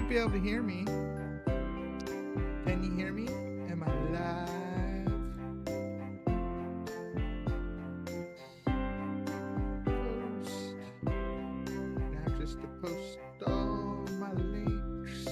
should be able to hear me. Can you hear me? Am I live? Post. Now just to post all my links.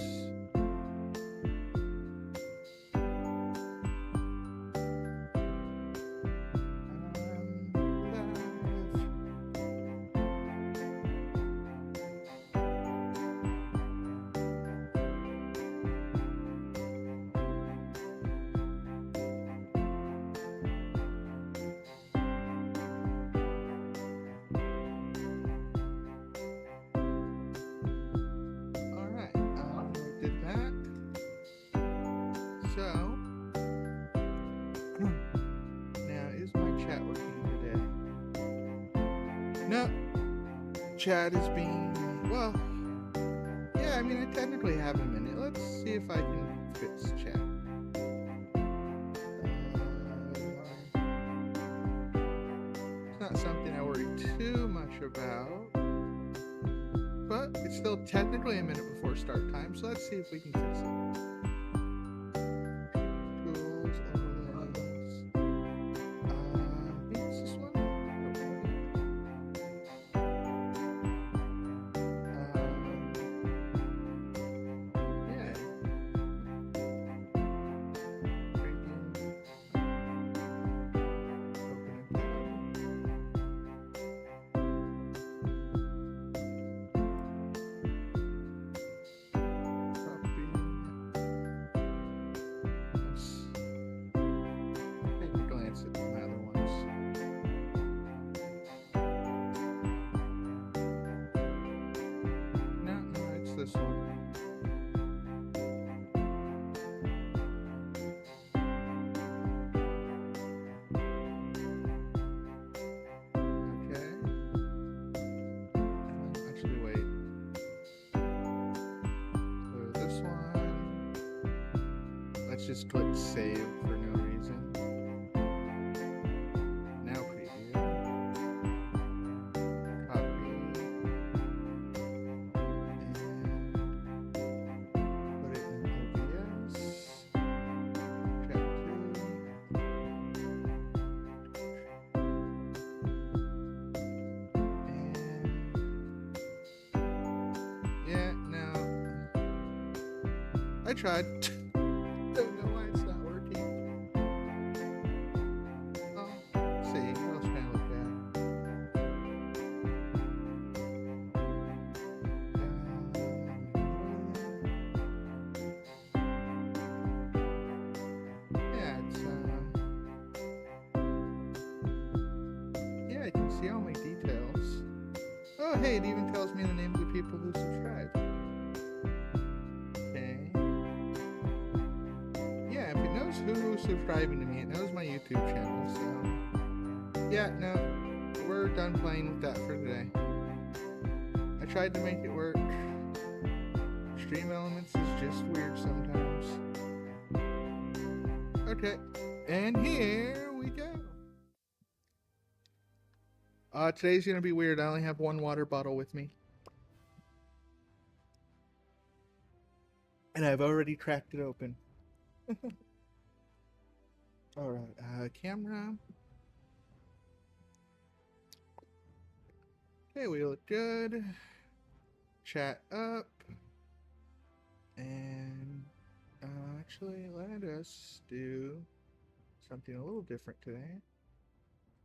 So, now is my chat working today? No, chat is being, well, yeah, I mean, I technically have a minute. Let's see if I can fix chat. It's not something I worry too much about, but it's still technically a minute before start time, so let's see if we can fix it. This one. Okay. Actually, wait. So this one. Let's just click save for no reason. Now preview. Copy. I tried. Don't know why it's not working. Oh, let's see. What else can I look at? Yeah, it's yeah, I can see all my details. Oh, hey, it even tells me the names of people who subscribed. Who's subscribing to me? It knows my YouTube channel, so yeah, no, we're done playing with that for today. I tried to make it work. Stream Elements is just weird sometimes. Okay, and here we go. Today's gonna be weird. I only have one water bottle with me. And I've already cracked it open. Alright, camera. Okay, we look good. Chat up. And actually, let us do something a little different today.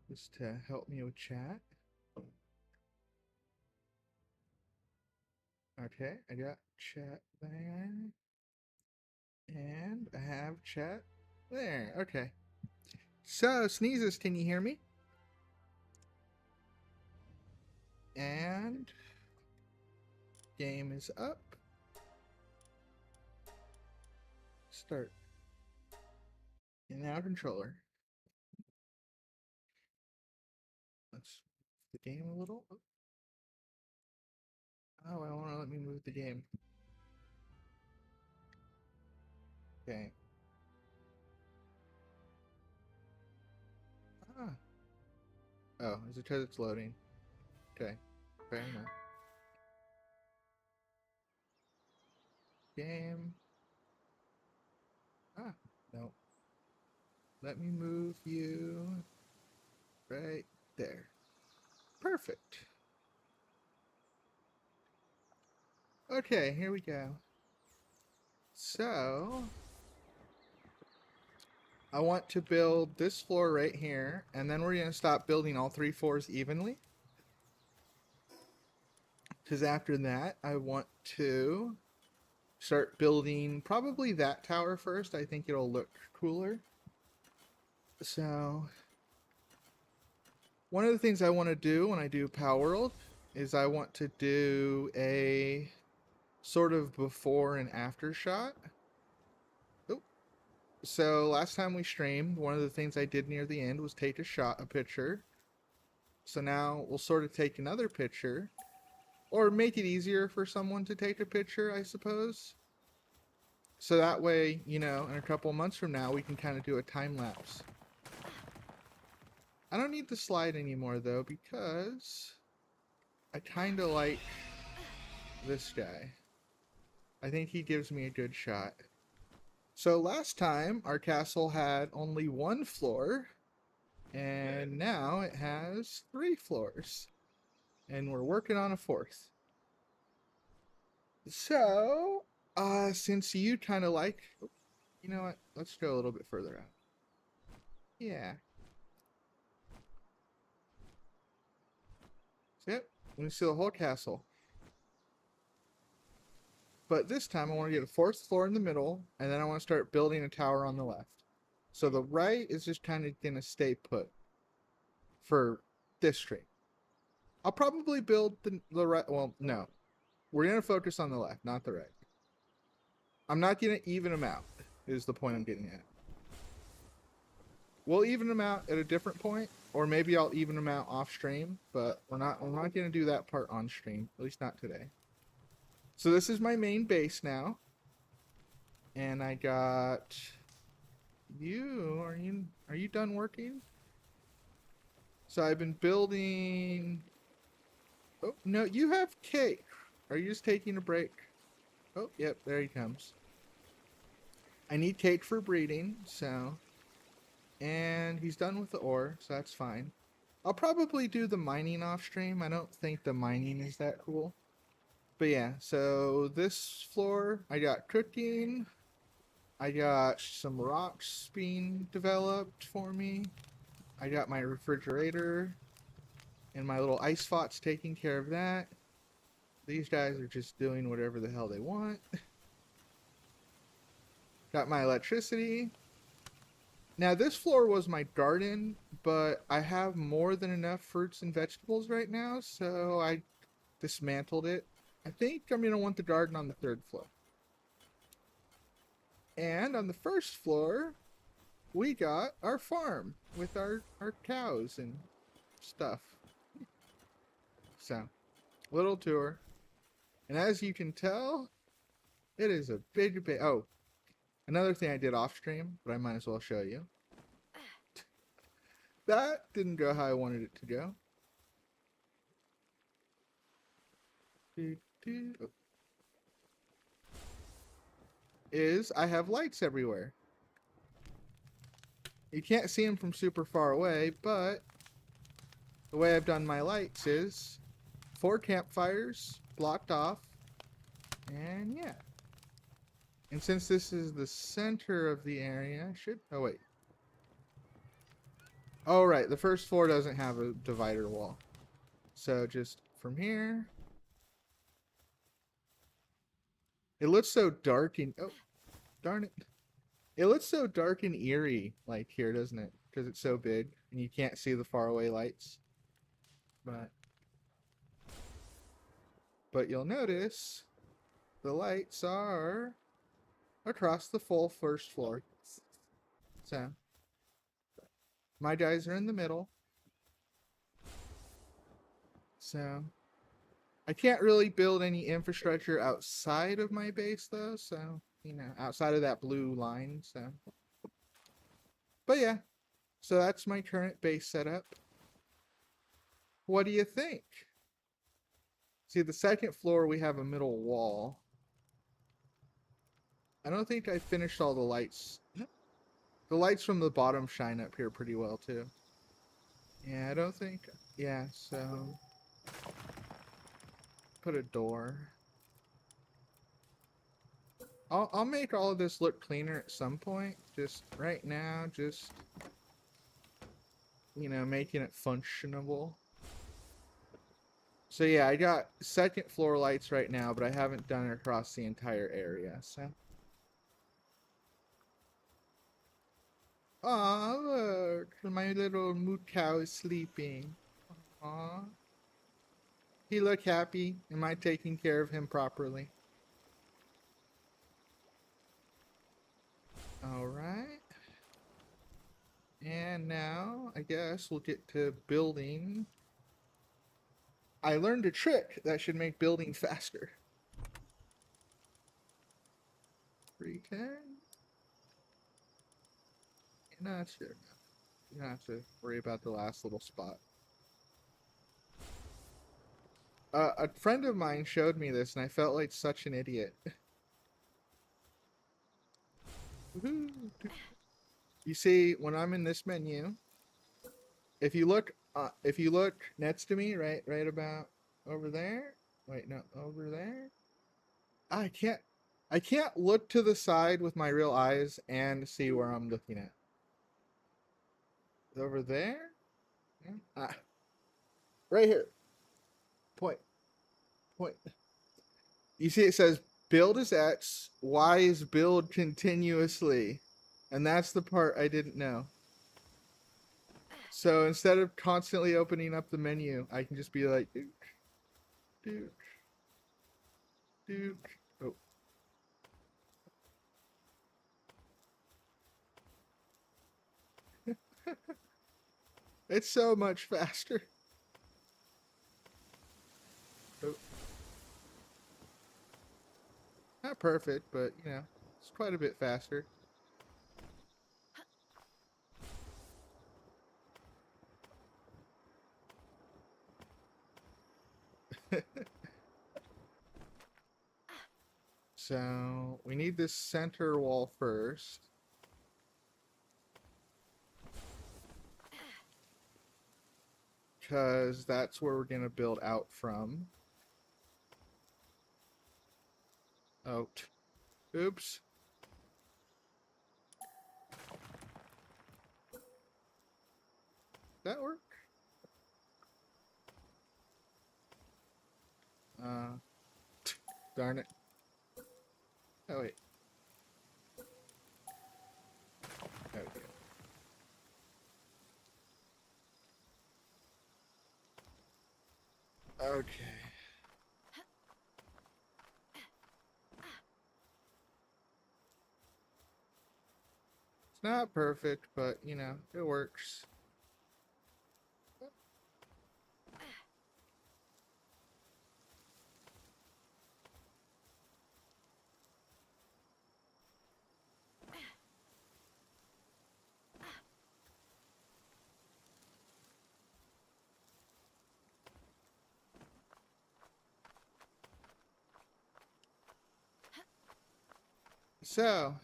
Just to help me with chat. Okay, I got chat there. And I have chat there. Okay. So, Sneezes, can you hear me? And game is up. Start. And now controller. Let's move the game a little. Oh, I want to let me move the game. Okay. Ah. Oh, is it because it's loading? Okay. Fair enough. Game. Ah, no. Let me move you right there. Perfect. Okay, here we go. So, I want to build this floor right here, and then we're going to stop building all 3 floors evenly. Because after that, I want to start building probably that tower first. I think it'll look cooler. So, one of the things I want to do when I do Palworld is I want to do a sort of before and after shot. Oh, so last time we streamed, one of the things I did near the end was take a picture. So now we'll sort of take another picture, or make it easier for someone to take a picture, I suppose. So that way, you know, in a couple months from now, we can kind of do a time lapse. I don't need the slide anymore though, because I kind of like this guy. I think he gives me a good shot. So last time, our castle had only 1 floor, and now it has 3 floors. And we're working on a 4th. So, since you kind of like... You know what? Let's go a little bit further out. Yeah. So, yep. Let me see the whole castle. But this time I want to get a 4th floor in the middle, and then I want to start building a tower on the left. So the right is just kind of going to stay put for this stream. I'll probably build the right... Well, no. We're going to focus on the left, not the right. I'm not going to even them out, is the point I'm getting at. We'll even them out at a different point, or maybe I'll even them out off stream, but we're not going to do that part on stream, at least not today. So this is my main base now. And I got you. Are you done working? So I've been building... Oh, no, you have cake. Are you just taking a break? Oh, yep, there he comes. I need cake for breeding, so... And he's done with the ore, so that's fine. I'll probably do the mining off stream. I don't think the mining is that cool. But yeah, so this floor, I got cooking. I got some rocks being developed for me. I got my refrigerator. And my little ice spots taking care of that. These guys are just doing whatever the hell they want. Got my electricity. Now this floor was my garden, but I have more than enough fruits and vegetables right now, so I dismantled it. I think I'm going to want the garden on the 3rd floor. And on the 1st floor, we got our farm with our cows and stuff. So, little tour. And as you can tell, it is a big... Oh, another thing I did off stream, but I might as well show you. That didn't go how I wanted it to go. Is I have lights everywhere. You can't see them from super far away, but the way I've done my lights is 4 campfires blocked off, and yeah. And since this is the center of the area, oh wait. Oh right, the 1st floor doesn't have a divider wall. So just from here. It looks so dark and... Oh, darn it. It looks so dark and eerie, like, here, doesn't it? Because it's so big, and you can't see the faraway lights. But you'll notice the lights are across the full 1st floor. So, my guys are in the middle. So, I can't really build any infrastructure outside of my base, though, so... You know, outside of that blue line, so. But yeah, so that's my current base setup. What do you think? See, the 2nd floor, we have a middle wall. I don't think I finished all the lights. The lights from the bottom shine up here pretty well too. Yeah, I don't think. Yeah, so put a door. I'll make all of this look cleaner at some point. Just right now, just making it functionable. So yeah, I got second floor lights right now, but I haven't done it across the entire area. So. Aw, look, my little moot cow is sleeping. Aw. He look happy. Am I taking care of him properly? Alright. And now, I guess we'll get to building. I learned a trick that should make building faster. 310. No, that's good enough. You don't have to worry about the last little spot. A friend of mine showed me this, and I felt like such an idiot. You see, when I'm in this menu, if you look next to me, right about over there. Wait, no, over there. I can't look to the side with my real eyes and see where I'm looking at. Over there. Right here. Point. You see, it says build is X, Y is build continuously, and that's the part I didn't know. So instead of constantly opening up the menu, I can just be like, dude. Oh. It's so much faster. Oh. Not perfect, but it's quite a bit faster. So we need this center wall first. Because that's where we're going to build out from. Oh, oops. That work? Darn it. Oh, wait. Okay. Okay. It's not perfect, but, it works. So,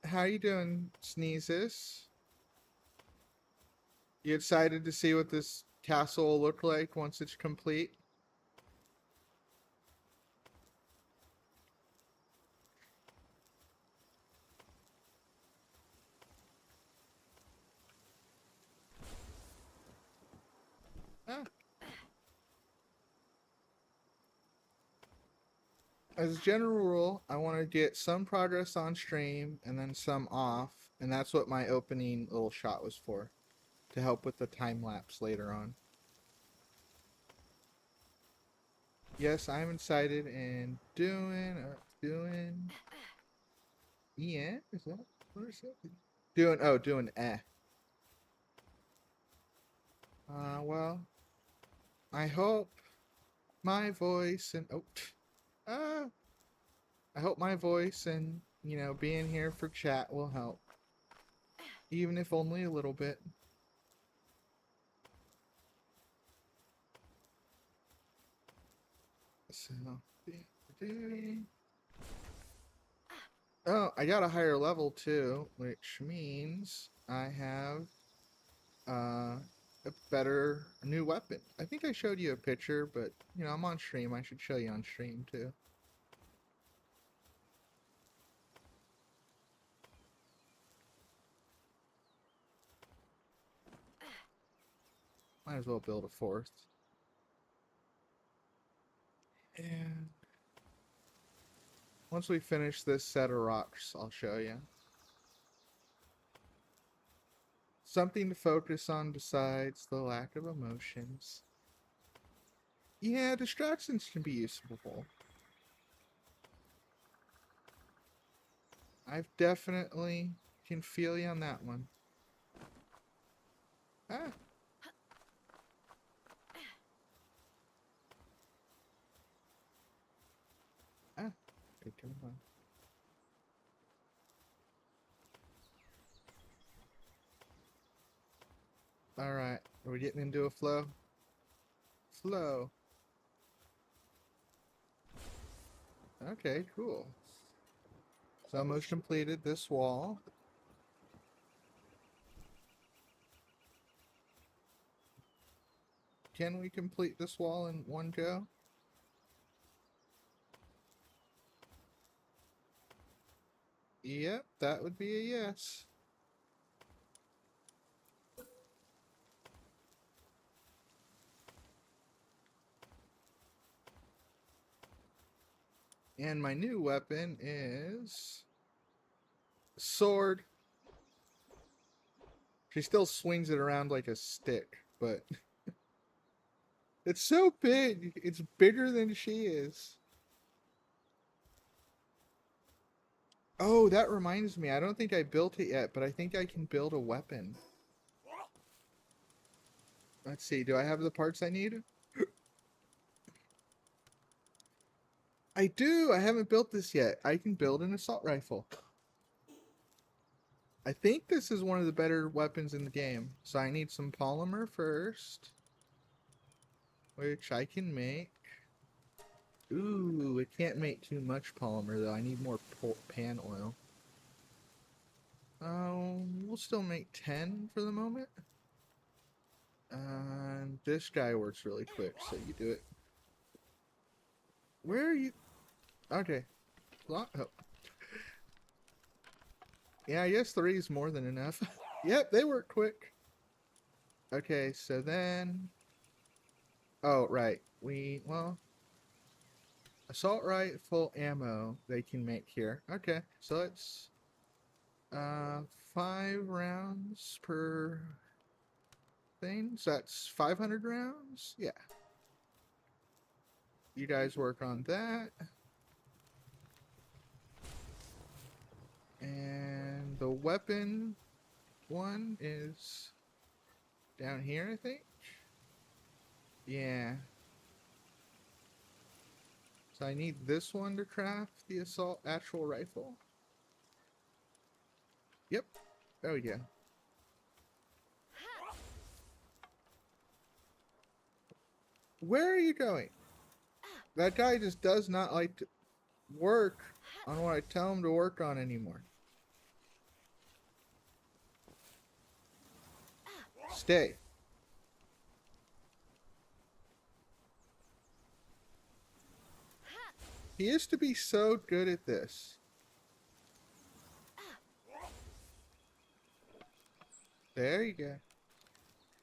how you doing, Sneezes? You excited to see what this castle will look like once it's complete? Ah. As a general rule, I want to get some progress on stream and then some off, and that's what my opening little shot was for, to help with the time lapse later on. Yes, I'm excited and doing. Yeah, is that what is it? Doing well, I hope my voice and I hope my voice and being here for chat will help, even if only a little bit. So, Oh, I got a higher level too, which means I have a better new weapon. I think I showed you a picture, but you know, I'm on stream. I should show you on stream too. Might as well build a fourth. And once we finish this set of rocks, I'll show you. Something to focus on besides the lack of emotions. Yeah, distractions can be useful. I've definitely can feel you on that one. Ah. Ah. Okay, come on. Alright, are we getting into a flow? Flow. Okay, cool. So I almost completed this wall. Can we complete this wall in one go? Yep, that would be a yes. And my new weapon is sword. She still swings it around like a stick, but it's so big. It's bigger than she is. Oh, that reminds me. I don't think I built it yet, but I think I can build a weapon. Let's see. Do I have the parts I need? I do. I haven't built this yet. I can build an assault rifle. I think this is one of the better weapons in the game. So I need some polymer first, which I can make. Ooh, it can't make too much polymer though. I need more pan oil. We'll still make 10 for the moment. This guy works really quick, so you do it. Where are you? Okay. Oh. Yeah, I guess 3 is more than enough. Yep, they work quick. Okay, so then... Oh, right. Well... Assault rifle ammo they can make here. Okay, so it's... 5 rounds per... thing. So that's 500 rounds? Yeah. You guys work on that. And the weapon one is down here, I think. Yeah. So I need this one to craft the assault actual rifle. Yep. There we go. Where are you going? That guy just does not like to work on what I tell him to work on anymore. Stay. He used to be so good at this. There you go.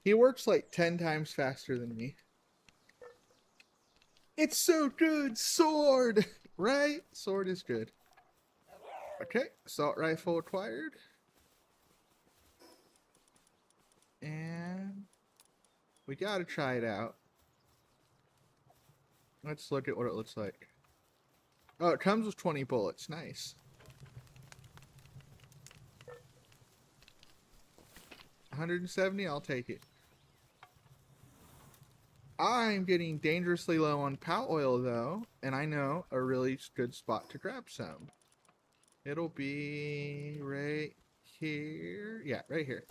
He works like 10 times faster than me. It's so good! Sword! Right? Sword is good. Okay, assault rifle acquired. And we gotta try it out. Let's look at what it looks like. Oh, it comes with 20 bullets. Nice. 170, I'll take it. I'm getting dangerously low on pal oil, though, and I know a really good spot to grab some. It'll be right here. Yeah, right here.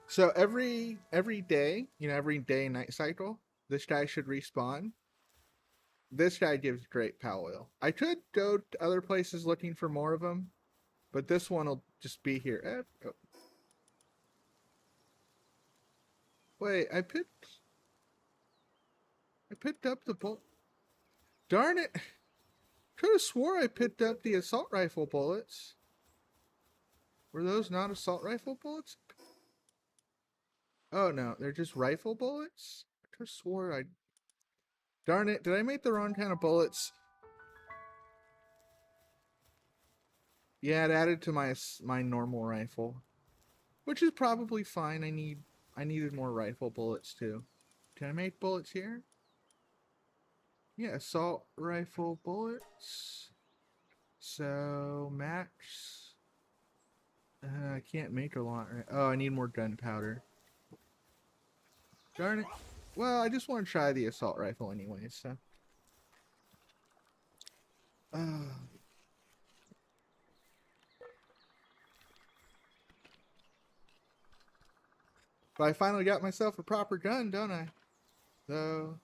So every day, you know, every day night cycle, this guy should respawn. This guy gives great pow oil. I could go to other places looking for more of them, but this one will just be here. Oh. Wait, I picked up the bullet. Darn it! Could have swore I picked up the assault rifle bullets. Were those not assault rifle bullets? Oh no, they're just rifle bullets? I could have swore I... Darn it, did I make the wrong kind of bullets? Yeah, it added to my normal rifle. Which is probably fine. I needed more rifle bullets too. Can I make bullets here? Yeah, assault rifle bullets. So, max. I can't make a lot, right? Oh, I need more gunpowder. Darn it. Well, I just want to try the assault rifle anyway, so. But I finally got myself a proper gun, don't I? So,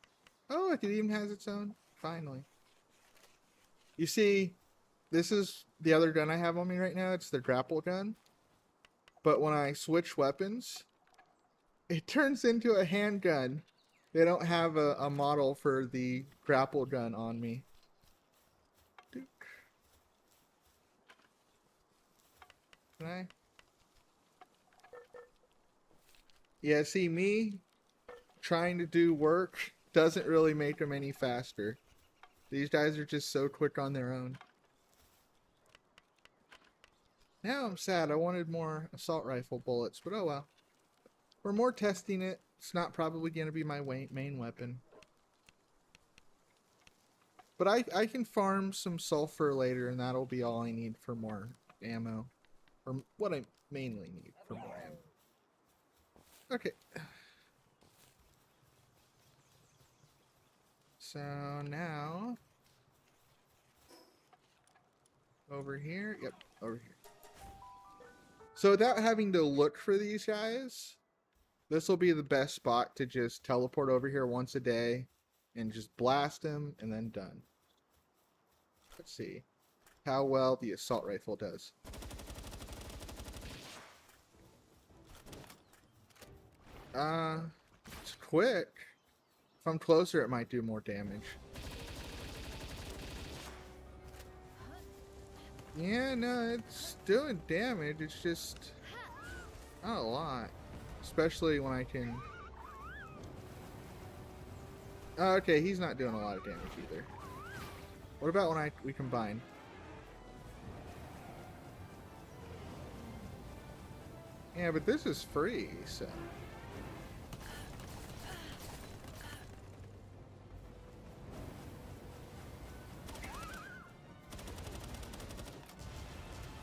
oh, it even has its own. Finally. You see, this is the other gun I have on me right now. It's the grapple gun. But when I switch weapons, it turns into a handgun. They don't have a model for the grapple gun on me. Can I? Yeah, see, me trying to do work doesn't really make them any faster. These guys are just so quick on their own. Now I'm sad. I wanted more assault rifle bullets, but oh well. We're more testing it. It's not probably going to be my main weapon. But I can farm some sulfur later, and that'll be all I need for more ammo. Or what I mainly need for more ammo. Okay. So now... over here? Yep, over here. So without having to look for these guys, this will be the best spot to just teleport over here once a day and just blast them and then done. Let's see how well the assault rifle does. It's quick. If I'm closer, it might do more damage. Yeah, no, it's doing damage. It's just not a lot. Especially when I can... Oh, okay, he's not doing a lot of damage either. What about when we combine? Yeah, but this is free, so...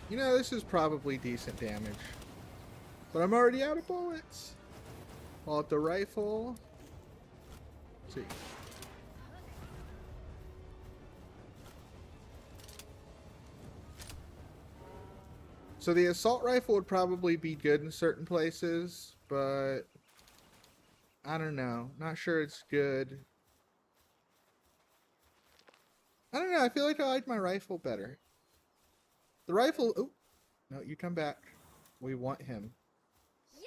You know, this is probably decent damage. But I'm already out of bullets. While at the rifle... Let's see. So the assault rifle would probably be good in certain places, but... I don't know. Not sure it's good. I don't know. I feel like I like my rifle better. The rifle... Oh, no, you come back. We want him. Yeah.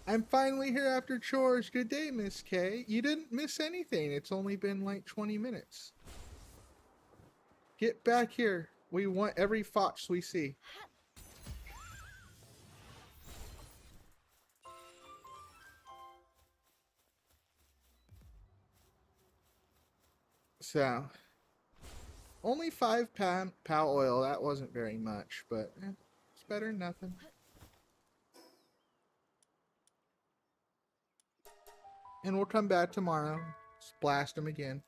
I'm finally here after chores. Good day, Miss K. You didn't miss anything. It's only been like 20 minutes. Get back here. We want every fox we see. So... Only 5 POW oil. That wasn't very much, but it's better than nothing. And we'll come back tomorrow. Just blast them again.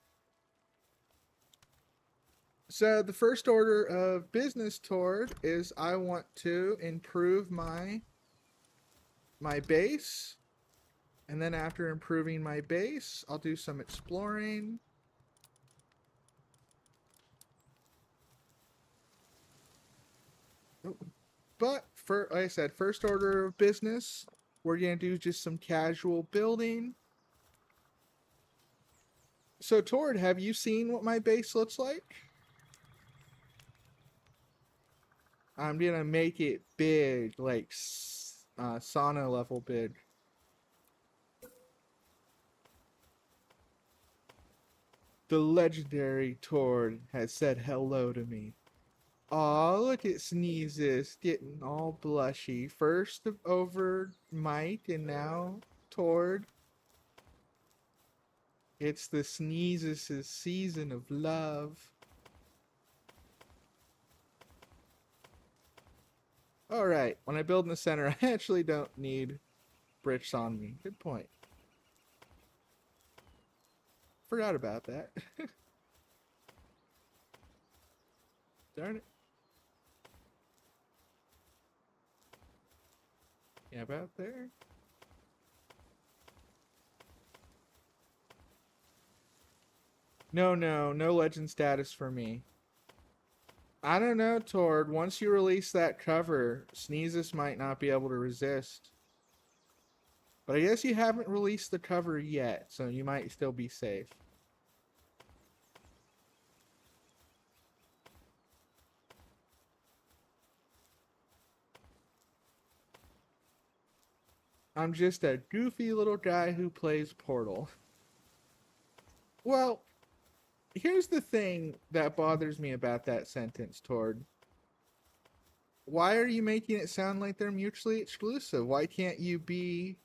So the first order of business toward is I want to improve my base. And then after improving my base, I'll do some exploring. But for, like I said, first order of business, we're going to do just some casual building. So, Tord, have you seen what my base looks like? I'm gonna make it big, like sauna level big. The legendary Tord has said hello to me. Aw, look at Sneezes getting all blushy. First over Mike and now Tord. It's the Sneezes' season of love. Alright, when I build in the center, I actually don't need bricks on me. Good point. Forgot about that. Darn it. Yeah, about there. No legend status for me. I don't know, Tord. Once you release that cover, Sneezes might not be able to resist. But I guess you haven't released the cover yet, so you might still be safe. I'm just a goofy little guy who plays Portal. Well, here's the thing that bothers me about that sentence, Tord. Why are you making it sound like they're mutually exclusive? Why can't you be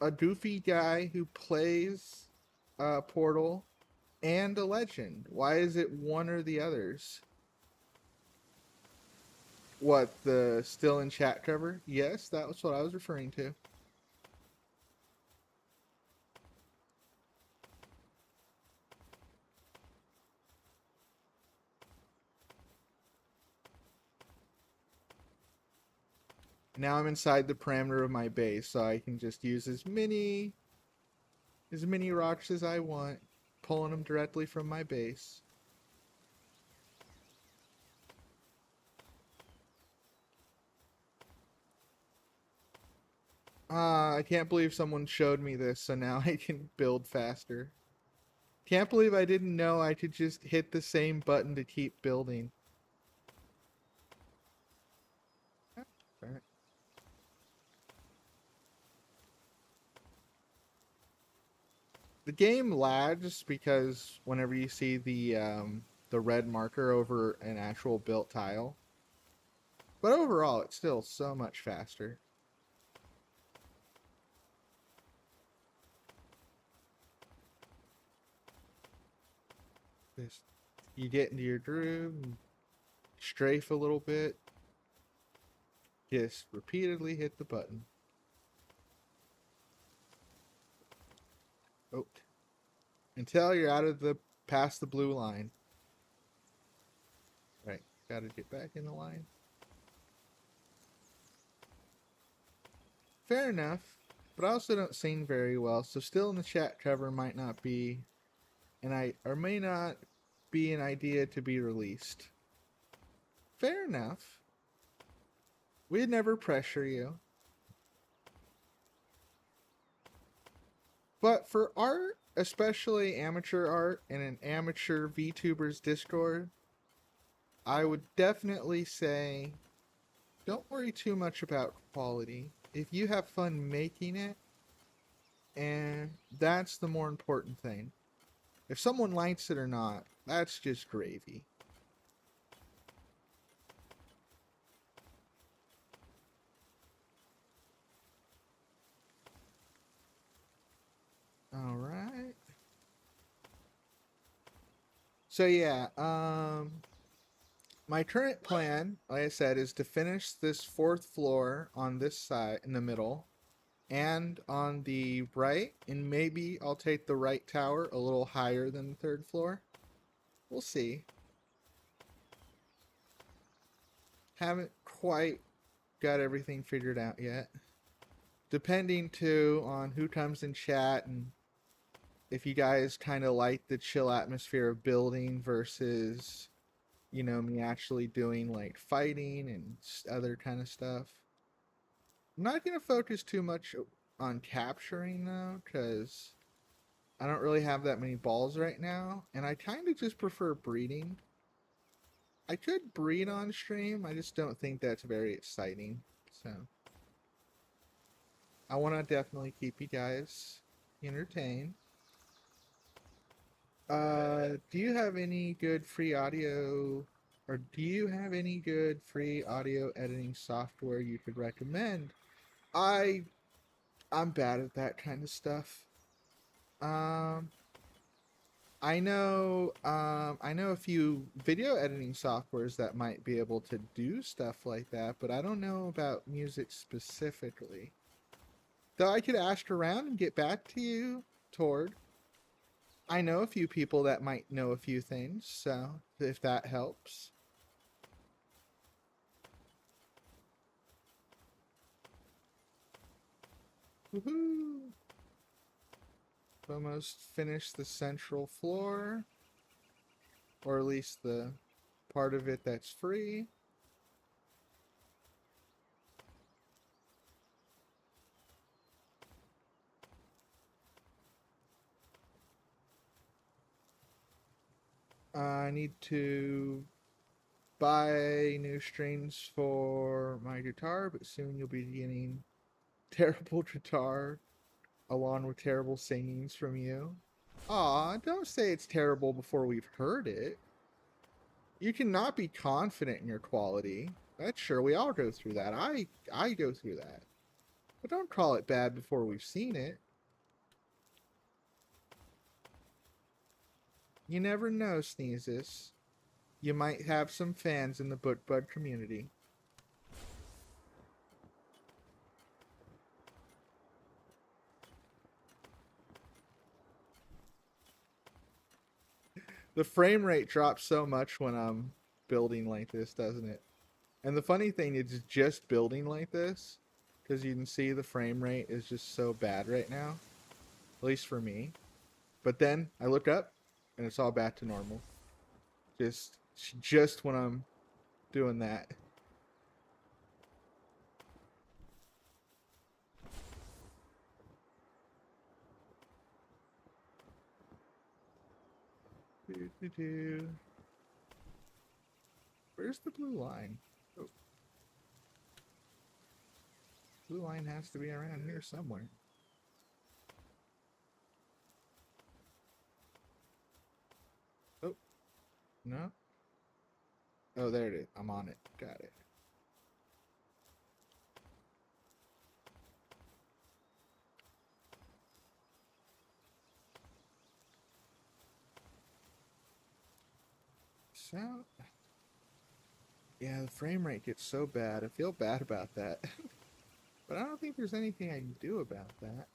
a goofy guy who plays Portal and a legend? Why is it one or the others? What, the still in chat cover? Yes, that was what I was referring to. Now I'm inside the parameter of my base, so I can just use as many rocks as I want, pulling them directly from my base. I can't believe someone showed me this, so now I can build faster. Can't believe I didn't know I could just hit the same button to keep building. Right. The game lags because whenever you see the red marker over an actual built tile. But overall, it's still so much faster. Just, you get into your groove, and strafe a little bit, just repeatedly hit the button. Oh, until you're out of the past the blue line. Right, gotta get back in the line. Fair enough, but I also don't sing very well, so still in the chat cover might not be, or may not be an idea to be released. Fair enough. We'd never pressure you. But for art, especially amateur art in an amateur VTuber's Discord, I would definitely say don't worry too much about quality. If you have fun making it, and that's the more important thing. If someone likes it or not, that's just gravy. All right. So yeah, my current plan, like I said, is to finish this 4th floor on this side in the middle and on the right, and maybe I'll take the right tower a little higher than the 3rd floor. We'll see. Haven't quite got everything figured out yet. Depending too on who comes in chat and if you guys kind of like the chill atmosphere of building versus, you know, me actually doing like fighting and other kind of stuff. I'm not going to focus too much on capturing though, because I don't really have that many balls right now, and I kind of just prefer breeding. I could breed on stream, I just don't think that's very exciting. So, I want to definitely keep you guys entertained. Do you have any good free audio, or do you have any good free audio editing software you could recommend? I I'm bad at that kind of stuff. Um, I know a few video editing softwares that might be able to do stuff like that, but I don't know about music specifically. Though I could ask around and get back to you, Tord. I know a few people that might know a few things, so if that helps. Woohoo! Almost finished the central floor, or at least the part of it that's free. I need to buy new strings for my guitar, but soon you'll be getting terrible guitar along with terrible singings from you. Aw, don't say it's terrible before we've heard it. You cannot be confident in your quality. That's sure, we all go through that. I go through that. But don't call it bad before we've seen it. You never know, Sneezes. You might have some fans in the Book Bud community. The frame rate drops so much when I'm building like this, doesn't it? And the funny thing is, it's just building like this, because you can see the frame rate is just so bad right now, at least for me. But then I look up, and it's all back to normal. Just when I'm doing that. Where's the blue line? Oh. Blue line has to be around here somewhere. Oh, no? Oh, there it is. I'm on it. Got it. So, yeah, the frame rate gets so bad. I feel bad about that. But I don't think there's anything I can do about that.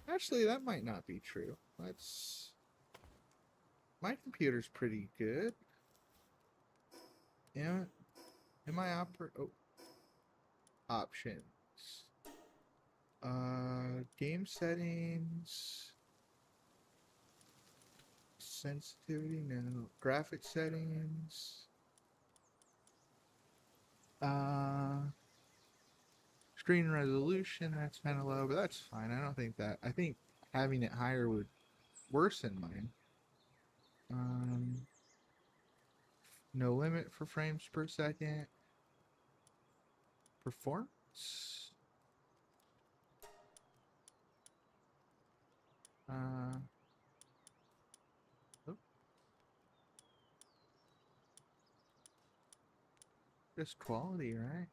Actually, that might not be true. Let's... My computer's pretty good. Yeah. Am I Oh. Options. Game settings. Sensitivity, no. Graphic settings. Screen resolution, that's kind of low, but that's fine. I don't think that. I think having it higher would worsen mine. No limit for frames per second. Performance. Uh, oh, just quality, right?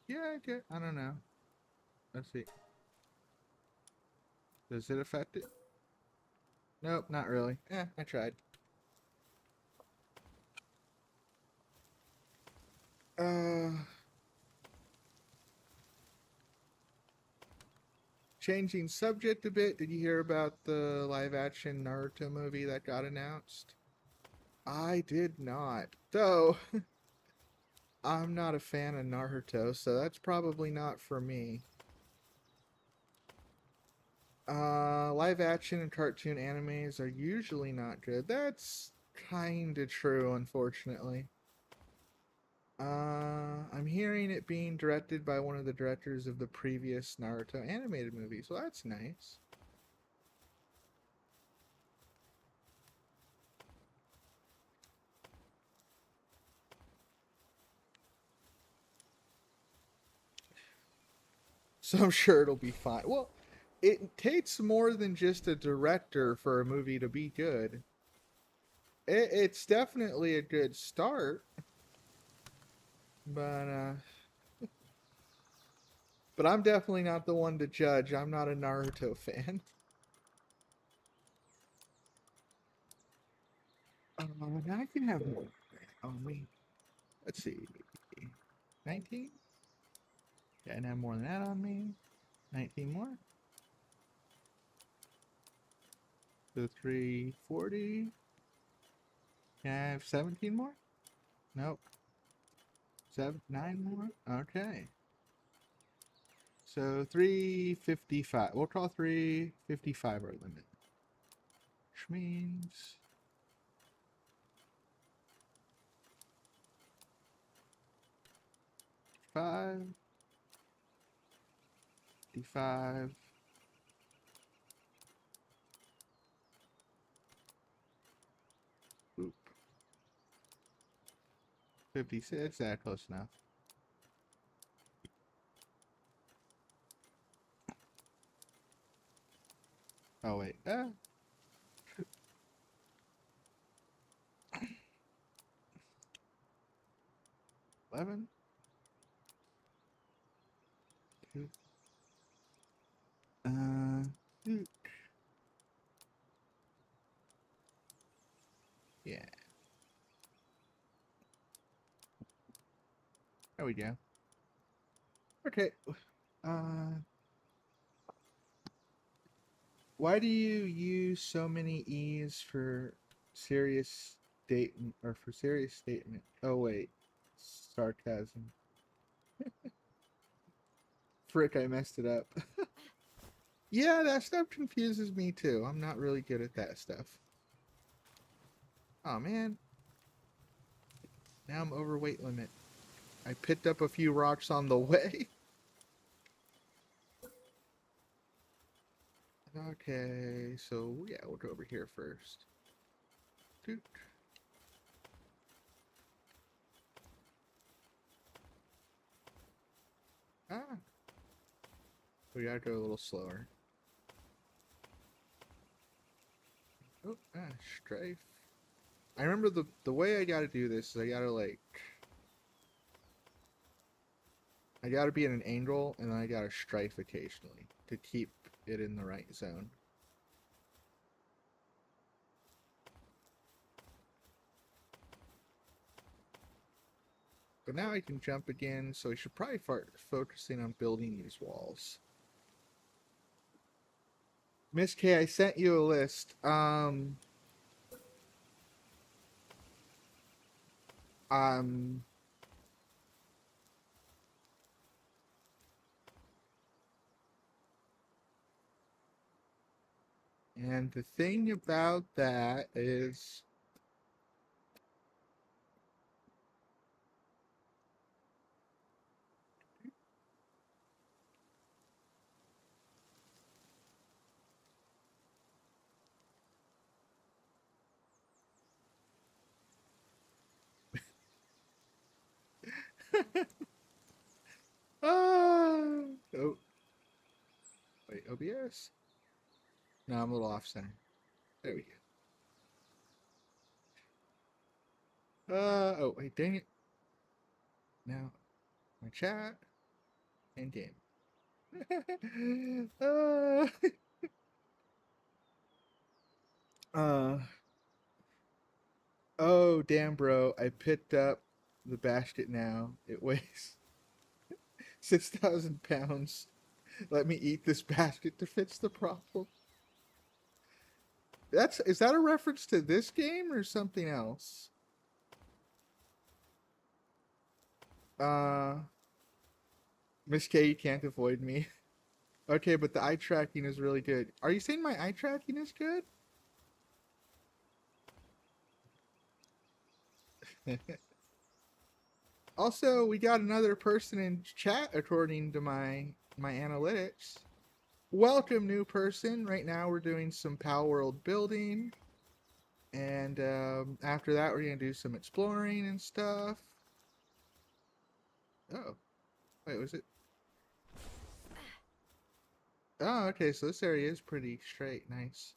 Yeah, I don't know. Let's see. Does it affect it? Nope, not really. I tried. Uh, Changing subject a bit. Did you hear about the live-action Naruto movie that got announced? I did not. Though, I'm not a fan of Naruto, so that's probably not for me. Live action and cartoon animes are usually not good. That's kinda true, unfortunately. I'm hearing it being directed by one of the directors of the previous Naruto animated movie, so that's nice. So I'm sure it'll be fine. Well, it takes more than just a director for a movie to be good. It's definitely a good start, but I'm definitely not the one to judge. I'm not a Naruto fan. Now I can have more on me. Let's see, 19. Yeah, and have more than that on me. 19 more. So 340. Can I have 17 more? Nope. 9 more. Okay. So 355. We'll call 355 our limit. Which means 5, 55. Oop. 56. Yeah, close enough. Oh, wait. 11. 2. Uh, yeah. There we go. Okay. Uh, why do you use so many E's for serious statement or for serious statement? Oh wait, sarcasm. Frick, I messed it up. Yeah, that stuff confuses me too. I'm not really good at that stuff. Oh man, now I'm overweight limit. I picked up a few rocks on the way. Okay, so yeah, we'll go over here first. Doot. Ah, we gotta go a little slower. Oh, strafe. I remember the way I gotta do this is I gotta like I gotta be in an angle and then I gotta strafe occasionally to keep it in the right zone. But now I can jump again, so we should probably start focusing on building these walls. Miss K, I sent you a list. Um, and the thing about that is, oh, wait, OBS? No, I'm a little off center. There we go. Oh, wait, dang it. Now, my chat and game. uh, uh, oh, damn, bro. I picked up the basket now. It weighs 6,000 pounds. Let me eat this basket to fix the problem. Is that a reference to this game or something else? Uh, Miss K, you can't avoid me. Okay, but the eye tracking is really good. Are you saying my eye tracking is good? Also, we got another person in chat according to my analytics. Welcome, new person. Right now we're doing some Palworld building. And after that, we're going to do some exploring and stuff. Oh, wait, was it? Oh, okay, so this area is pretty straight. Nice.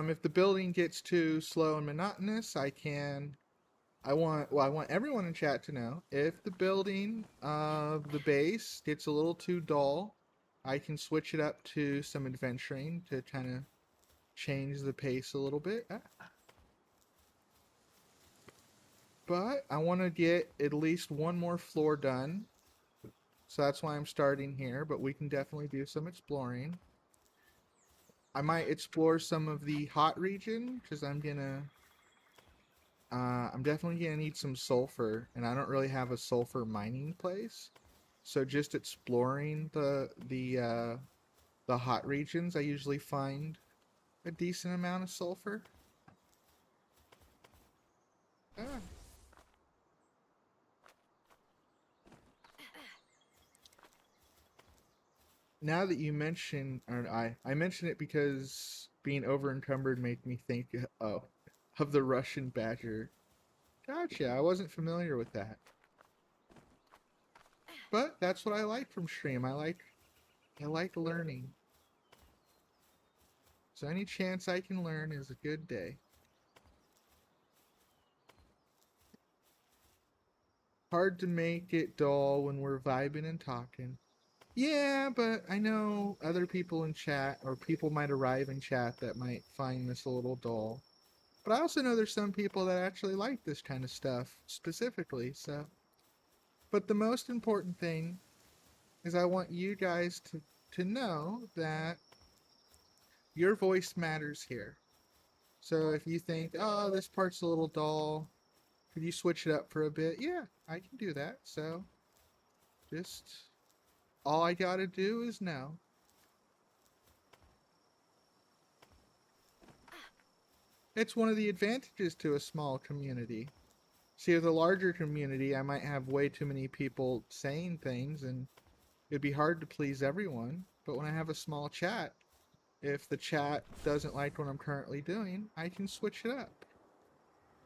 If the building gets too slow and monotonous, I want everyone in chat to know if the building of the base gets a little too dull, I can switch it up to some adventuring to kind of change the pace a little bit. But I want to get at least one more floor done, so that's why I'm starting here, but we can definitely do some exploring. I might explore some of the hot region, because I'm definitely gonna need some sulfur, and I don't really have a sulfur mining place. So just exploring the hot regions, I usually find a decent amount of sulfur. Ah. Now that you mention, or I mention it because being over encumbered made me think, of the Russian badger. Gotcha, I wasn't familiar with that. But that's what I like from stream. I like learning. So any chance I can learn is a good day. Hard to make it dull when we're vibing and talking. Yeah, but I know other people in chat, or people might arrive in chat that might find this a little dull. But I also know there's some people that actually like this kind of stuff specifically, so. But the most important thing is I want you guys to know that your voice matters here. So if you think, oh, this part's a little dull, could you switch it up for a bit? Yeah, I can do that. So just all I gotta do is know. It's one of the advantages to a small community. See, with a larger community, I might have way too many people saying things and it'd be hard to please everyone. But when I have a small chat, if the chat doesn't like what I'm currently doing, I can switch it up.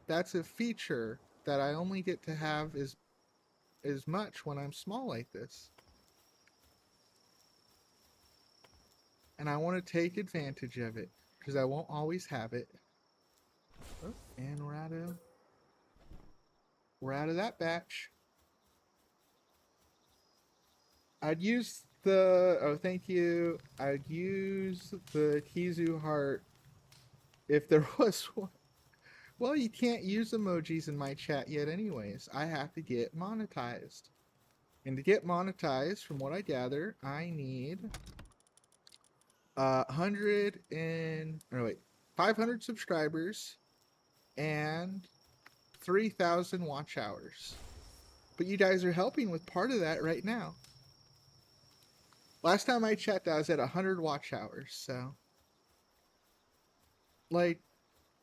That's a feature that I only get to have as much when I'm small like this. And I want to take advantage of it, because I won't always have it. Oh, and we're out of that batch. I'd use the, oh, thank you. I'd use the Kizu heart if there was one. Well, you can't use emojis in my chat yet anyways. I have to get monetized. And to get monetized, from what I gather, I need 500 subscribers and 3,000 watch hours. But you guys are helping with part of that right now. Last time I checked, I was at 100 watch hours, so like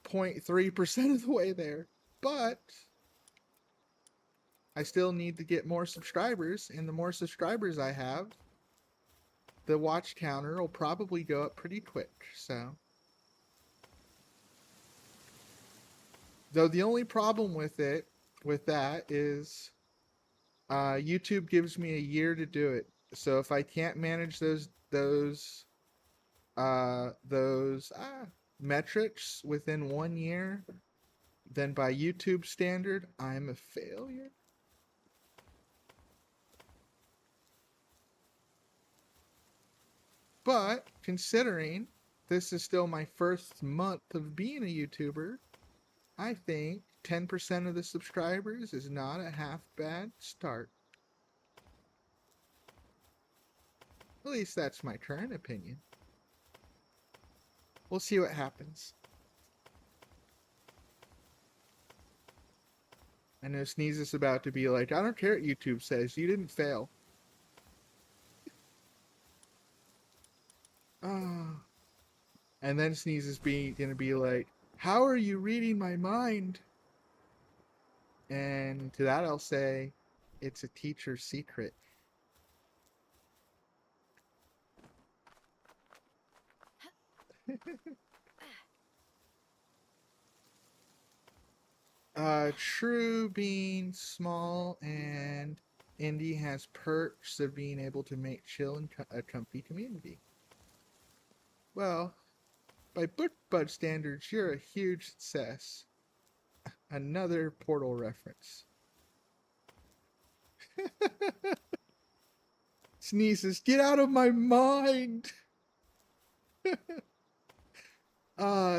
0.3% of the way there. But I still need to get more subscribers, and the more subscribers I have, the watch counter will probably go up pretty quick. So, though the only problem with that is YouTube gives me a year to do it. So if I can't manage those metrics within 1 year, then by YouTube standard, I'm a failure. But considering this is still my first month of being a YouTuber, I think 10% of the subscribers is not a half bad start. At least that's my current opinion. We'll see what happens. I know Sneeze is about to be like, I don't care what YouTube says, you didn't fail. And then Sneeze is gonna be like, "How are you reading my mind?" And to that I'll say, "It's a teacher's secret." True being small and indie has perks of being able to make chill and a comfy community. Well, by book bud standards, you're a huge success. Another Portal reference. Sneezes, get out of my mind!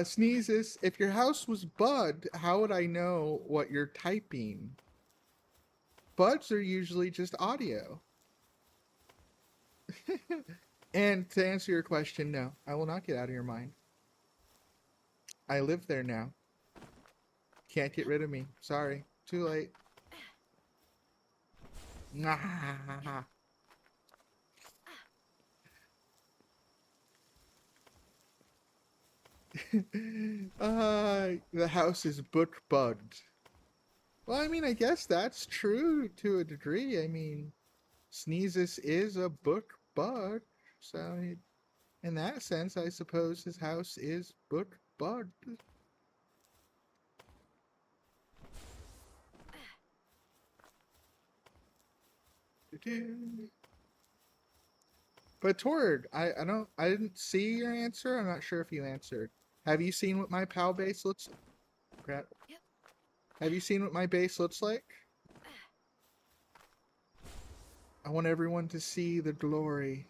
Sneezes, if your house was Bud, how would I know what you're typing? Buds are usually just audio. And to answer your question, no, I will not get out of your mind. I live there now. Can't get rid of me. Sorry. Too late. The house is book bugged. Well, I mean, I guess that's true to a degree. I mean, Sneezes is a book bug, so in that sense, I suppose his house is book bugged. But Tord, I didn't see your answer. I'm not sure if you answered. Have you seen what my PAL base looks like? Crap. Yep. Have you seen what my base looks like? I want everyone to see the glory.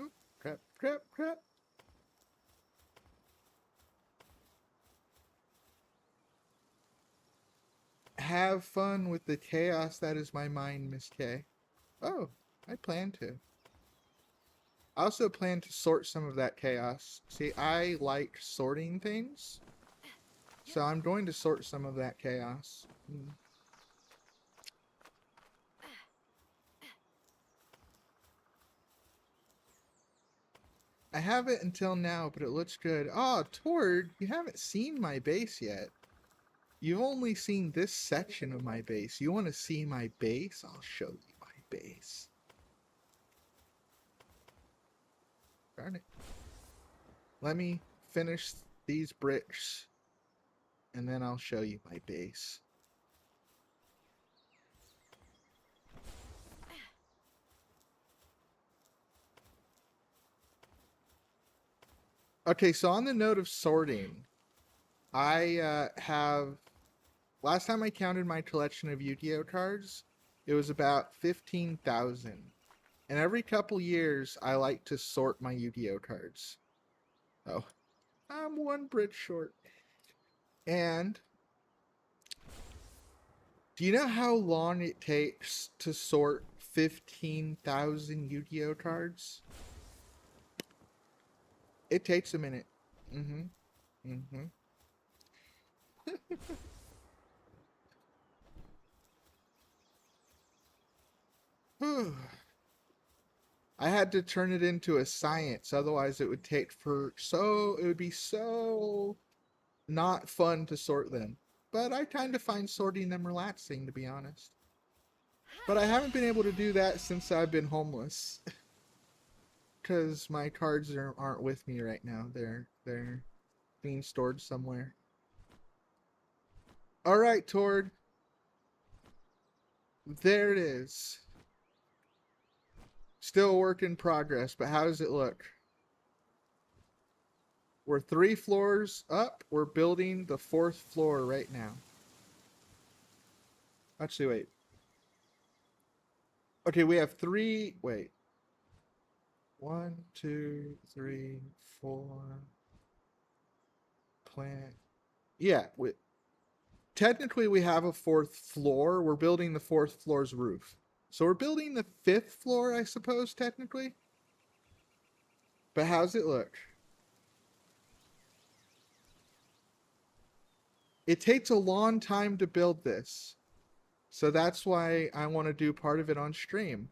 Oop, crap, crap, crap. Have fun with the chaos that is my mind, Miss K. Oh, I plan to. I also plan to sort some of that chaos. See, I like sorting things. So I'm going to sort some of that chaos. I haven't until now, but it looks good. Oh, Tord, you haven't seen my base yet. You've only seen this section of my base. You want to see my base? I'll show you my base. Darn it. Let me finish these bricks, and then I'll show you my base. Okay, so on the note of sorting, I have... Last time I counted my collection of Yu-Gi-Oh cards, it was about 15,000. And every couple years, I like to sort my Yu-Gi-Oh cards. Oh, I'm one bridge short. And do you know how long it takes to sort 15,000 Yu-Gi-Oh cards? It takes a minute. I had to turn it into a science, otherwise it would it would be so not fun to sort them. But I kind of find sorting them relaxing, to be honest. But I haven't been able to do that since I've been homeless. Because my cards aren't with me right now. They're being stored somewhere. Alright, Tord. There it is. Still a work in progress, but how does it look? We're 3 floors up. We're building the 4th floor right now. Actually, wait. Okay, we have 3... Wait. 1, 2, 3, 4... Plant... Yeah, technically we have a 4th floor. We're building the 4th floor's roof. So we're building the 5th floor, I suppose, technically. But how's it look? it takes a long time to build this. So that's why I want to do part of it on stream.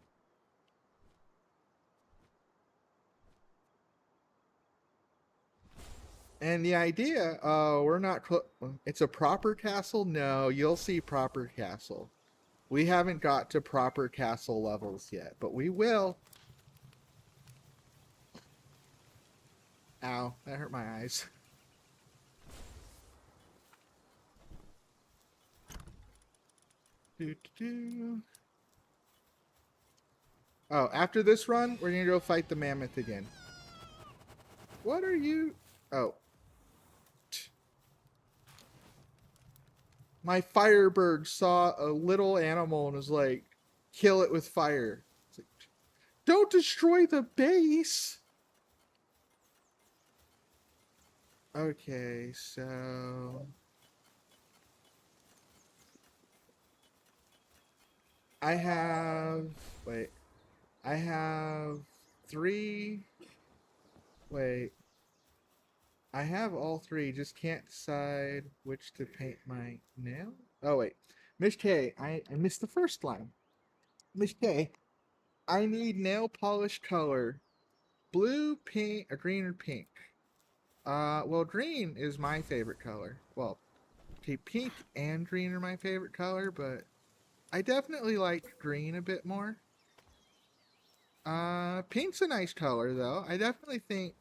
And the idea, we're not, it's a proper castle? No, you'll see proper castle. We haven't got to proper castle levels yet, but we will. Ow, that hurt my eyes. Oh, after this run, we're gonna go fight the mammoth again. What are you? Oh. My firebird saw a little animal and was like, kill it with fire. It's like, don't destroy the base! Okay, so... I have... Wait. I have 3... Wait. I have all 3, just can't decide which to paint my nail. Oh, wait. Miss K, I missed the first line. Miss K, I need nail polish color. Blue, pink, or green, or pink. Well, green is my favorite color. Well, okay, pink and green are my favorite color, but I definitely like green a bit more. Pink's a nice color, though. I definitely think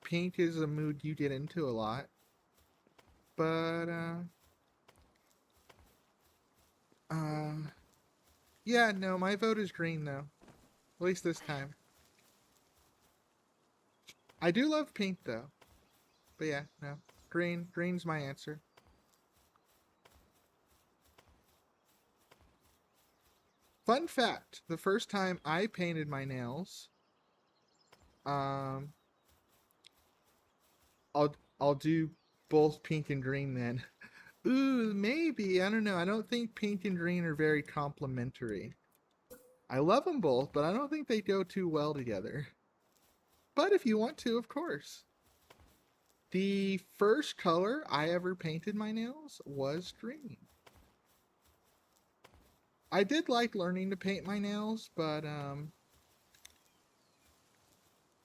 pink is a mood you get into a lot. But, yeah, no, my vote is green, though. At least this time. I do love pink, though. But yeah, no. Green. Green's my answer. Fun fact, the first time I painted my nails, I'll do both pink and green then. Ooh, maybe. I don't know. I don't think pink and green are very complementary. I love them both, but I don't think they go too well together. But if you want to, of course. The first color I ever painted my nails was green. I did like learning to paint my nails, but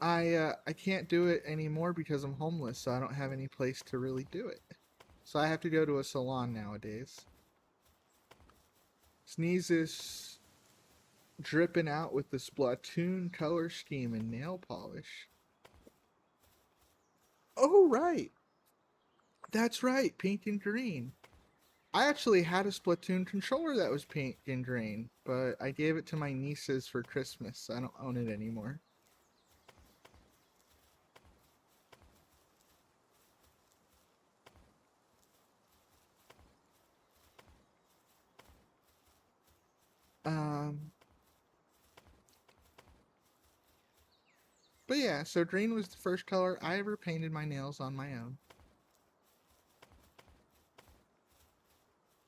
I can't do it anymore because I'm homeless, so I don't have any place to really do it. So I have to go to a salon nowadays. Sneeze is dripping out with the Splatoon color scheme and nail polish. Oh, right. That's right, pink and green. I actually had a Splatoon controller that was pink and green, but I gave it to my nieces for Christmas, so I don't own it anymore. But yeah, so green was the first color I ever painted my nails on my own.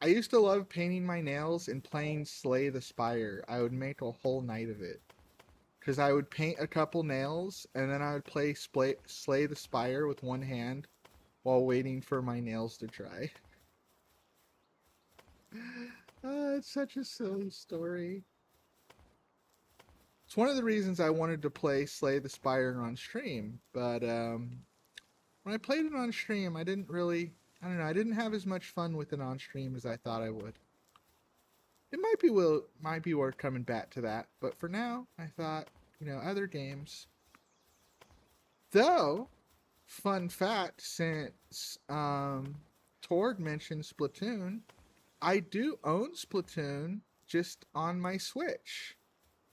I used to love painting my nails and playing Slay the Spire. I would make a whole night of it. Because I would paint a couple nails, and then I would play Slay the Spire with one hand while waiting for my nails to dry. It's such a silly story. It's one of the reasons I wanted to play Slay the Spire on stream, but when I played it on stream, I didn't really, I don't know, I didn't have as much fun with it on stream as I thought I would. It might be worth coming back to that, but for now, I thought, you know, other games. Though, fun fact, since Tord mentioned Splatoon, I do own Splatoon just on my Switch.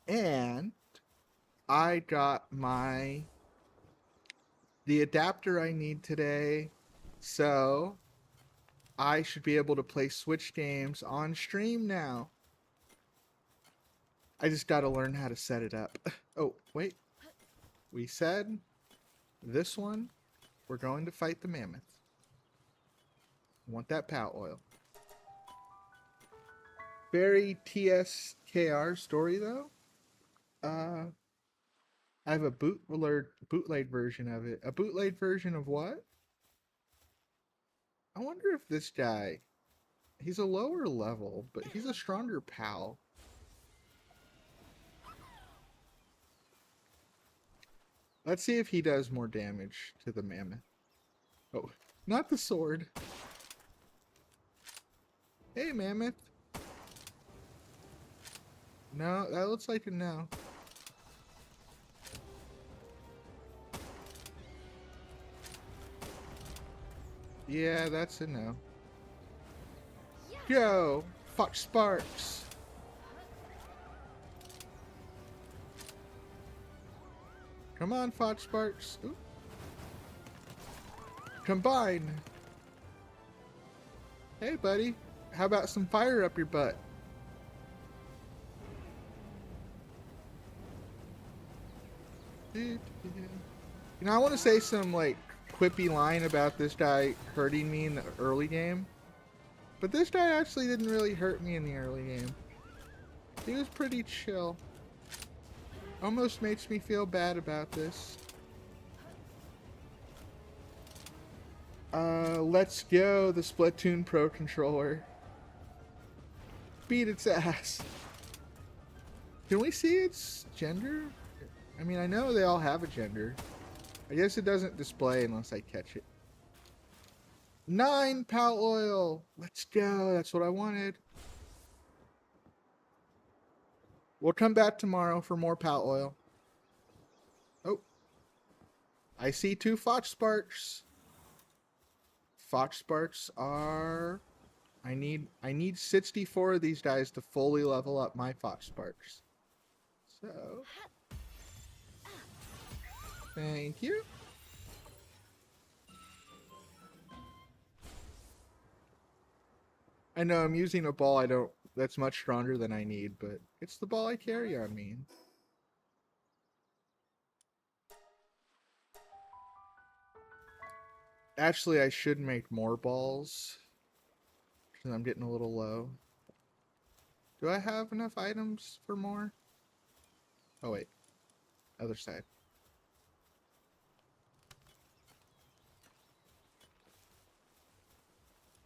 And I got the adapter I need today, so I should be able to play Switch games on stream now. I just gotta learn how to set it up. Oh, wait. We said this one, we're going to fight the mammoth. Want that POW oil. Very TSKR story, though. I have a bootleg version of it. A bootleg version of what? I wonder if this guy, he's a lower level, but he's a stronger pal. Let's see if he does more damage to the mammoth. Oh, not the sword. Hey, mammoth. No, that looks like a no. Yeah, that's a no. Go! Fuck Sparks! Come on, Fox Sparks. Ooh. Combine! Hey, buddy. How about some fire up your butt? You know, I want to say some, like, quippy line about this guy hurting me in the early game. But this guy actually didn't really hurt me in the early game. He was pretty chill. Almost makes me feel bad about this. Let's go, the Splatoon Pro Controller. Beat its ass. Can we see its gender? I mean, I know they all have a gender. I guess it doesn't display unless I catch it. 9 Pal Oil! Let's go, that's what I wanted. We'll come back tomorrow for more Pal Oil. Oh. I see 2 Fox Sparks. Fox Sparks are... I need 64 of these guys to fully level up my Fox Sparks. So... Thank you. I know I'm using a ball that's much stronger than I need, but it's the ball I carry on me. Actually, I should make more balls, because I'm getting a little low. Do I have enough items for more? Oh wait, other side.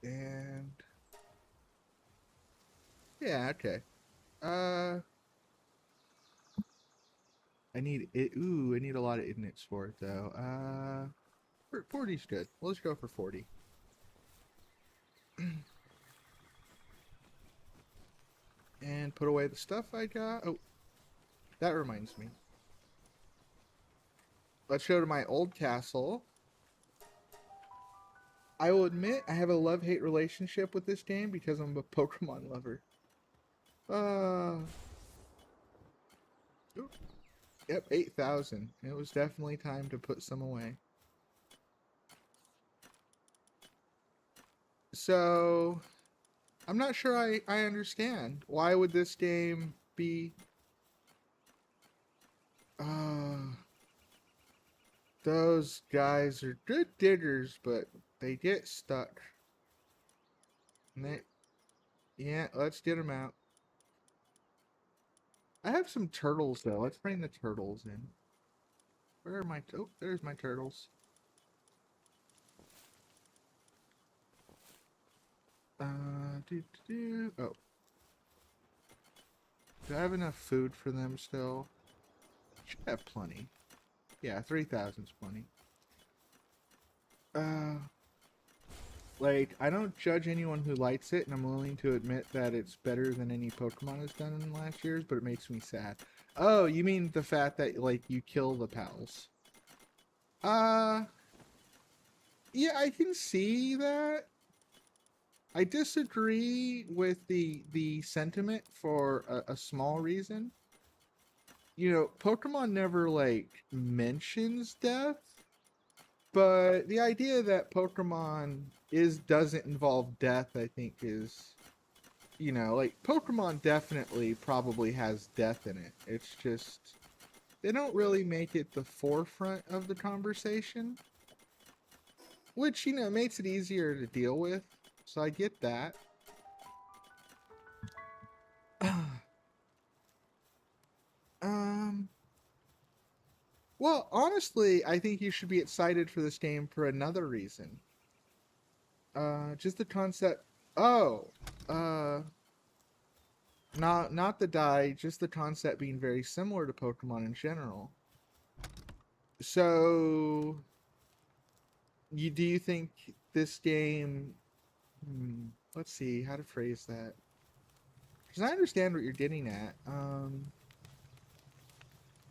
And... yeah, okay. I need it. Ooh, I need a lot of idnits for it, though. 40's good. Well, let's go for 40. And put away the stuff I got. Oh, that reminds me. Let's go to my old castle. I will admit I have a love-hate relationship with this game because I'm a Pokemon lover. Yep, 8,000. It was definitely time to put some away. So, I'm not sure I understand. Why would this game be... those guys are good diggers, but they get stuck. And yeah, let's get them out. I have some turtles, though. Let's bring the turtles in. Where are my... oh, there's my turtles. Oh. Do I have enough food for them still? Should have plenty. Yeah, 3,000's plenty. Like, I don't judge anyone who likes it, and I'm willing to admit that it's better than any Pokemon has done in the last years, but it makes me sad. Oh, you mean the fact that, like, you kill the pals. Yeah, I can see that. I disagree with the sentiment for a small reason. You know, Pokemon never, like, mentions death, but the idea that Pokemon doesn't involve death, I think, is, you know, like, Pokemon definitely probably has death in it. It's just, they don't really make it the forefront of the conversation, which, you know, makes it easier to deal with. So I get that. Well, honestly, I think you should be excited for this game for another reason. Just the concept. Oh, uh, not the dye, just the concept being very similar to Pokemon in general. So, do you think this game? Let's see how to phrase that. Because I understand what you're getting at.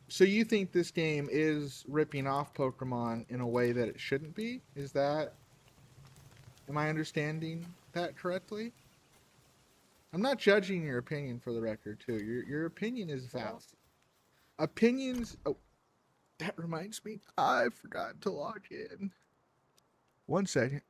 So you think this game is ripping off Pokemon in a way that it shouldn't be? Am I understanding that correctly? I'm not judging your opinion for the record, too. Your opinion is valid. Opinions. Oh, that reminds me. I forgot to log in. 1 second.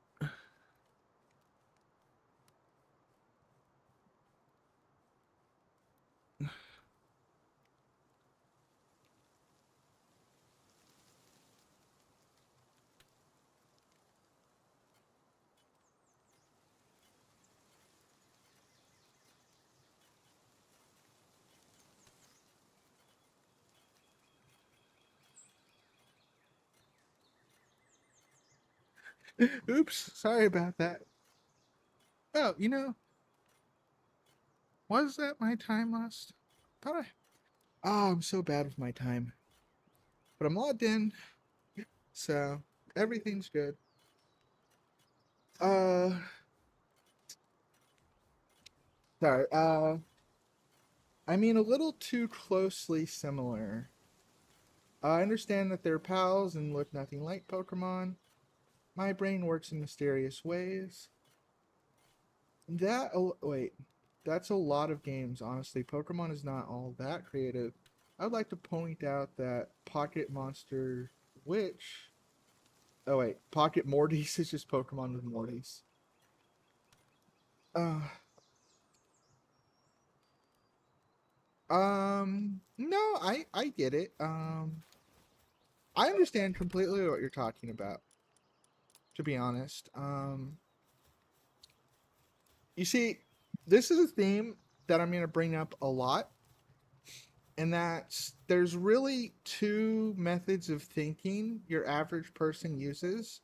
Oops. Sorry about that. Oh, was that my time lost? Thought I. Oh, I'm so bad with my time. But I'm logged in, so everything's good. Uh, sorry. I mean, a little too closely similar. I understand that they're pals and look nothing like Pokemon. My brain works in mysterious ways. Wait, that's a lot of games, honestly. Pokemon is not all that creative. I'd like to point out that Pocket Monster Witch. Oh, wait, Pocket Mortys is just Pokemon with Mortys. Uh, no, I get it. I understand completely what you're talking about, to be honest. You see, this is a theme that I'm going to bring up a lot, and that's there's really two methods of thinking your average person uses.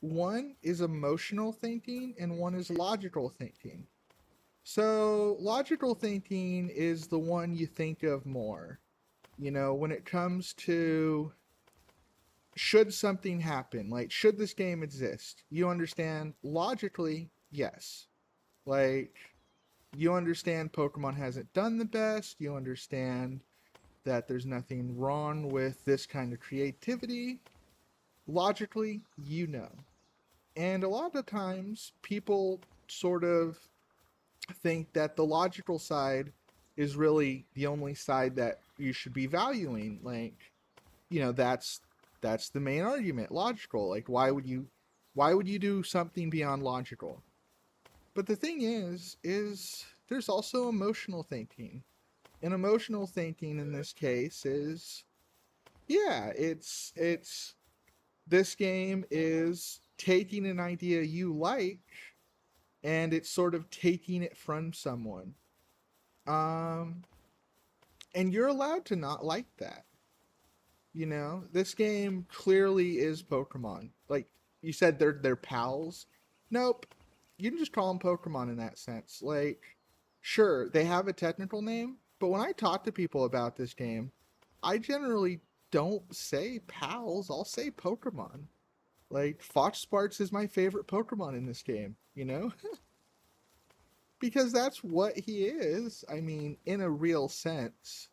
One is emotional thinking, and one is logical thinking. So, logical thinking is the one you think of more. When it comes to should something happen, like should this game exist, you understand logically, yes. Like, you understand Pokemon hasn't done the best, you understand that there's nothing wrong with this kind of creativity. Logically, you know. And a lot of times, people sort of think that the logical side is really the only side that you should be valuing. Like, that's the main argument. Logical. Like, why would you do something beyond logical? But the thing is there's also emotional thinking. And emotional thinking in this case is, yeah, it's this game is taking an idea you like and it's sort of taking it from someone. Um and you're allowed to not like that. This game clearly is Pokemon. Like you said, they're pals. Nope, you can just call them Pokemon in that sense. Like, sure, they have a technical name, but when I talk to people about this game, I generally don't say pals. I'll say Pokemon. Like, Fox Sparks is my favorite Pokemon in this game. Because that's what he is. I mean, in a real sense.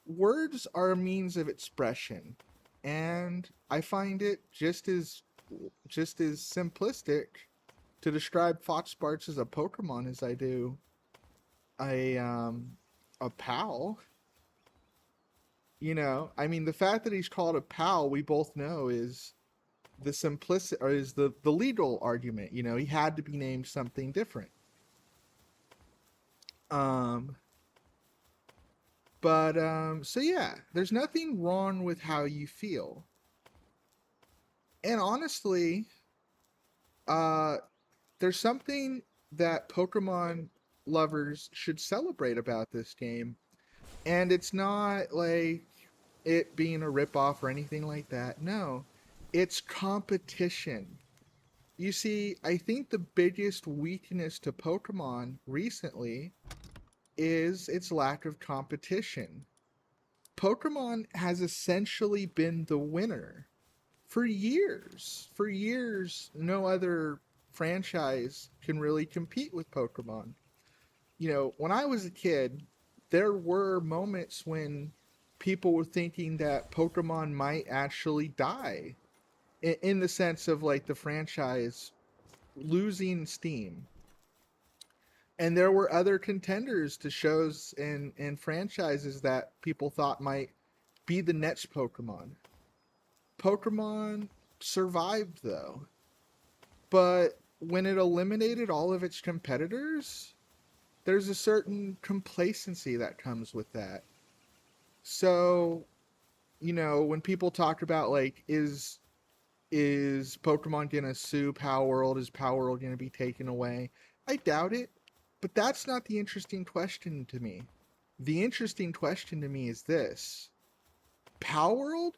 Words are a means of expression, and I find it just as simplistic to describe Fox Sparks as a Pokemon as I do a a pal. I mean, the fact that he's called a pal, we both know is the simplicity or is the legal argument. He had to be named something different. Um, so yeah, there's nothing wrong with how you feel. And honestly, uh, there's something that Pokemon lovers should celebrate about this game. And it's not like it being a ripoff or anything like that. No, it's competition. You see, I think the biggest weakness to Pokemon recently is its lack of competition. Pokemon has essentially been the winner for years. For years, no other franchise can really compete with Pokemon. You know, when I was a kid, there were moments when people were thinking that Pokemon might actually die in the sense of like the franchise losing steam. And there were other contenders to shows and franchises that people thought might be the next Pokemon. Pokemon survived though, but when it eliminated all of its competitors, there's a certain complacency that comes with that. So, you know, when people talk about like is Pokemon gonna sue Palworld? Is Palworld gonna be taken away? I doubt it, but that's not the interesting question to me. The interesting question to me is this: Palworld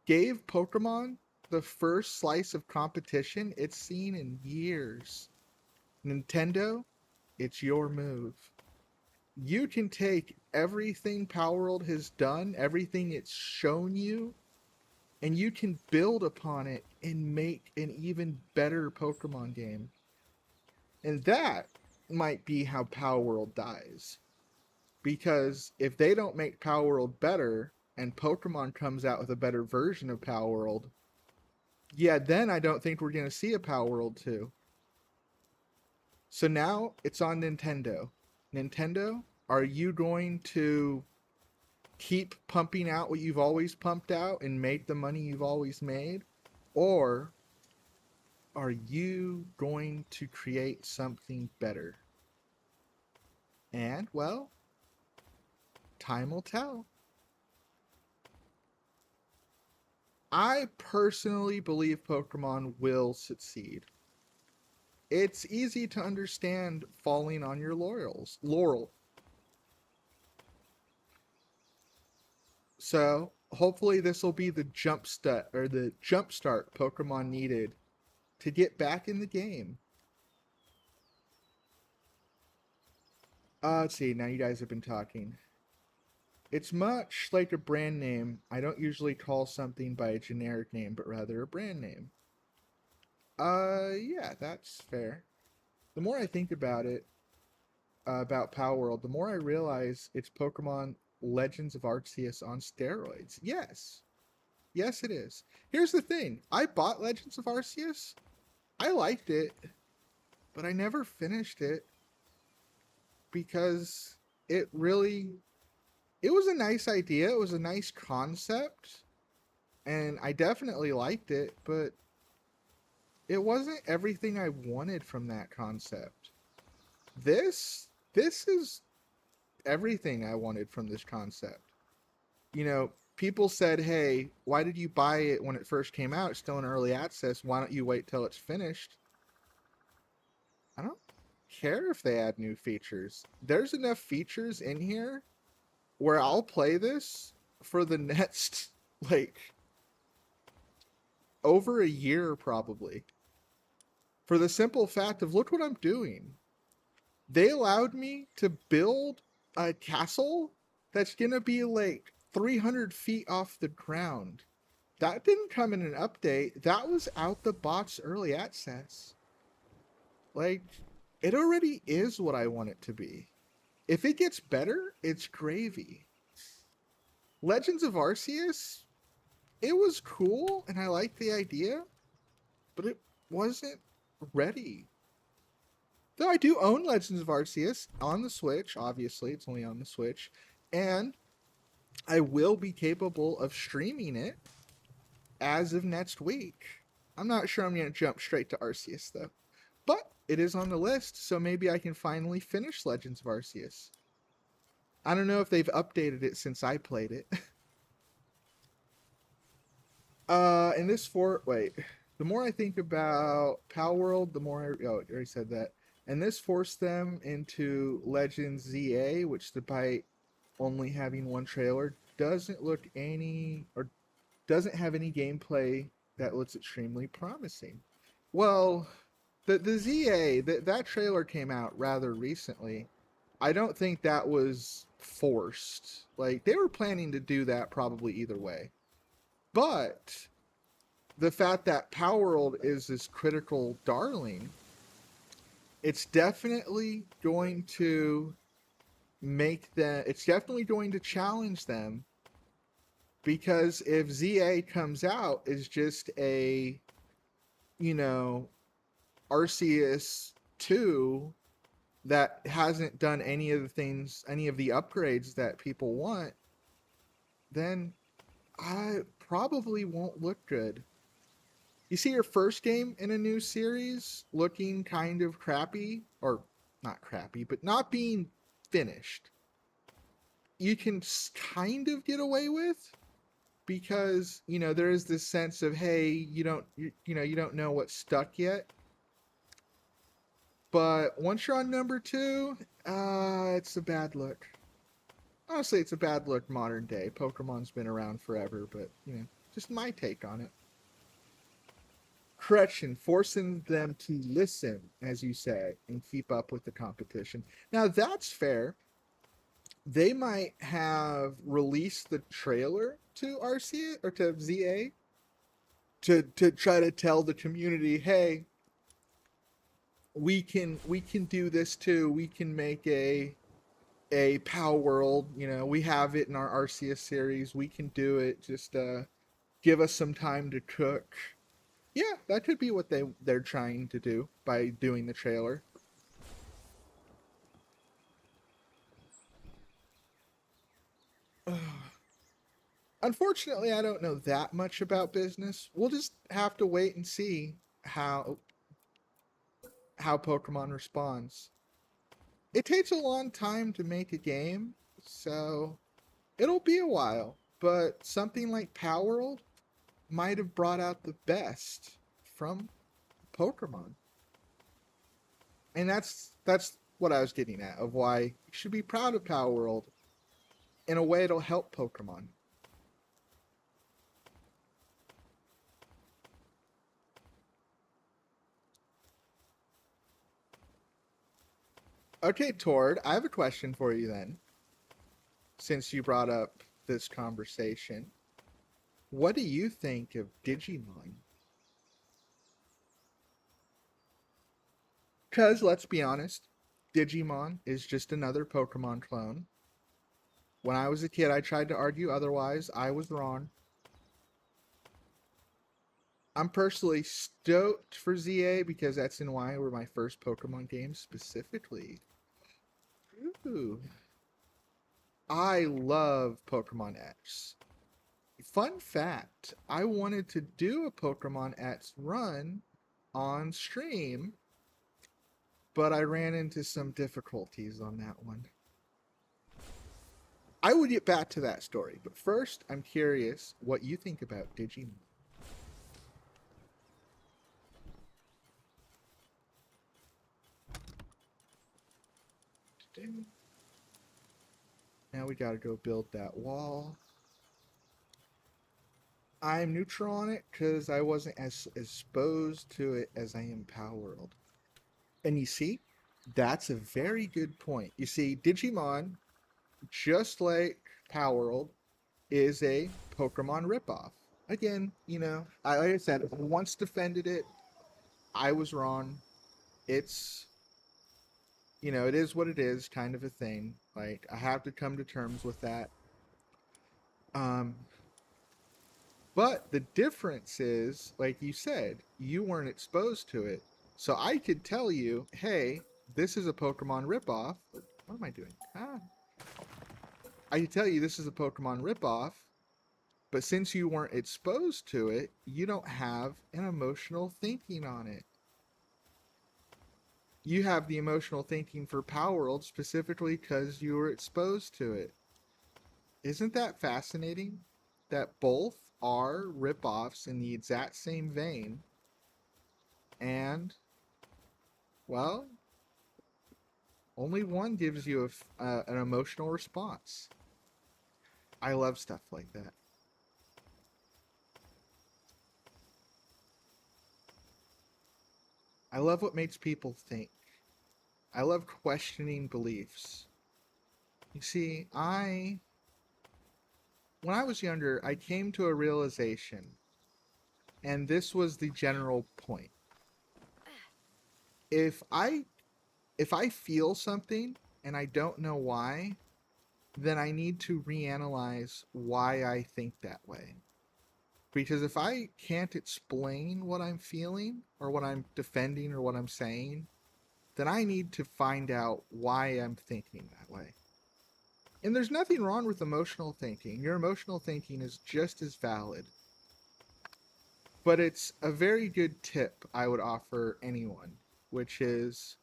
gave Pokemon the first slice of competition it's seen in years. Nintendo, it's your move. You can take everything Palworld has done, everything it's shown you, and you can build upon it and make an even better Pokemon game. And that might be how Palworld dies. Because if they don't make Palworld better and Pokemon comes out with a better version of Palworld, yeah, then I don't think we're going to see a Palworld 2. So now it's on Nintendo. Nintendo, are you going to keep pumping out what you've always pumped out and make the money you've always made? Or are you going to create something better? And, well, time will tell. I personally believe Pokemon will succeed. It's easy to understand falling on your laurel. So hopefully this will be the jumpstart Pokemon needed to get back in the game. Let's see, now you guys have been talking. It's much like a brand name. I don't usually call something by a generic name, but rather a brand name. Yeah, that's fair. The more I think about it, about Palworld, the more I realize it's Pokemon Legends of Arceus on steroids. Yes. Yes, it is. Here's the thing. I bought Legends of Arceus. I liked it, but I never finished it because it really it was a nice idea. It was a nice concept, and I definitely liked it, but it wasn't everything I wanted from that concept. This is everything I wanted from this concept. You know, people said, "Hey, why did you buy it when it first came out? It's still in early access. Why don't you wait till it's finished?" I don't care if they add new features. There's enough features in here where I'll play this for the next like over a year probably. For the simple fact of look what I'm doing. They allowed me to build a castle that's gonna be like 300 feet off the ground. That didn't come in an update. That was out the box early access. Like, it already is what I want it to be. If it gets better, it's gravy. Legends of Arceus, it was cool and I liked the idea, but it wasn't ready. Though I do own Legends of Arceus on the Switch, obviously, it's only on the Switch, and I will be capable of streaming it as of next week. I'm not sure I'm going to jump straight to Arceus, though. But it is on the list, so maybe I can finally finish Legends of Arceus. I don't know if they've updated it since I played it. In this the more I think about Palworld, the more I already said that. And this forced them into Legends ZA, which despite only having one trailer, doesn't have any gameplay that looks extremely promising. Well, the ZA that trailer came out rather recently. I don't think that was forced. Like they were planning to do that probably either way. But the fact that Palworld is this critical darling, it's definitely going to make them. It's definitely going to challenge them because if ZA comes out as just a, you know, Arceus 2 that hasn't done any of the things, any of the upgrades that people want, then I probably won't look good. You see your first game in a new series looking kind of crappy, or not crappy, but not being finished. You can kind of get away with because, you know, there is this sense of, hey, you don't know what's stuck yet. But once you're on number 2, it's a bad look. Honestly, it's a bad look modern day. Pokemon's been around forever, but, you know, just my take on it. Correction, forcing them to listen, as you say, and keep up with the competition. Now, that's fair. They might have released the trailer to RCA or to ZA to try to tell the community, hey, we can do this too. We can make a Palworld. You know, we have it in our Arceus series. We can do it. Just give us some time to cook. Yeah, that could be what they're trying to do by doing the trailer. Unfortunately, I don't know that much about business. We'll just have to wait and see how how Pokemon responds. It takes a long time to make a game, so it'll be a while. But something like Palworld might have brought out the best from Pokemon. And that's what I was getting at of why you should be proud of Palworld. In a way, it'll help Pokemon. Okay, Tord, I have a question for you then. Since you brought up this conversation, what do you think of Digimon? Because let's be honest, Digimon is just another Pokemon clone. When I was a kid, I tried to argue otherwise. I was wrong. I'm personally stoked for ZA because X and Y were my first Pokemon games specifically. Ooh. I love Pokemon X. Fun fact, I wanted to do a Pokemon X run on stream, but I ran into some difficulties on that one. I will get back to that story, but first, I'm curious what you think about Digimon. Now we gotta go build that wall. I'm neutral on it because I wasn't as exposed to it as I am Palworld. And you see, that's a very good point. You see, Digimon, just like Palworld, is a Pokemon ripoff. Again, you know, like I said, I once defended it. I was wrong. It's, you know, it is what it is, kind of a thing. Like, I have to come to terms with that. Um, but the difference is, like you said, you weren't exposed to it. So I could tell you, hey, this is a Pokemon ripoff. What am I doing? I could tell you this is a Pokemon ripoff, but since you weren't exposed to it, you don't have an emotional thinking on it. You have the emotional thinking for Palworld specifically because you were exposed to it. Isn't that fascinating? That both are ripoffs in the exact same vein, and, well, only one gives you an emotional response. I love stuff like that. I love what makes people think. I love questioning beliefs. You see, when I was younger, I came to a realization, and this was the general point. If I if I feel something and I don't know why, then I need to reanalyze why I think that way. Because if I can't explain what I'm feeling or what I'm defending or what I'm saying, then I need to find out why I'm thinking that way. And there's nothing wrong with emotional thinking. Your emotional thinking is just as valid. But it's a very good tip I would offer anyone, which is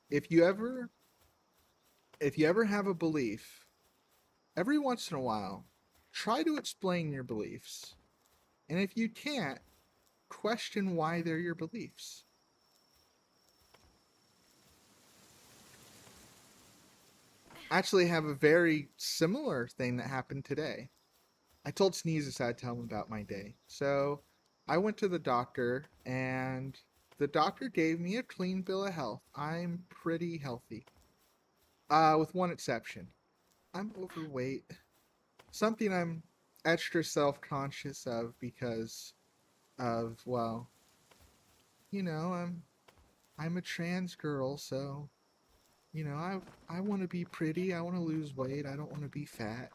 if you ever if you ever have a belief, every once in a while, try to explain your beliefs. And if you can't, question why they're your beliefs. I actually have a very similar thing that happened today. I told Sneezes I'd tell him about my day. So I went to the doctor, and the doctor gave me a clean bill of health. I'm pretty healthy. With one exception. I'm overweight. Something I'm extra self-conscious of because of, well, I'm a trans girl, so I want to be pretty, I want to lose weight, I don't want to be fat.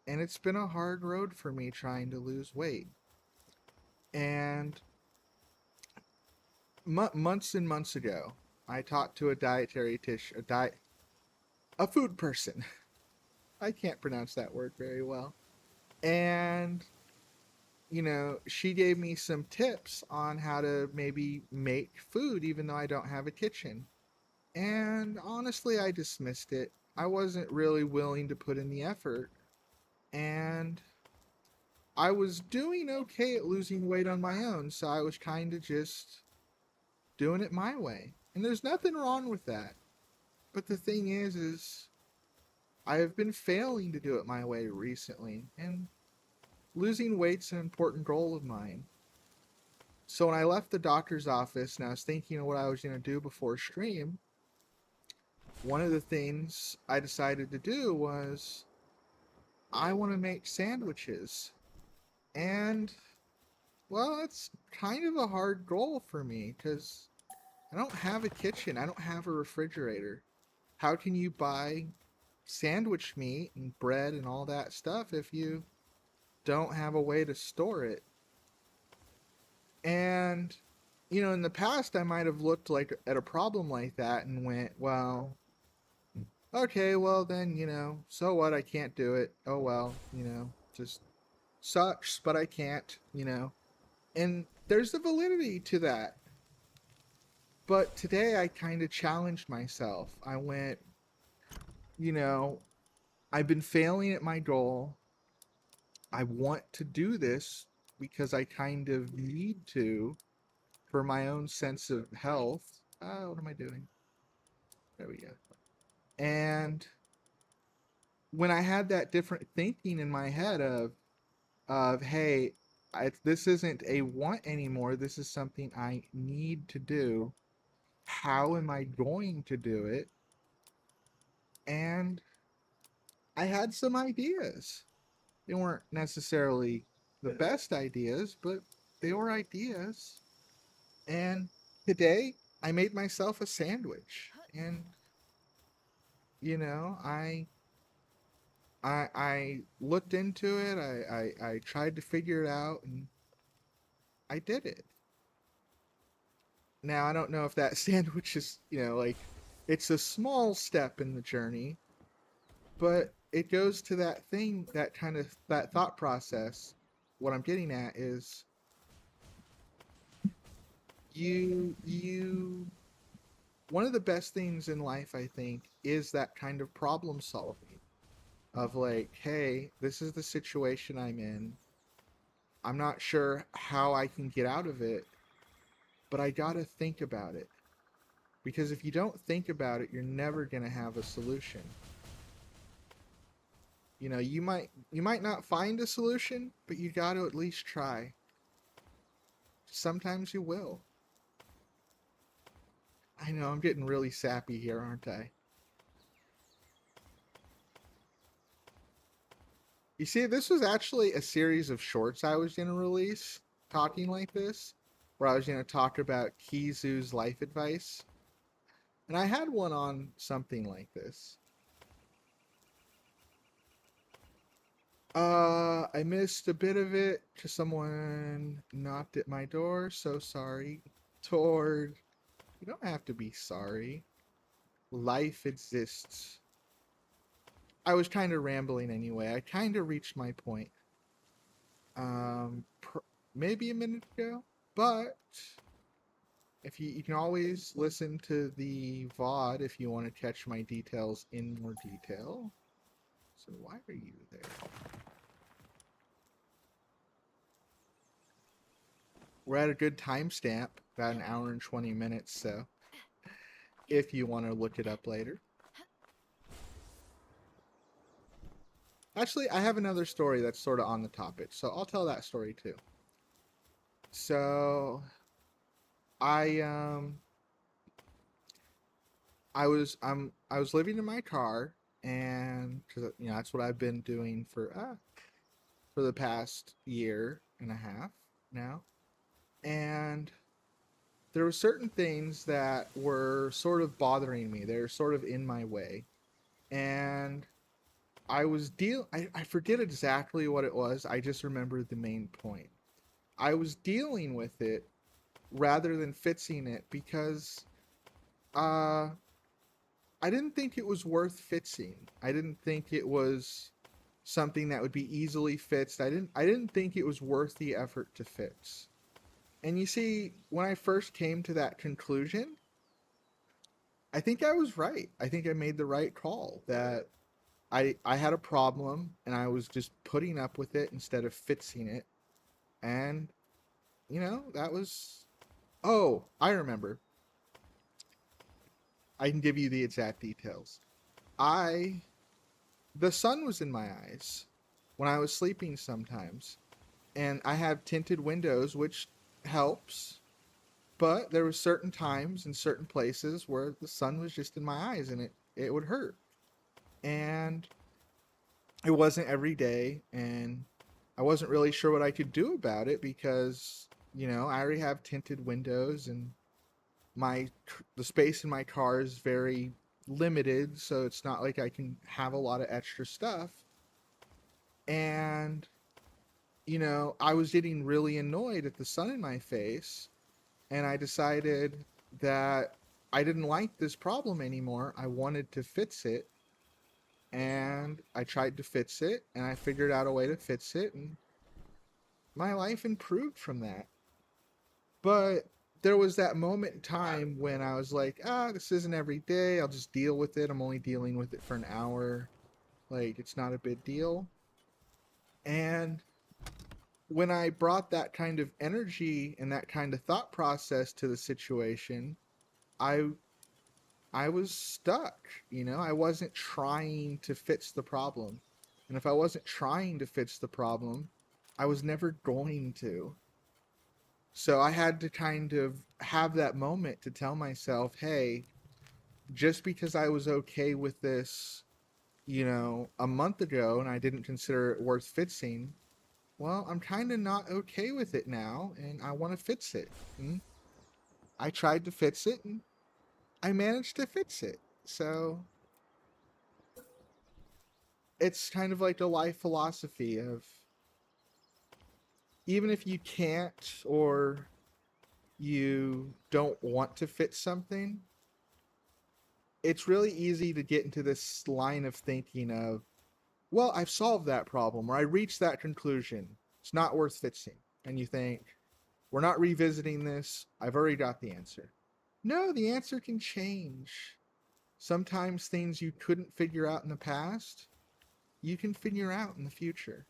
And it's been a hard road for me trying to lose weight. And months and months ago, I talked to a food person. I can't pronounce that word very well. And she gave me some tips on how to maybe make food even though I don't have a kitchen. And honestly, I dismissed it. I wasn't really willing to put in the effort. And I was doing okay at losing weight on my own, so I was kind of just doing it my way. And there's nothing wrong with that. But the thing is I have been failing to do it my way recently, and losing weight's an important goal of mine. So when I left the doctor's office and I was thinking of what I was going to do before stream, one of the things I decided to do was I want to make sandwiches. And, well, it's kind of a hard goal for me because I don't have a kitchen. I don't have a refrigerator. How can you buy sandwich meat and bread and all that stuff if you don't have a way to store it? And, in the past, I might have looked like at a problem like that and went, well, okay, well then, so what? I can't do it. Oh well, just sucks, but I can't. And there's the validity to that. But today I kind of challenged myself. I went, you know, I've been failing at my goal. I want to do this because I kind of need to for my own sense of health. What am I doing? There we go. And when I had that different thinking in my head of hey, this isn't a want anymore. This is something I need to do. How am I going to do it? And I had some ideas. They weren't necessarily the best ideas, but they were ideas. And today I made myself a sandwich. And I looked into it. I tried to figure it out, and I did it. Now I don't know if that sandwich is, like, it's a small step in the journey, but it goes to that thing, that thought process. What I'm getting at is you one of the best things in life, I think, is that kind of problem solving of like, hey, this is the situation I'm in. I'm not sure how I can get out of it, but I gotta think about it. Because if you don't think about it, you're never gonna have a solution. You might not find a solution, but you gotta at least try. sometimes you will. I know, I'm getting really sappy here, aren't I? You see, this was actually a series of shorts I was going to release, talking like this, where I was going to talk about Kizu's life advice. And I had one on something like this. I missed a bit of it because someone knocked at my door. So sorry. Tord, you don't have to be sorry. Life exists. I was kind of rambling anyway. I kind of reached my point. Maybe a minute ago, but if you can always listen to the VOD if you want to catch my details in more detail. So why are you there? We're at a good timestamp, about an hour and 20 minutes, so if you want to look it up later. Actually, I have another story that's sort of on the topic, so I'll tell that story too. So I I was living in my car, and because that's what I've been doing for the past year and a half now, and there were certain things that were sort of bothering me. They were sort of in my way, and I forget exactly what it was. I just remember the main point. I was dealing with it rather than fixing it because uh I didn't think it was worth fixing. I didn't think it was something that would be easily fixed. I didn't think it was worth the effort to fix. And you see, when I first came to that conclusion, I think I was right. I think I made the right call that I had a problem and I was just putting up with it instead of fixing it. And that was oh, I remember. I can give you the exact details. I The sun was in my eyes when I was sleeping sometimes, and I have tinted windows, which helps. But there were certain times and certain places where the sun was just in my eyes, and it would hurt. And it wasn't every day, and I wasn't really sure what I could do about it because I already have tinted windows, and my the space in my car is very limited, so it's not like I can have a lot of extra stuff. And I was getting really annoyed at the sun in my face, and I decided that I didn't like this problem anymore. I wanted to fix it, and I tried to fix it, and I figured out a way to fix it, and my life improved from that. But there was that moment in time when I was like, this isn't every day. I'll just deal with it. I'm only dealing with it for an hour. Like, it's not a big deal. And when I brought that kind of energy and that kind of thought process to the situation, I I was stuck, I wasn't trying to fix the problem. And if I wasn't trying to fix the problem, I was never going to. So I had to kind of have that moment to tell myself, hey, just because I was okay with this, a month ago and I didn't consider it worth fixing, well, I'm kind of not okay with it now and I want to fix it. And I tried to fix it and I managed to fix it. So it's kind of like a life philosophy of even if you can't or you don't want to fix something, it's really easy to get into this line of thinking of, well, I've solved that problem or I reached that conclusion. It's not worth fixing. And you think, we're not revisiting this. I've already got the answer. No, the answer can change. Sometimes things you couldn't figure out in the past, you can figure out in the future.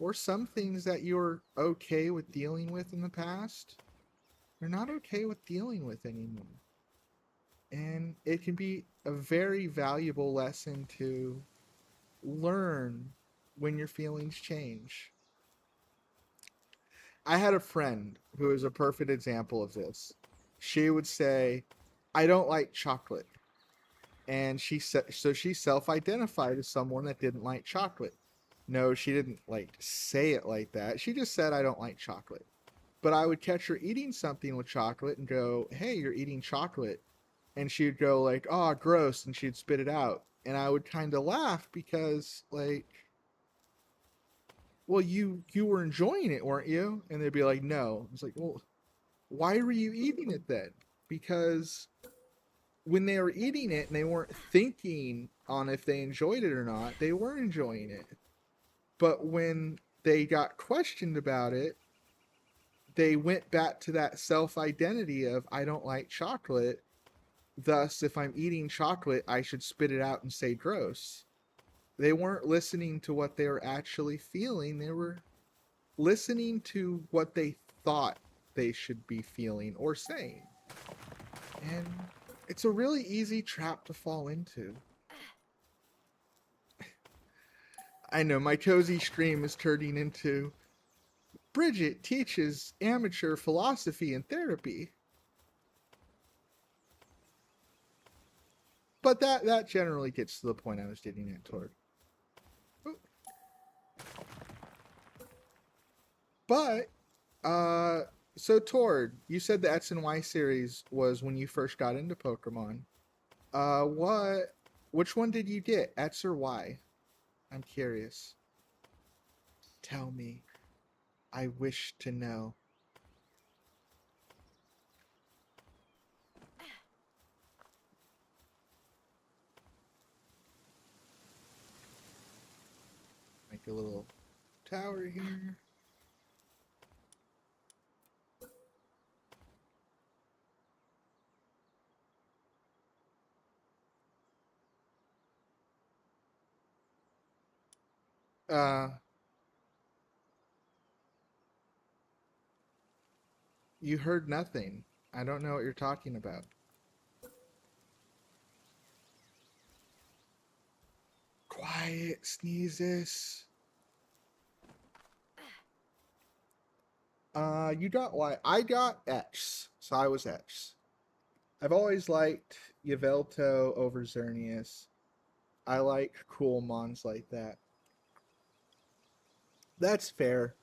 Or some things that you're okay with dealing with in the past, you're not okay with dealing with anymore. And it can be a very valuable lesson to learn when your feelings change. I had a friend who is a perfect example of this. She would say, "I don't like chocolate," and she said, so she self-identified as someone that didn't like chocolate. No, she didn't like say it like that. She just said, "I don't like chocolate." But I would catch her eating something with chocolate and go, "Hey, you're eating chocolate," and she'd go like, "Oh, gross," and she'd spit it out, and I would kind of laugh because like, well, you were enjoying it, weren't you? And they'd be like, "No." It's like, well, why were you eating it then? Because when they were eating it and they weren't thinking on if they enjoyed it or not, they were enjoying it. But when they got questioned about it, they went back to that self identity of, "I don't like chocolate. Thus, if I'm eating chocolate, I should spit it out and say gross." They weren't listening to what they were actually feeling. They were listening to what they thought they should be feeling or saying. And it's a really easy trap to fall into. I know my cozy stream is turning into Bridget teaches amateur philosophy and therapy. But that generally gets to the point I was getting at toward. But so Tord, you said the X and Y series was when you first got into Pokemon. Which one did you get, X or Y? I'm curious. Tell me. I wish to know. Make a little tower here. You heard nothing. I don't know what you're talking about. Quiet, sneezes. You got Y. I got X, so I was X. I've always liked Yvelto over Xerneas. I like cool mons like that. That's fair.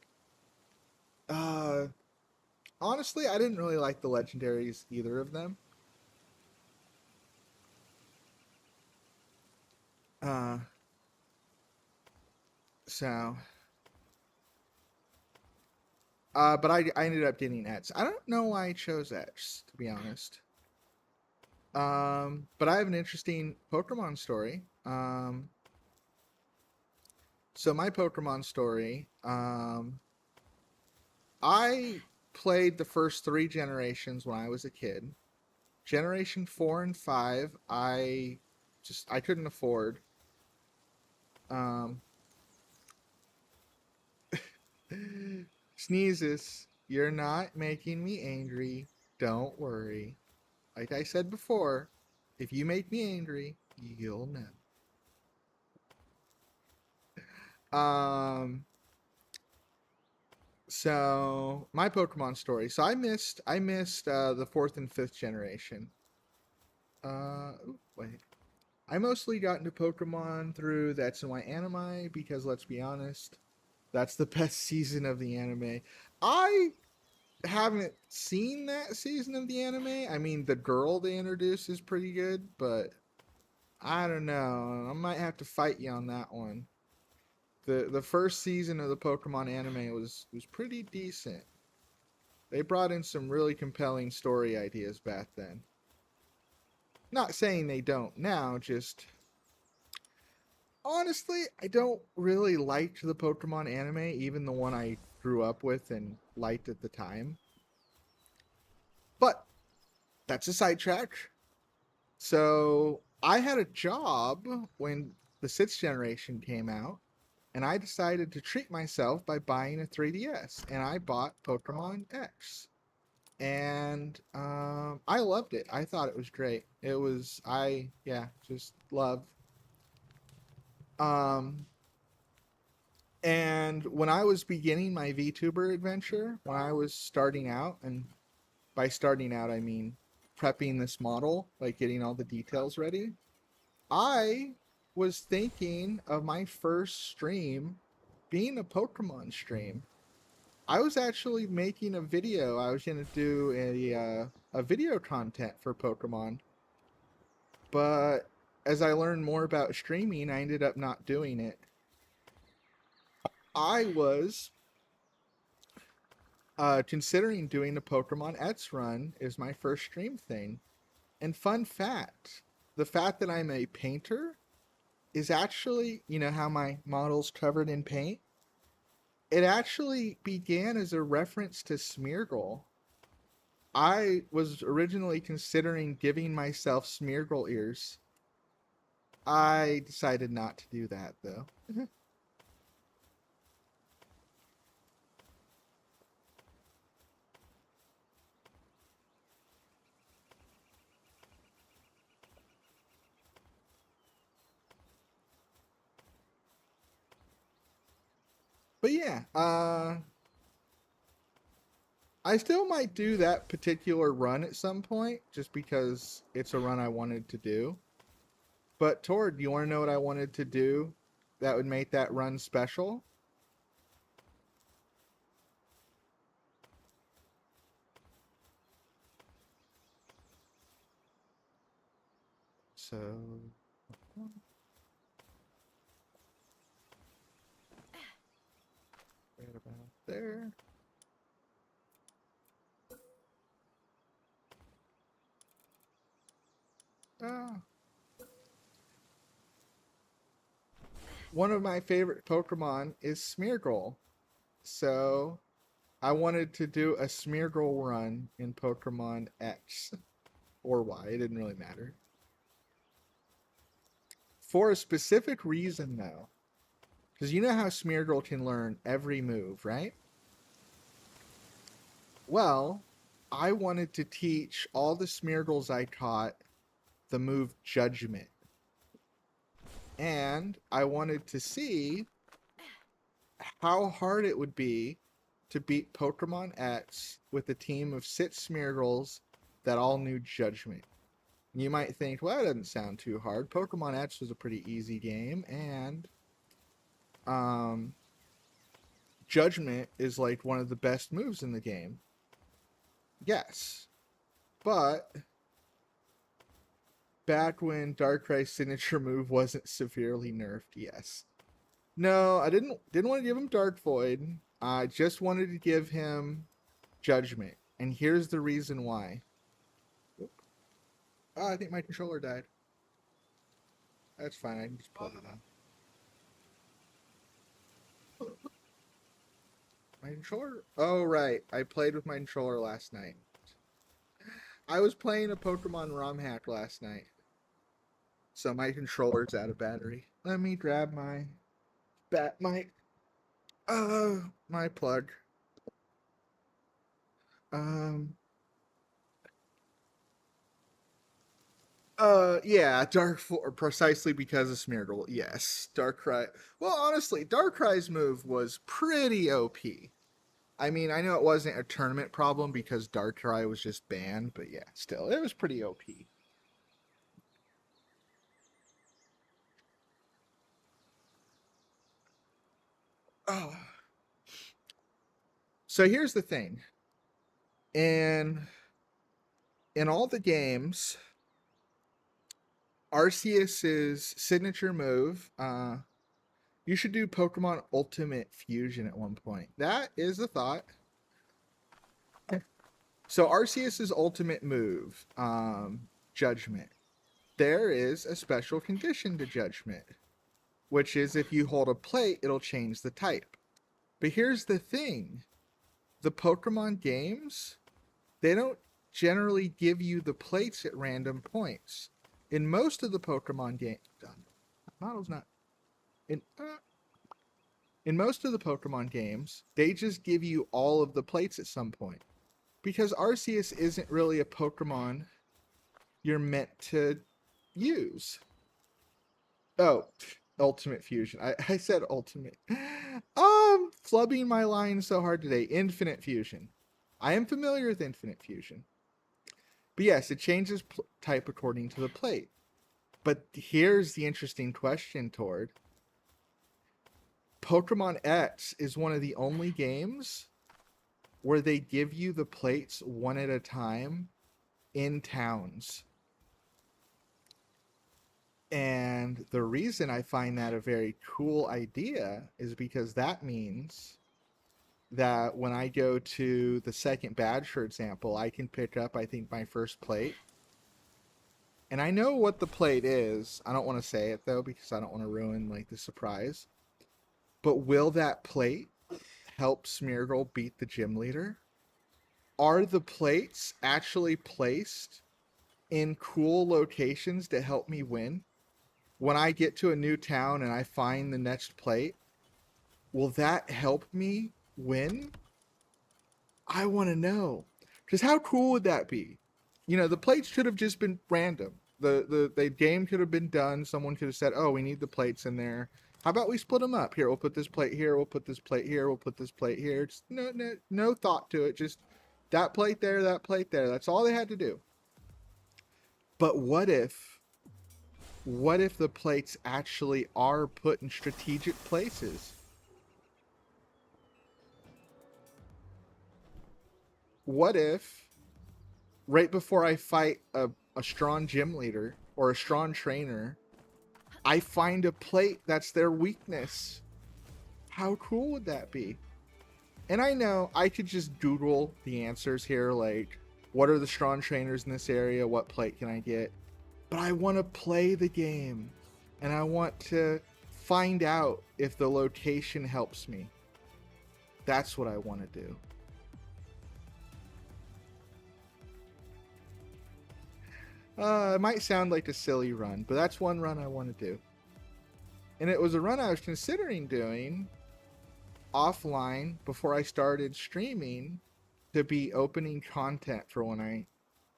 Uh, Honestly, I didn't really like the legendaries, either of them. Uh, so, but I ended up getting X. I don't know why I chose X, to be honest. But I have an interesting Pokemon story. So my Pokemon story, I played the first three generations when I was a kid. Generation 4 and 5, I couldn't afford. Um, Sneezes, you're not making me angry. Don't worry. Like I said before, if you make me angry, you'll know. So my Pokemon story. So I missed the fourth and fifth generation. Wait. I mostly got into Pokemon through the X and Y anime because let's be honest, that's the best season of the anime. I haven't seen that season of the anime. I mean, the girl they introduced is pretty good, but I don't know. I might have to fight you on that one. The first season of the Pokemon anime was pretty decent. They brought in some really compelling story ideas back then. Not saying they don't now, just honestly, I don't really like the Pokemon anime, even the one I grew up with and liked at the time. But that's a sidetrack. So I had a job when the sixth generation came out, and I decided to treat myself by buying a 3DS, and I bought Pokemon X. And I loved it. I thought it was great. It was just love. Um, And when I was beginning my VTuber adventure, when I was starting out, and by starting out I mean prepping this model, like getting all the details ready, I was thinking of my first stream being a Pokemon stream. I was actually making a video. I was going to do a video content for Pokemon. But as I learned more about streaming, I ended up not doing it. I was considering doing a Pokemon X run as my first stream thing. And fun fact, the fact that I'm a painter is actually, you know how my model's covered in paint? It actually began as a reference to Smeargle. I was originally considering giving myself Smeargle ears. I decided not to do that, though. But yeah, I still might do that particular run at some point, just because it's a run I wanted to do. But Tord, do you want to know what I wanted to do that would make that run special? So, right about there. Ah. One of my favorite Pokemon is Smeargle. So I wanted to do a Smeargle run in Pokemon X or Y. It didn't really matter. For a specific reason, though. Because you know how Smeargle can learn every move, right? Well, I wanted to teach all the Smeargles I caught the move Judgment. And I wanted to see how hard it would be to beat Pokemon X with a team of 6 Smeargles that all knew Judgment. You might think, well, that doesn't sound too hard. Pokemon X was a pretty easy game, and Judgment is like one of the best moves in the game. Yes. But back when Darkrai's signature move wasn't severely nerfed, yes. No, I didn't want to give him Dark Void. I just wanted to give him Judgment. And here's the reason why. Oh, I think my controller died. That's fine, I can just plug it in. My controller? Oh, right. I played with my controller last night. I was playing a Pokemon ROM hack last night. So my controller's out of battery. Let me grab my my plug. Yeah, precisely because of Smeargle. Yes, Darkrai. Well, honestly, Darkrai's move was pretty OP. I mean, I know it wasn't a tournament problem because Darkrai was just banned, but yeah, still, it was pretty OP. Oh. So here's the thing. In all the games, Arceus's signature move, you should do Pokemon Ultimate Fusion at one point. That is the thought. So Arceus's ultimate move, Judgment. There is a special condition to Judgment, which is if you hold a plate, it'll change the type. But here's the thing. The Pokemon games, they don't generally give you the plates at random points. In most of the Pokemon games, model's not in most of the Pokemon games, they just give you all of the plates at some point. Because Arceus isn't really a Pokemon you're meant to use. Oh, Ultimate Fusion. I said ultimate. Flubbing my line so hard today. Infinite Fusion. I am familiar with Infinite Fusion. But yes, it changes type according to the plate. But here's the interesting question, Tord. Pokemon X is one of the only games where they give you the plates one at a time in towns. And the reason I find that a very cool idea is because that means that when I go to the second badge, for example, I can pick up, I think, my first plate. And I know what the plate is. I don't want to say it, though, because I don't want to ruin, like, the surprise. But will that plate help Smeargle beat the gym leader? Are the plates actually placed in cool locations to help me win? When I get to a new town and I find the next plate, will that help me win? I want to know. Because how cool would that be? You know, the plates should have just been random. The game could have been done. Someone could have said, oh, we need the plates in there. How about we split them up? Here, we'll put this plate here. We'll put this plate here. We'll put this plate here. Just no thought to it. Just that plate there, that plate there. That's all they had to do. But what if the plates actually are put in strategic places? What if right before I fight a strong gym leader or a strong trainer, I find a plate that's their weakness? How cool would that be? And I know I could just Google the answers here, like, what are the strong trainers in this area? What plate can I get? But I want to play the game, and I want to find out if the location helps me. That's what I want to do. It might sound like a silly run, but that's one run I want to do. And it was a run I was considering doing offline before I started streaming to be opening content for when I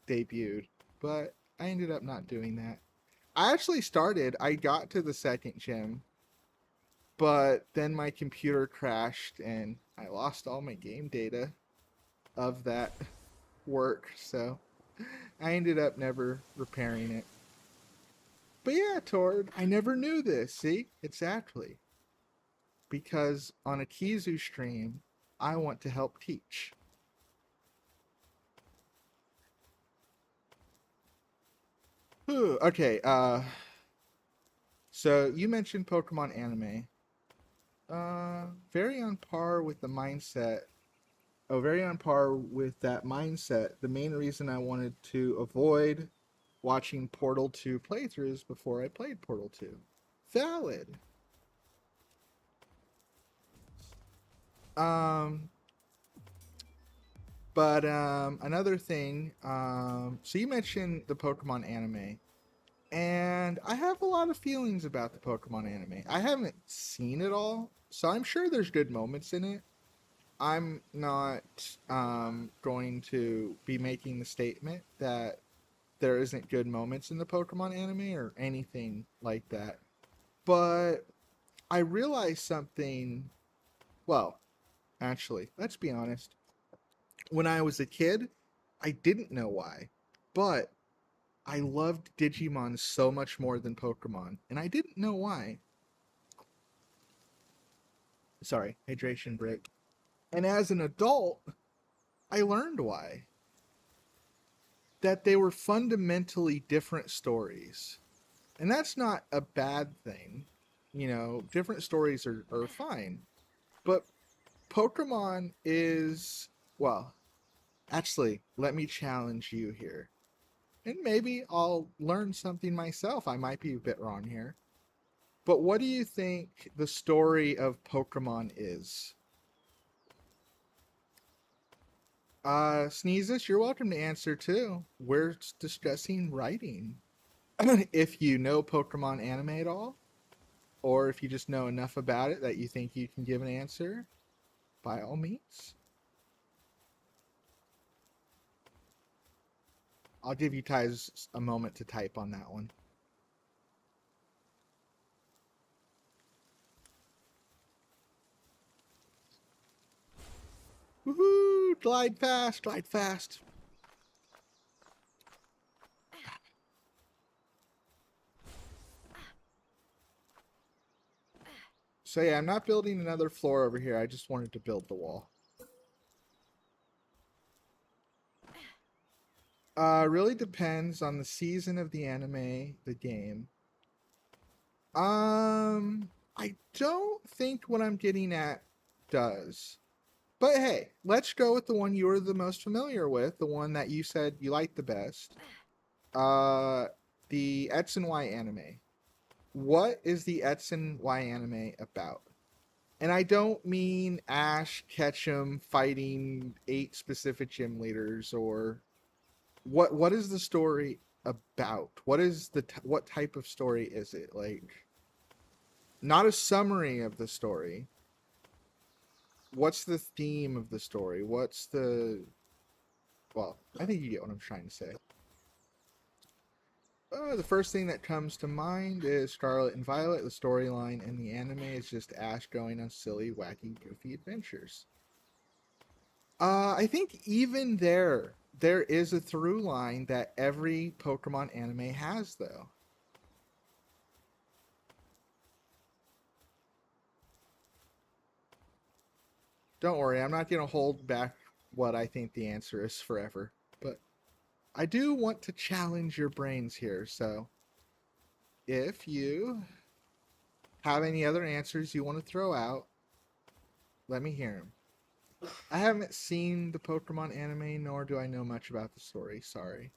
debuted. But I ended up not doing that. I got to the second gym, but then my computer crashed and I lost all my game data of that work, so I ended up never repairing it. But yeah, Tord, I never knew this. See? Exactly. Because on a Kizu stream, I want to help teach. Okay, so you mentioned Pokemon anime. Very on par with the mindset. Oh, very on par with that mindset. The main reason I wanted to avoid watching Portal 2 playthroughs before I played Portal 2. Valid. But another thing, so you mentioned the Pokemon anime, and I have a lot of feelings about the Pokemon anime. I haven't seen it all, so I'm sure there's good moments in it. I'm not going to be making the statement that there isn't good moments in the Pokemon anime or anything like that. But I realized something, well, actually, let's be honest. When I was a kid, I didn't know why, but I loved Digimon so much more than Pokemon, and I didn't know why. Sorry, hydration break. And as an adult, I learned why. That they were fundamentally different stories. And that's not a bad thing. You know, different stories are fine. But Pokemon is, well, actually, let me challenge you here. And maybe I'll learn something myself. I might be a bit wrong here. But what do you think the story of Pokemon is? Sneezes, you're welcome to answer too. We're discussing writing. If you know Pokemon anime at all, or if you just know enough about it that you think you can give an answer, by all means. I'll give you guys a moment to type on that one. Woohoo! Glide fast, glide fast. So yeah, I'm not building another floor over here. I just wanted to build the wall. Really depends on the season of the anime, the game. I don't think what I'm getting at does. But hey, let's go with the one you were the most familiar with, the one that you said you liked the best. The X and Y anime. What is the X and Y anime about? And I don't mean Ash Ketchum fighting 8 specific gym leaders, or what is the story about? What is what type of story is it? Like, not a summary of the story. What's the theme of the story? What's the... Well, I think you get what I'm trying to say. The first thing that comes to mind is Scarlet and Violet. The storyline in the anime is just Ash going on silly, wacky, goofy adventures. I think even there is a through line that every Pokemon anime has, though. Don't worry, I'm not going to hold back what I think the answer is forever. But I do want to challenge your brains here, so if you have any other answers you want to throw out, let me hear them. I haven't seen the Pokemon anime, nor do I know much about the story, sorry.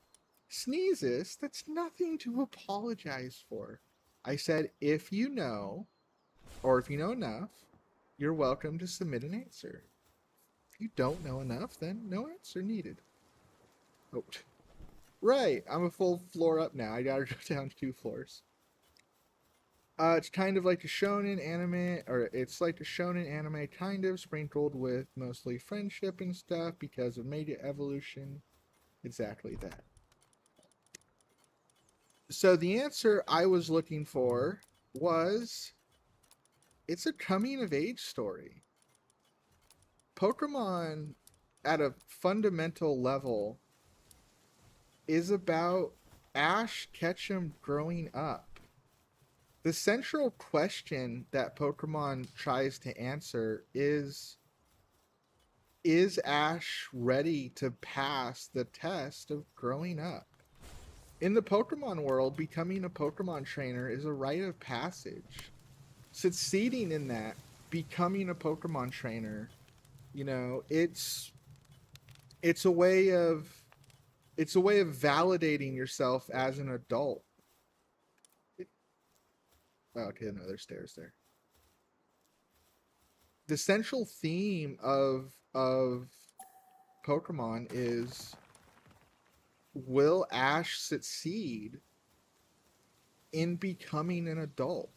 Sneezes, that's nothing to apologize for. I said if you know, or if you know enough, you're welcome to submit an answer. If you don't know enough, then no answer needed. Oh, right, I'm a full floor up now. I gotta go down 2 floors. It's kind of like a shonen anime, or it's like a shonen anime, kind of sprinkled with mostly friendship and stuff because of media evolution. Exactly that. So the answer I was looking for was, it's a coming of age story. Pokemon, at a fundamental level, is about Ash Ketchum growing up. The central question that Pokemon tries to answer is Ash ready to pass the test of growing up? In the Pokemon world, becoming a Pokemon trainer is a rite of passage. Succeeding in that, becoming a Pokemon trainer, you know, it's a way of validating yourself as an adult. Oh, okay, no, there's stairs there. The central theme of Pokemon is, will Ash succeed in becoming an adult?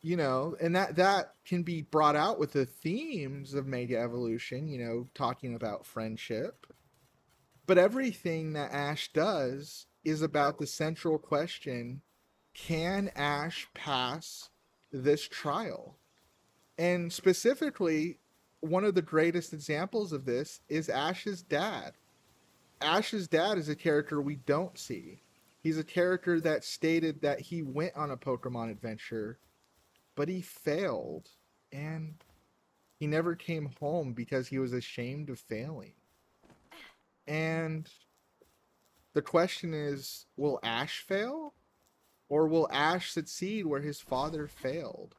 You know, and that can be brought out with the themes of Mega Evolution, you know, talking about friendship. But everything that Ash does is about the central question, can Ash pass this trial? And specifically, one of the greatest examples of this is Ash's dad. Ash's dad is a character we don't see. He's a character that stated that he went on a Pokemon adventure, but he failed, and he never came home because he was ashamed of failing. And the question is, will Ash fail? Or will Ash succeed where his father failed?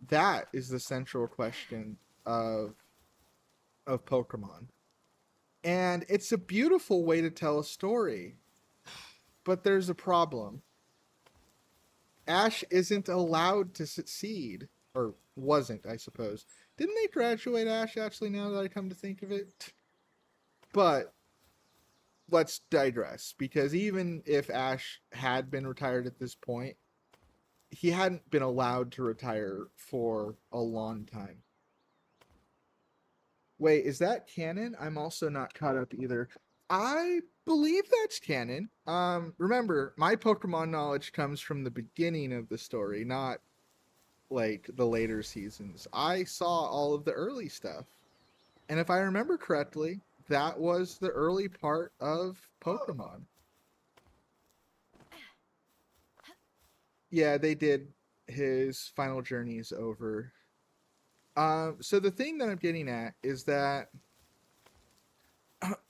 That is the central question of Pokemon. And it's a beautiful way to tell a story. But there's a problem. Ash isn't allowed to succeed. Or wasn't, I suppose. Didn't they graduate Ash, actually, now that I come to think of it? But let's digress, because even if Ash had been retired at this point, he hadn't been allowed to retire for a long time. Wait, is that canon? I'm also not caught up either. I believe that's canon. Remember, my Pokemon knowledge comes from the beginning of the story, not like the later seasons. I saw all of the early stuff. And if I remember correctly, that was the early part of Pokemon. Yeah, they did his final journeys over. So the thing that I'm getting at is that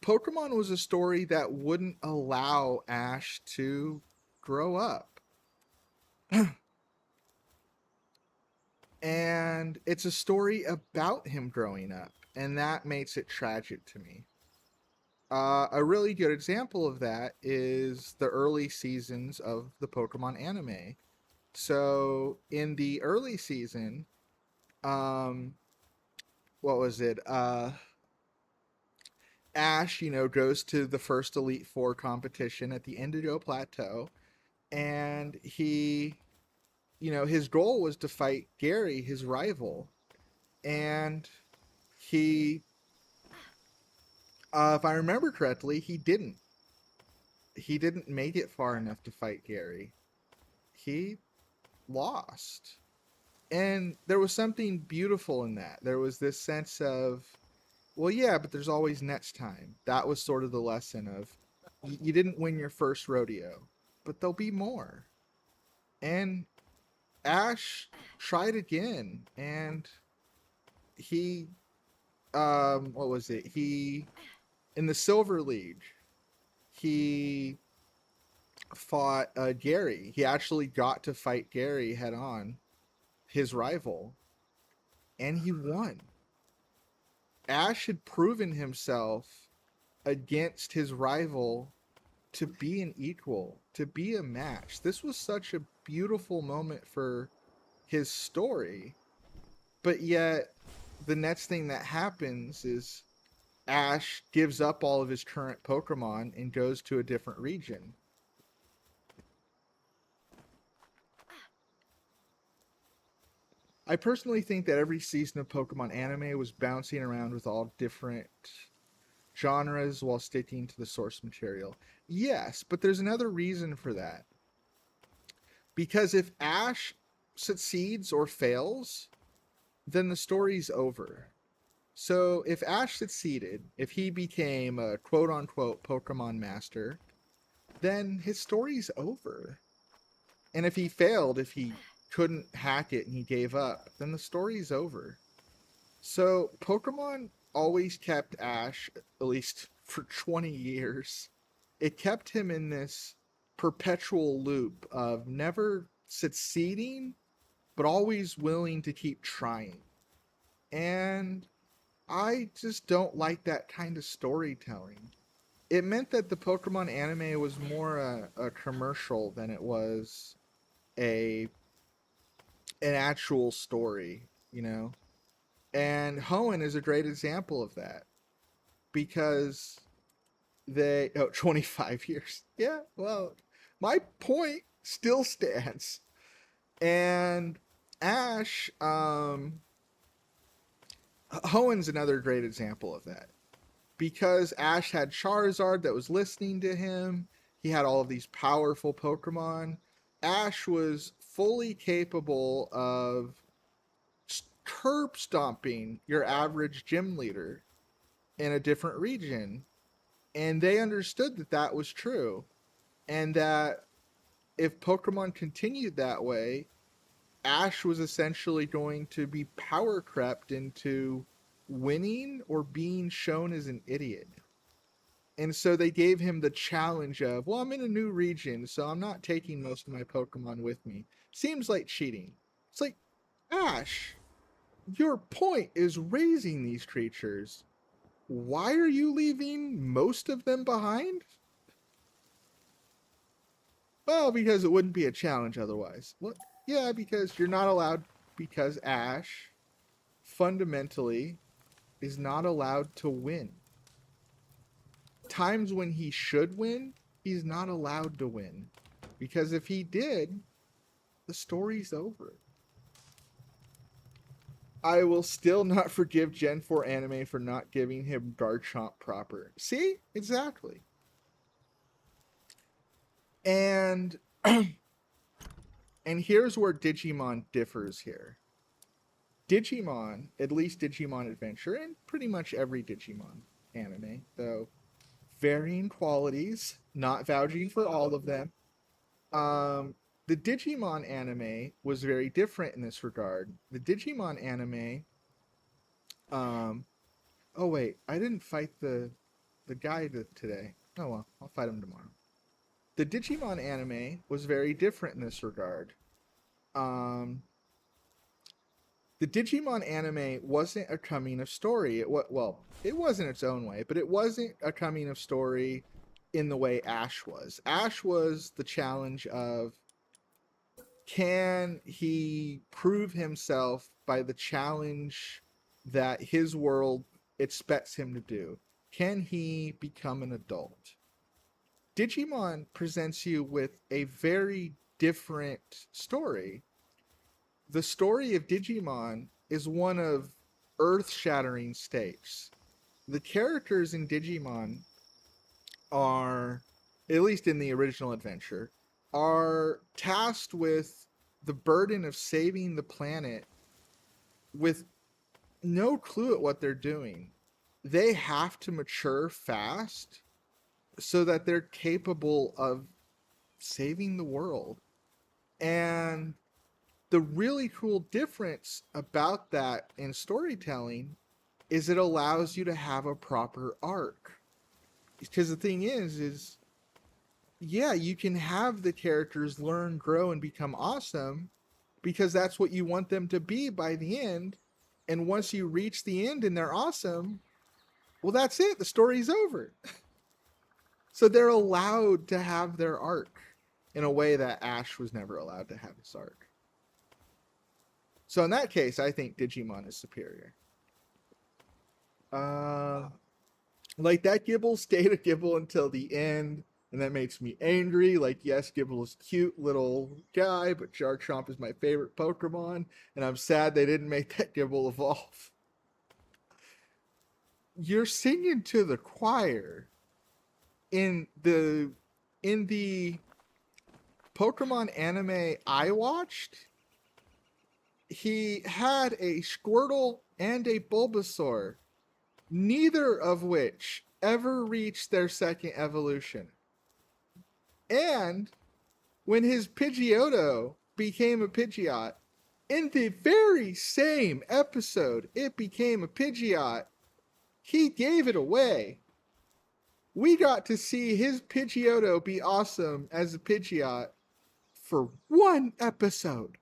Pokemon was a story that wouldn't allow Ash to grow up. And it's a story about him growing up, and that makes it tragic to me. A really good example of that is the early seasons of the Pokemon anime. So in the early season, um, what was it? Ash, goes to the first Elite Four competition at the Indigo Plateau, and his goal was to fight Gary, his rival, and he, if I remember correctly, he didn't. He didn't make it far enough to fight Gary. He lost. And there was something beautiful in that. There was this sense of, well, yeah, but there's always next time. That was sort of the lesson of, you didn't win your first rodeo, but there'll be more. And Ash tried again, and he, what was it? In the Silver League, he fought Gary. He actually got to fight Gary head on, his rival, and he won. Ash had proven himself against his rival to be an equal, to be a match. This was such a beautiful moment for his story. But yet, the next thing that happens is Ash gives up all of his current Pokemon and goes to a different region. I personally think that every season of Pokemon anime was bouncing around with all different genres while sticking to the source material. Yes, but there's another reason for that. Because if Ash succeeds or fails, then the story's over. So if Ash succeeded, if he became a quote unquote Pokemon master, then his story's over. And if he failed, if he couldn't hack it and he gave up, then the story's over. So Pokemon always kept Ash, at least for 20 years, it kept him in this perpetual loop of never succeeding, but always willing to keep trying. And I just don't like that kind of storytelling. It meant that the Pokemon anime was more a commercial than it was a an actual story, And Hoenn is a great example of that because 25 years. Yeah, well, my point still stands. And Ash, Hoenn's another great example of that because Ash had Charizard that was listening to him. He had all of these powerful Pokemon. Ash was fully capable of curb stomping your average gym leader in a different region. And they understood that that was true. And that if Pokemon continued that way, Ash was essentially going to be power crept into winning or being shown as an idiot. And so they gave him the challenge of, well, I'm in a new region, so I'm not taking most of my Pokemon with me. Seems like cheating. It's like, Ash, your point is raising these creatures. Why are you leaving most of them behind? Well, because it wouldn't be a challenge otherwise. Well, yeah, because you're not allowed, because Ash fundamentally is not allowed to win. Times when he should win, he's not allowed to win. Because if he did, the story's over. I will still not forgive Gen 4 anime for not giving him Garchomp proper. See? Exactly. And And here's where Digimon differs here. Digimon, at least Digimon Adventure, and pretty much every Digimon anime, though varying qualities, not vouching for all of them. The Digimon anime was very different in this regard. The Digimon anime, oh wait, I didn't fight the guy today. Oh well, I'll fight him tomorrow. The Digimon anime was very different in this regard. Um, the Digimon anime wasn't a coming of story. It was in its own way, but it wasn't a coming of story in the way Ash was. Ash was the challenge of, can he prove himself by the challenge that his world expects him to do? Can he become an adult? Digimon presents you with a very different story. The story of Digimon is one of earth-shattering stakes. The characters in Digimon are, at least in the original adventure, are tasked with the burden of saving the planet with no clue at what they're doing. They have to mature fast so that they're capable of saving the world. And the really cool difference about that in storytelling is it allows you to have a proper arc. Because the thing is yeah, you can have the characters learn, grow, and become awesome because that's what you want them to be by the end. And once you reach the end and they're awesome, well, that's it. The story's over. So they're allowed to have their arc in a way that Ash was never allowed to have his arc. So in that case, I think Digimon is superior. Like, that Gibble stayed a Gibble until the end, and that makes me angry. Like, yes, Gibble is a cute little guy, but Garchomp is my favorite Pokemon, and I'm sad they didn't make that Gibble evolve. You're singing to the choir. In the Pokemon anime I watched, he had a Squirtle and a Bulbasaur, neither of which ever reached their second evolution. And when his Pidgeotto became a Pidgeot, in the very same episode it became a Pidgeot, he gave it away. We got to see his Pidgeotto be awesome as a Pidgeot for one episode.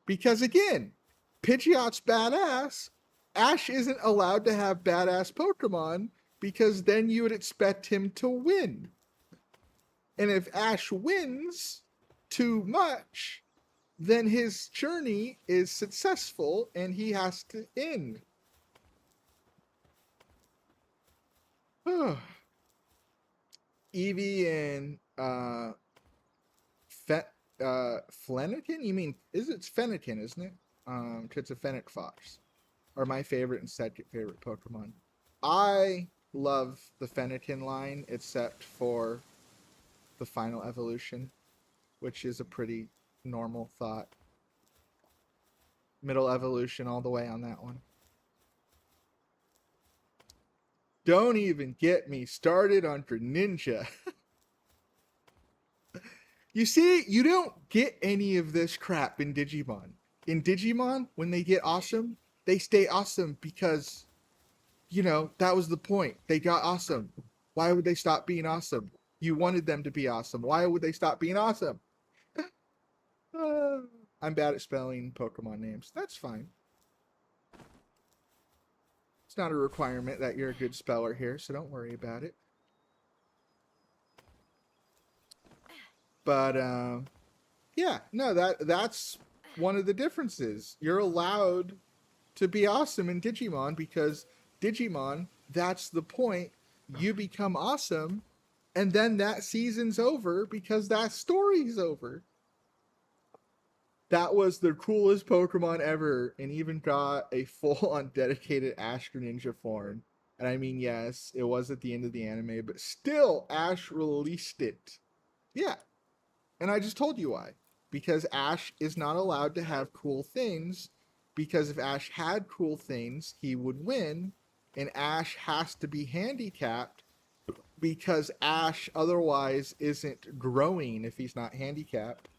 Because again, Pidgeot's badass. Ash isn't allowed to have badass Pokemon because then you would expect him to win. And if Ash wins too much, then his journey is successful and he has to end. Eevee and Fennekin? You mean, it's Fennekin, isn't it? It's a Fennec Fox. Are my favorite and second favorite Pokemon. I love the Fennekin line, except for the final evolution, which is a pretty normal thought. Middle evolution all the way on that one. Don't even get me started on Greninja. You see, you don't get any of this crap in Digimon. In Digimon, when they get awesome, they stay awesome because, you know, that was the point. They got awesome. Why would they stop being awesome? You wanted them to be awesome. Why would they stop being awesome? I'm bad at spelling Pokemon names. That's fine. It's not a requirement that you're a good speller here, so don't worry about it. But, yeah, no, that's one of the differences. You're allowed to be awesome in Digimon because Digimon, that's the point. You become awesome, and then that season's over because that story's over. That was the coolest Pokemon ever, and even got a full-on dedicated Ash Greninja form. And I mean, yes, it was at the end of the anime, but still, Ash released it. Yeah. And I just told you why. because Ash is not allowed to have cool things, because if Ash had cool things, he would win, and Ash has to be handicapped because Ash otherwise isn't growing if he's not handicapped.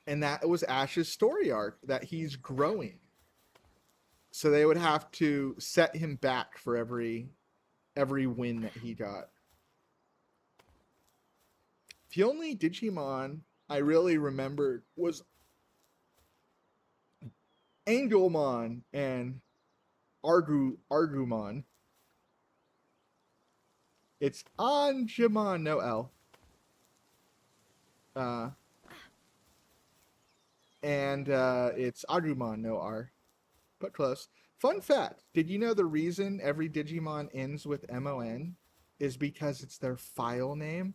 And that was Ash's story arc, that he's growing. So they would have to set him back for every win that he got. The only Digimon I really remembered was Angelmon and Argumon. It's Angemon, no L. It's Agumon, no R. But close. Fun fact, did you know the reason every Digimon ends with MON is because it's their file name?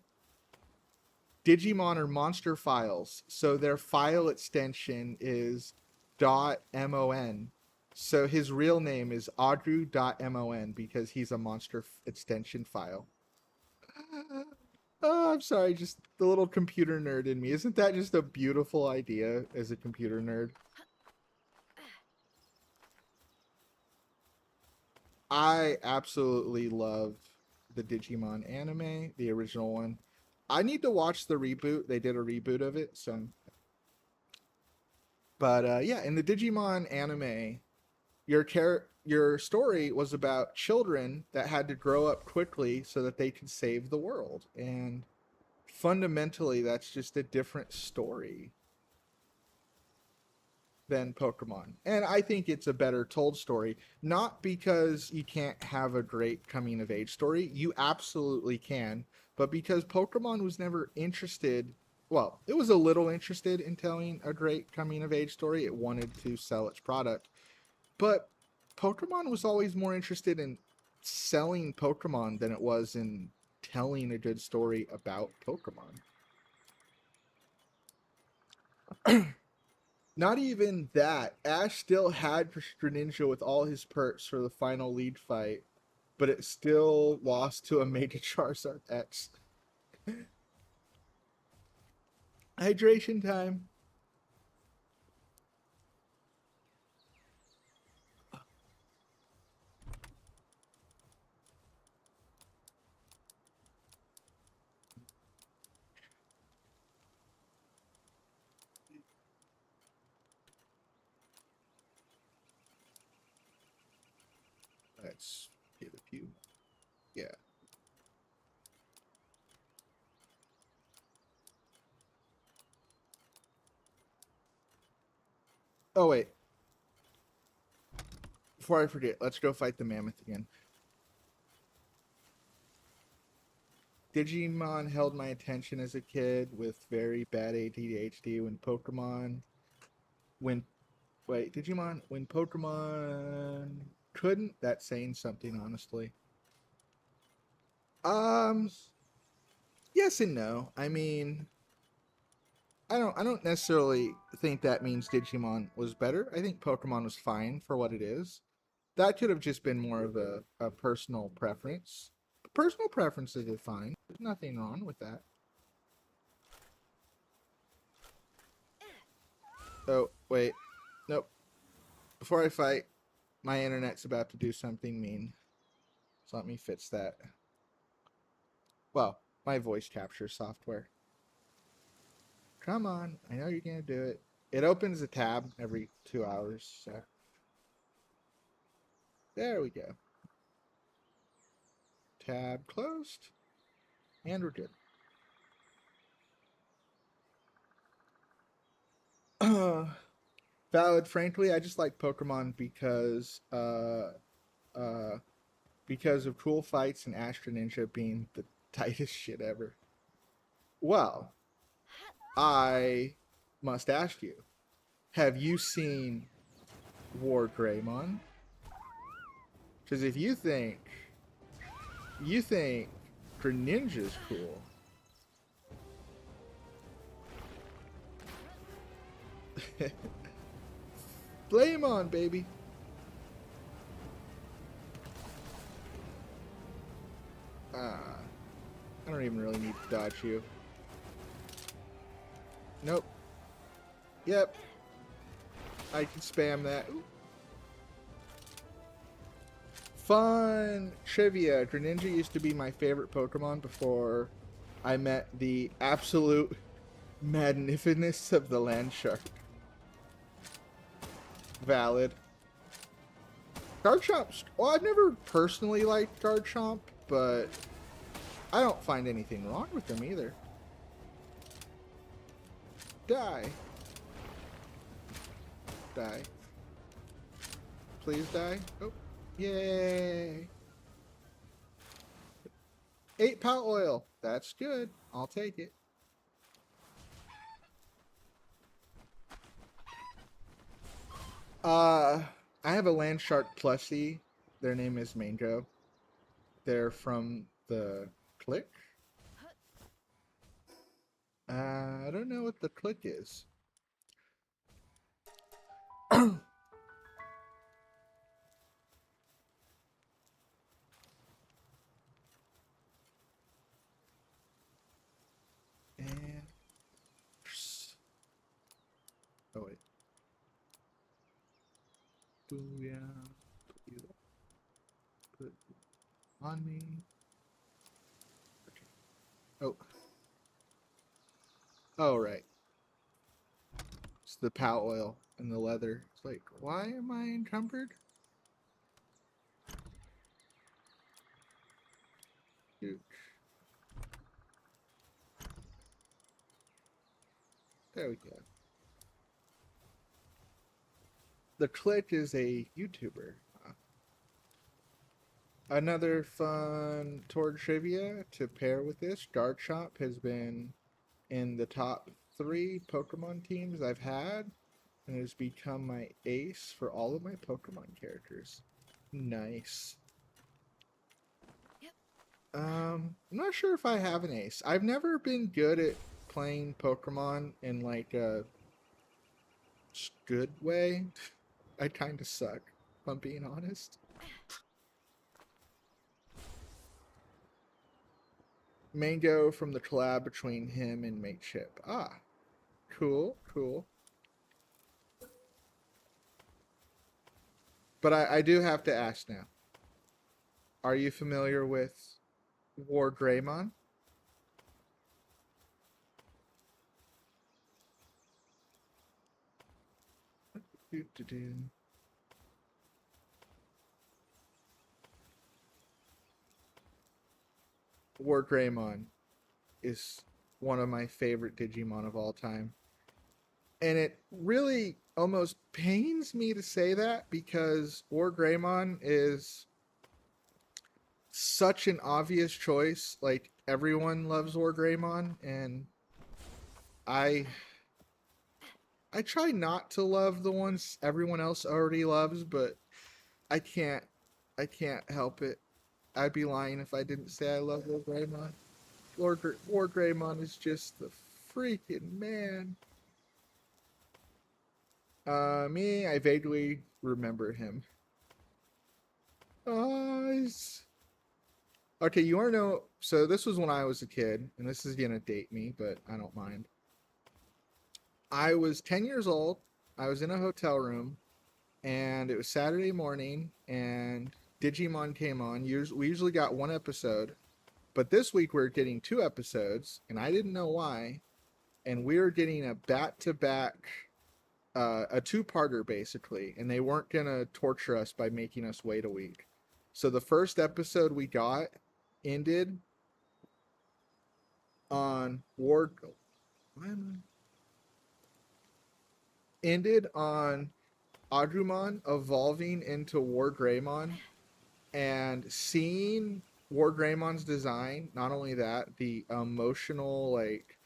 Digimon are monster files, so their file extension is .mon. So his real name is Audru.mon because he's a monster extension file. Oh, I'm sorry, just the little computer nerd in me. Isn't that just a beautiful idea as a computer nerd? I absolutely love the Digimon anime, the original one. I need to watch the reboot. They did a reboot of it, so. But yeah, in the Digimon anime, your story was about children that had to grow up quickly so that they could save the world, and fundamentally, that's just a different story than Pokemon. And I think it's a better told story, not because you can't have a great coming of age story. You absolutely can, but because Pokemon was never interested, well, it was a little interested in telling a great coming of age story. It wanted to sell its product. But Pokemon was always more interested in selling Pokemon than it was in telling a good story about Pokemon. Not even that. Ash still had Greninja with all his perks for the final lead fight, but it still lost to a Mega Charizard X. Hydration time. Let's get a few. Yeah. Oh, wait. Before I forget, let's go fight the mammoth again. Digimon held my attention as a kid with very bad ADHD when Pokemon. When. Wait, Digimon. When Pokemon couldn't. That's saying something, honestly. Um. Yes and no. I mean, I don't necessarily think that means Digimon was better. I think Pokemon was fine for what it is. That could have just been more of a personal preference. Personal preferences are fine. There's nothing wrong with that. Oh, wait. Nope. Before I fight, my internet's about to do something mean. So let me fix that. Well, my voice capture software. Come on. I know you're going to do it. It opens a tab every 2 hours. So. There we go. Tab closed. And we're good. Valid. Frankly, I just like Pokemon because of cool fights and Astro Ninja being the tightest shit ever. Well, I must ask you, have you seen War Greymon? Because if you think Greninja's cool. Flame on, baby. I don't even really need to dodge you. Nope. Yep. I can spam that. Ooh. Fun trivia. Greninja used to be my favorite Pokemon before I met the absolute magnificence of the land shark. Valid. Garchomp. Well, I've never personally liked Garchomp, but I don't find anything wrong with him either. Die. Die. Please die. Oh. Yay. 8 pot oil. That's good. I'll take it. I have a land shark plushie. Their name is Mango. They're from the Click. I don't know what the Click is. And oh wait. Booyah. Put on me. Okay. Oh. Oh right. It's the pow oil and the leather. It's like, why am I encumbered? Dude. There we go. The Click is a YouTuber. Another fun Tord trivia to pair with this. Garchomp has been in the top 3 Pokemon teams I've had and has become my ace for all of my Pokemon characters. Nice. Yep. I'm not sure if I have an ace. I've never been good at playing Pokemon in like a good way. I kind of suck, if I'm being honest. Mango from the collab between him and Mateship. Ah, cool, cool. But I do have to ask now. Are you familiar with War Greymon? War Greymon is one of my favorite Digimon of all time. And it really almost pains me to say that because War Greymon is such an obvious choice. Like, everyone loves War Greymon, and I try not to love the ones everyone else already loves, but I can't help it. I'd be lying if I didn't say I love War Greymon. War Greymon is just the freaking man. Me, I vaguely remember him. Okay, you wanna know? So this was when I was a kid, and this is gonna date me, but I don't mind. I was 10 years old. I was in a hotel room, and it was Saturday morning, and Digimon came on. We usually got 1 episode, but this week we're getting 2 episodes, and I didn't know why. And we were getting a back-to-back, a 2-parter basically, and they weren't gonna torture us by making us wait a week. So the first episode we got ended on Agumon evolving into War Greymon and seeing War Greymon's design. Not only that, the emotional like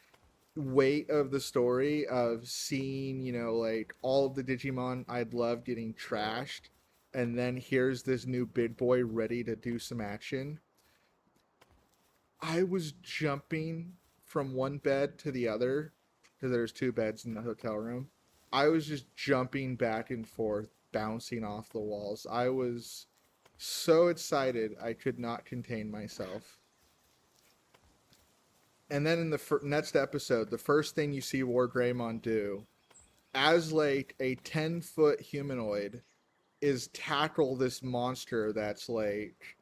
weight of the story of seeing, like all of the Digimon I'd love getting trashed, and then here's this new big boy ready to do some action. I was jumping from one bed to the other because there's 2 beds in the hotel room. I was just jumping back and forth, bouncing off the walls. I was so excited I could not contain myself. And then in the next episode, the first thing you see War Greymon do, as like a 10-foot humanoid, is tackle this monster that's like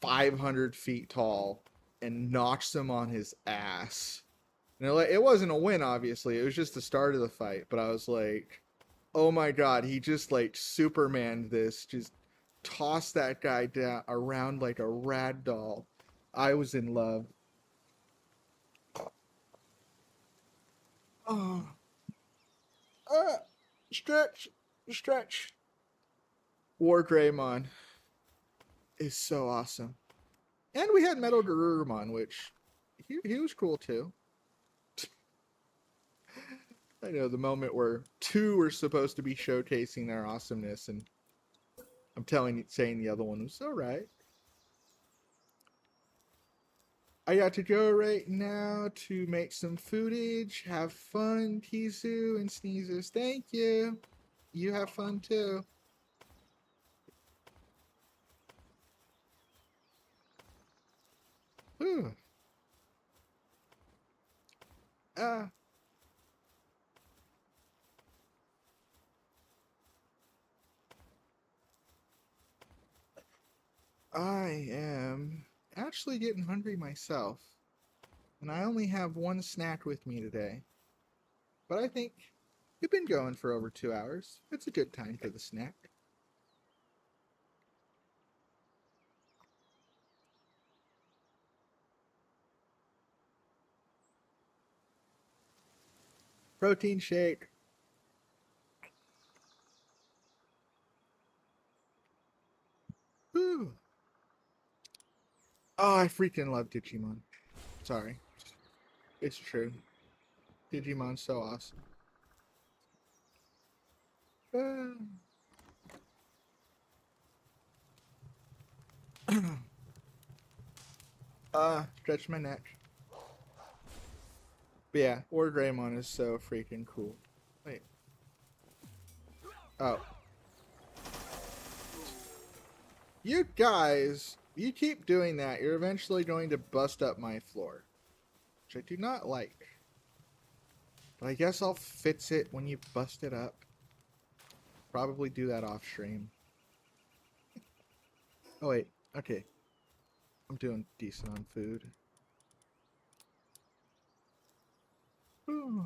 500 feet tall and knocks him on his ass. And it wasn't a win, obviously. It was just the start of the fight. But I was like, oh my god, he just like Supermaned this, just tossed that guy down around like a rag doll. I was in love. Oh, stretch, stretch. War Greymon is so awesome. And we had Metal Garurumon, which he was cool too. I know the moment where two were supposed to be showcasing their awesomeness, and I'm saying the other one was all right. I got to go right now to make some footage. Have fun, Kizu and Sneezes. Thank you. You have fun too. Whew. I am actually getting hungry myself. And I only have one snack with me today. But I think we've been going for over 2 hours. It's a good time for the snack. Protein shake. Whew. Oh, I freaking love Digimon. Sorry. It's true. Digimon's so awesome. Stretch my neck. But yeah, War Greymon is so freaking cool. Wait. Oh. You guys, you keep doing that, you're eventually going to bust up my floor. Which I do not like. But I guess I'll fix it when you bust it up. Probably do that off stream. Oh wait, okay. I'm doing decent on food. Ooh.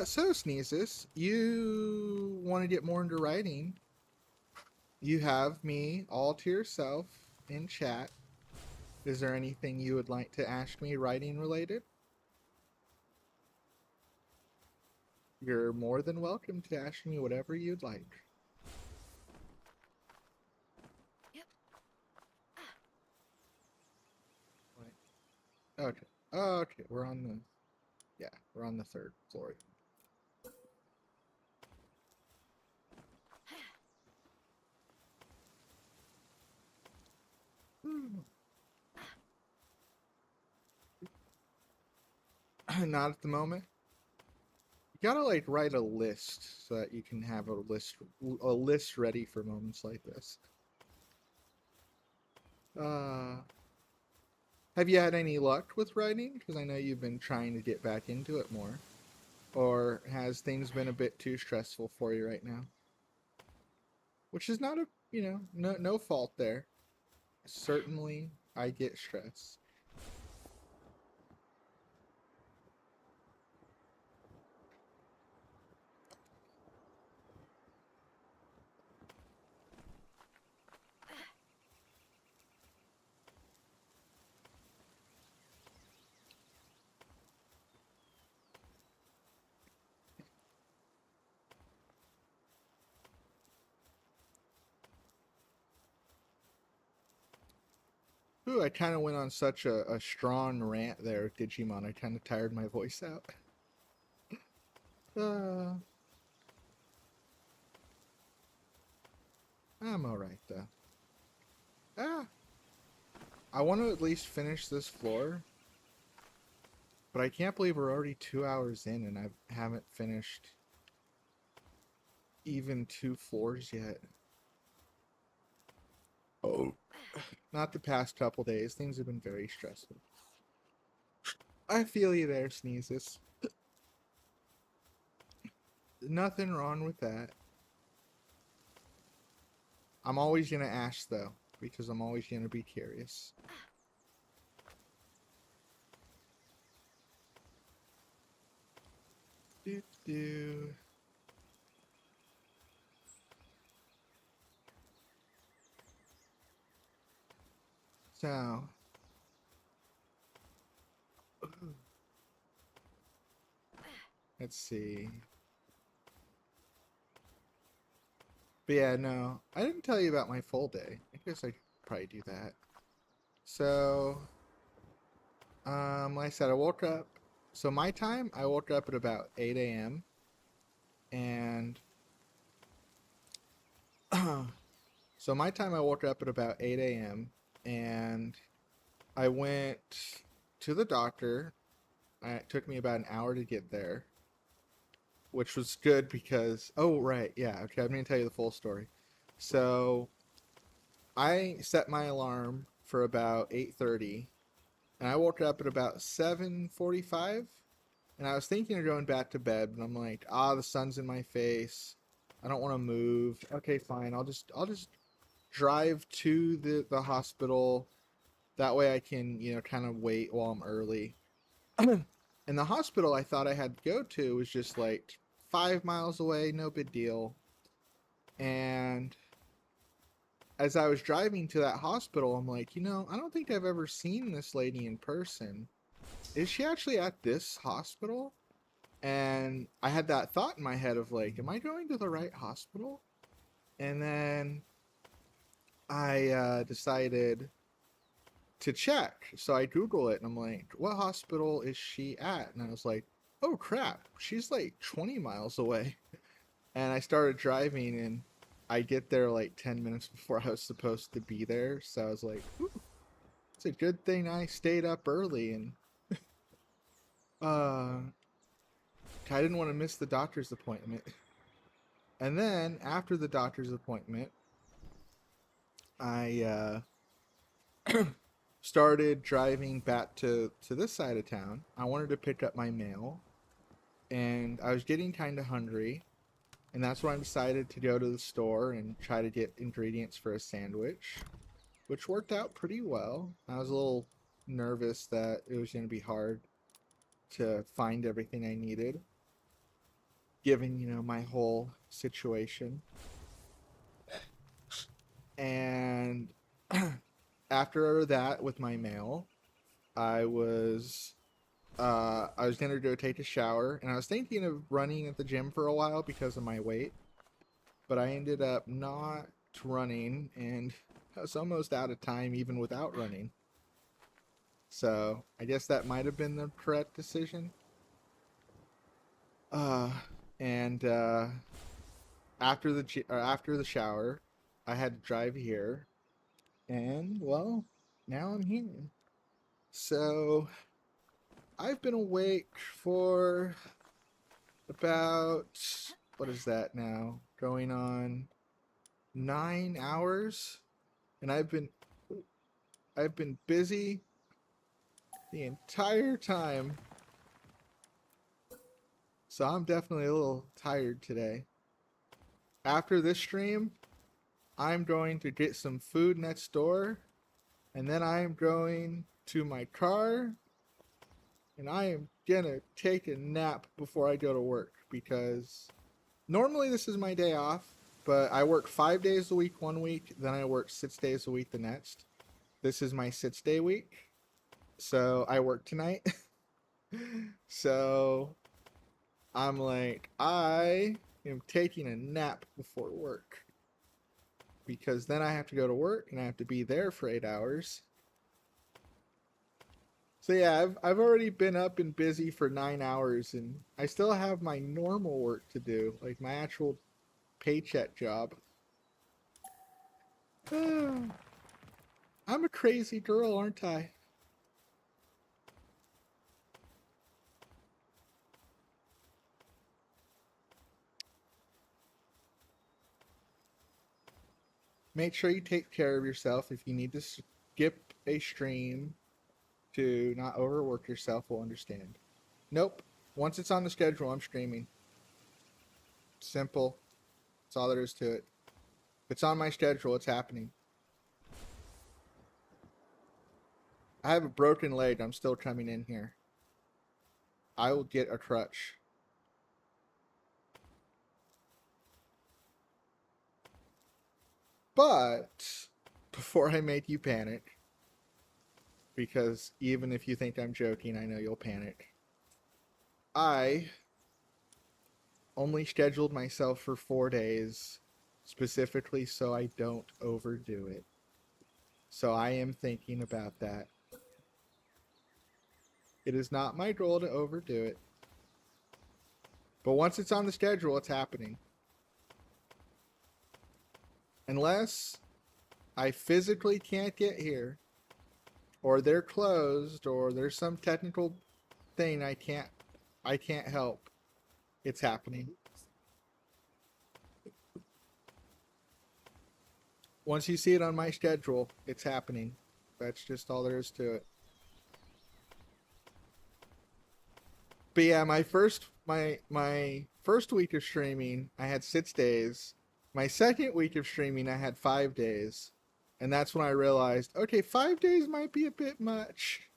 So Sneezes, you want to get more into writing. You have me all to yourself in chat. Is there anything you would like to ask me writing related? You're more than welcome to ask me whatever you'd like. Yep. Okay. Oh, okay. We're on the... Yeah, we're on the 3rd floor. Not at the moment. You gotta like write a list so that you can have a list ready for moments like this. Have you had any luck with writing? Because I know you've been trying to get back into it more. Or has things been a bit too stressful for you right now? Which is not a, no fault there. Certainly, I get stress. Ooh, I kind of went on such a strong rant there with Digimon. I kind of tired my voice out. I'm alright, though. I want to at least finish this floor. But I can't believe we're already 2 hours in and I haven't finished even 2 floors yet. Oh. Not the past couple days. Things have been very stressful. I feel you there, Sneezes. Nothing wrong with that. I'm always gonna ask though, because I'm always gonna be curious. Do do. So, let's see. But yeah, no, I didn't tell you about my full day. I guess I could probably do that. So, like I said, I woke up. So my time, I woke up at about 8 a.m. And so my time, I woke up at about 8 a.m. and I went to the doctor. It took me about an hour to get there, which was good because, oh, right, yeah, okay, I'm going to tell you the full story. So I set my alarm for about 8:30, and I woke up at about 7:45, and I was thinking of going back to bed, but I'm like, the sun's in my face. I don't want to move. Okay, fine. I'll just drive to the hospital. That way I can, kind of wait while I'm early. And the hospital I thought I had to go to was just like 5 miles away, no big deal. And as I was driving to that hospital, I'm like, I don't think I've ever seen this lady in person. Is she actually at this hospital? And I had that thought in my head of like, am I going to the right hospital? And then I decided to check. So I Google it and I'm like, what hospital is she at? And I was like, oh crap, she's like 20 miles away. And I started driving and I get there like 10 minutes before I was supposed to be there. So I was like, ooh, it's a good thing I stayed up early and I didn't want to miss the doctor's appointment. And then after the doctor's appointment, I started driving back to this side of town. I wanted to pick up my mail and I was getting kind of hungry. And that's when I decided to go to the store and try to get ingredients for a sandwich, which worked out pretty well. I was a little nervous that it was going to be hard to find everything I needed, given, my whole situation. And after that, with my mail, I was gonna go take a shower, and I was thinking of running at the gym for a while because of my weight, but I ended up not running, and I was almost out of time even without running. So I guess that might have been the correct decision. Uh, and after the shower, I had to drive here, and well, now I'm here. So I've been awake for about, what is that now? Going on 9 hours, and I've been busy the entire time. So I'm definitely a little tired today. After this stream, I'm going to get some food next door, and then I am going to my car, and I am gonna take a nap before I go to work because normally this is my day off, but I work 5 days a week one week, then I work 6 days a week the next. This is my 6-day week, so I work tonight. So I'm like, I am taking a nap before work because then I have to go to work and I have to be there for 8 hours. So yeah, I've already been up and busy for 9 hours, and I still have my normal work to do, like my actual paycheck job. I'm a crazy girl, aren't I? Make sure you take care of yourself if you need to skip a stream to not overwork yourself will understand. Nope. Once it's on the schedule, I'm streaming. Simple. That's all there is to it. If it's on my schedule, it's happening. I have a broken leg. I'm still coming in here. I will get a crutch. But before I make you panic, because even if you think I'm joking, I know you'll panic. I only scheduled myself for 4 days specifically so I don't overdo it. So I am thinking about that. It is not my goal to overdo it. But once it's on the schedule, it's happening. Unless I physically can't get here, or they're closed, or there's some technical thing I can't help, it's happening. Once you see it on my schedule, it's happening. That's just all there is to it. But yeah, my first week of streaming, I had 6 days. My second week of streaming, I had 5 days. And that's when I realized, okay, 5 days might be a bit much.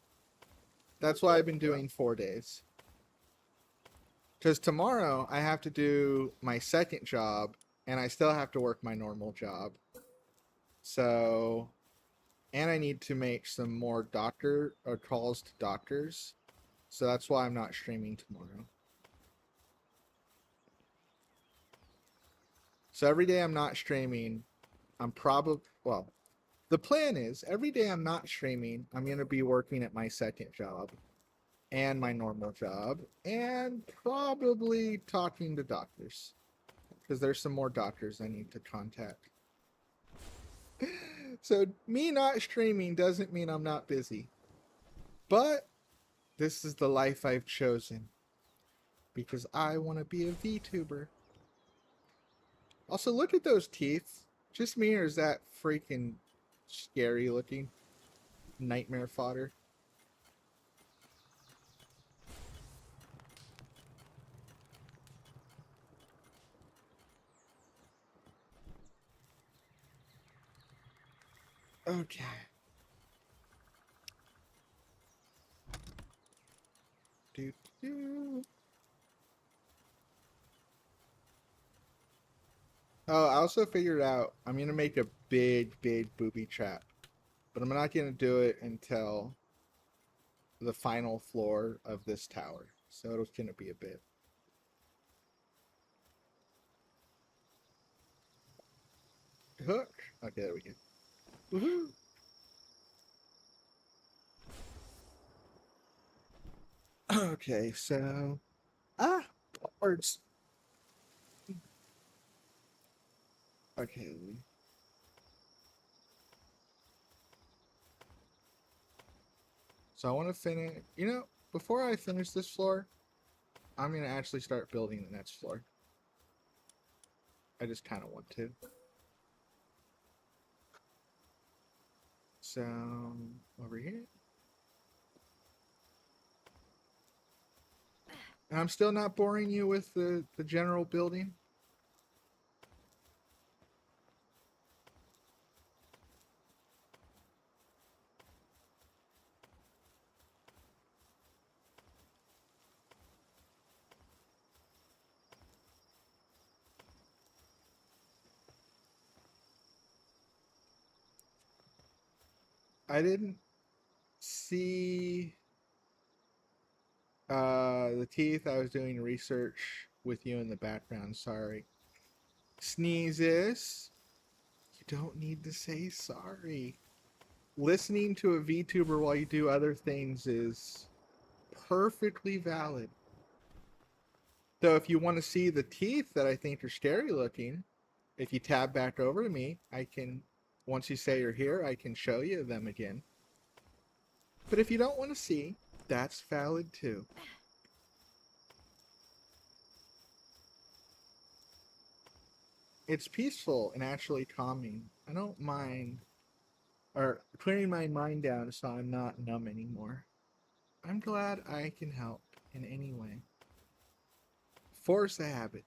That's why I've been doing 4 days. Because tomorrow I have to do my second job, and I still have to work my normal job. So, and I need to make some more calls to doctors. So that's why I'm not streaming tomorrow. So every day I'm not streaming, I'm probably, well, the plan is every day I'm not streaming, I'm going to be working at my second job and my normal job and probably talking to doctors because there's some more doctors I need to contact. So me not streaming doesn't mean I'm not busy. But this is the life I've chosen because I want to be a VTuber. Also, look at those teeth. Just me, or is that freaking scary looking? Nightmare fodder. Okay. Do, do. Oh, I also figured out I'm going to make a big booby trap. But I'm not going to do it until the final floor of this tower. So it's going to be a bit. Hook. Okay, there we go. Woohoo. Okay, so words. Okay. So I want to finish, before I finish this floor, I'm going to actually start building the next floor. I just kind of want to. So, over here. And I'm still not boring you with the general building. I didn't see the teeth. I was doing research with you in the background. Sorry. Sneezes. You don't need to say sorry. Listening to a VTuber while you do other things is perfectly valid. So if you want to see the teeth that I think are scary looking, if you tab back over to me, I can, once you say you're here, I can show you them again. But if you don't want to see, that's valid too. It's peaceful and actually calming. I don't mind or clearing my mind down so I'm not numb anymore. I'm glad I can help in any way. Force a habit.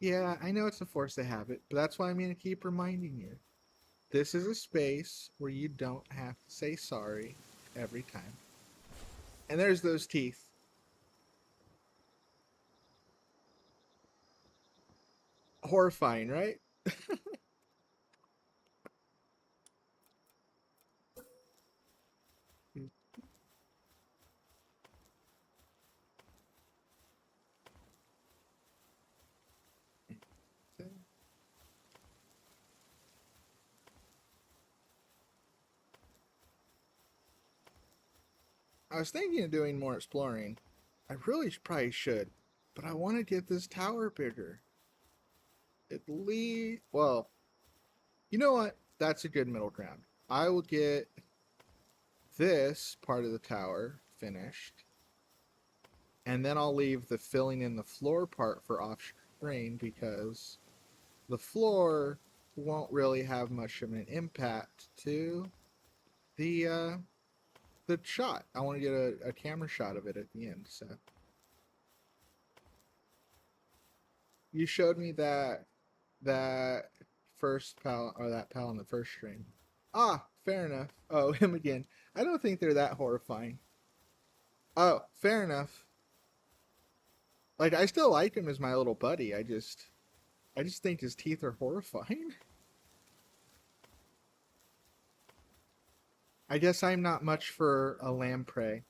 Yeah, I know it's a force of habit, but that's why I'm going to keep reminding you. This is a space where you don't have to say sorry every time. And there's those teeth. Horrifying, right? I was thinking of doing more exploring. I really probably should, but I want to get this tower bigger. At least, well, you know what? That's a good middle ground. I will get this part of the tower finished, and then I'll leave the filling in the floor part for off screen because the floor won't really have much of an impact to the shot. I want to get a camera shot of it at the end. So you showed me that first pal or that pal on the first stream. Ah, fair enough. Oh, him again. I don't think they're that horrifying. Oh, fair enough. Like I still like him as my little buddy. I just think his teeth are horrifying. I guess I'm not much for a lamprey.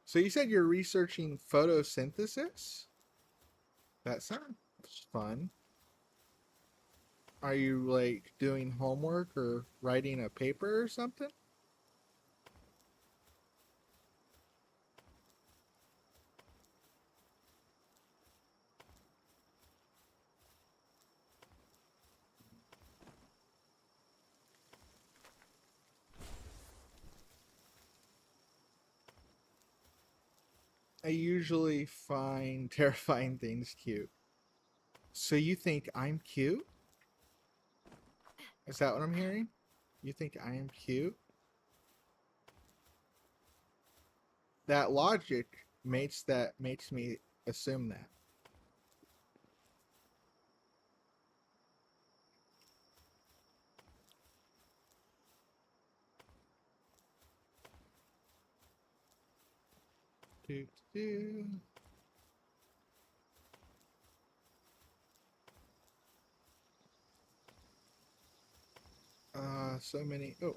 So you said you're researching photosynthesis? That sounds fun. Are you like doing homework or writing a paper or something? I usually find terrifying things cute. So you think I'm cute? Is that what I'm hearing? You think I am cute? That logic makes me assume that. Do, do. So many. Oh,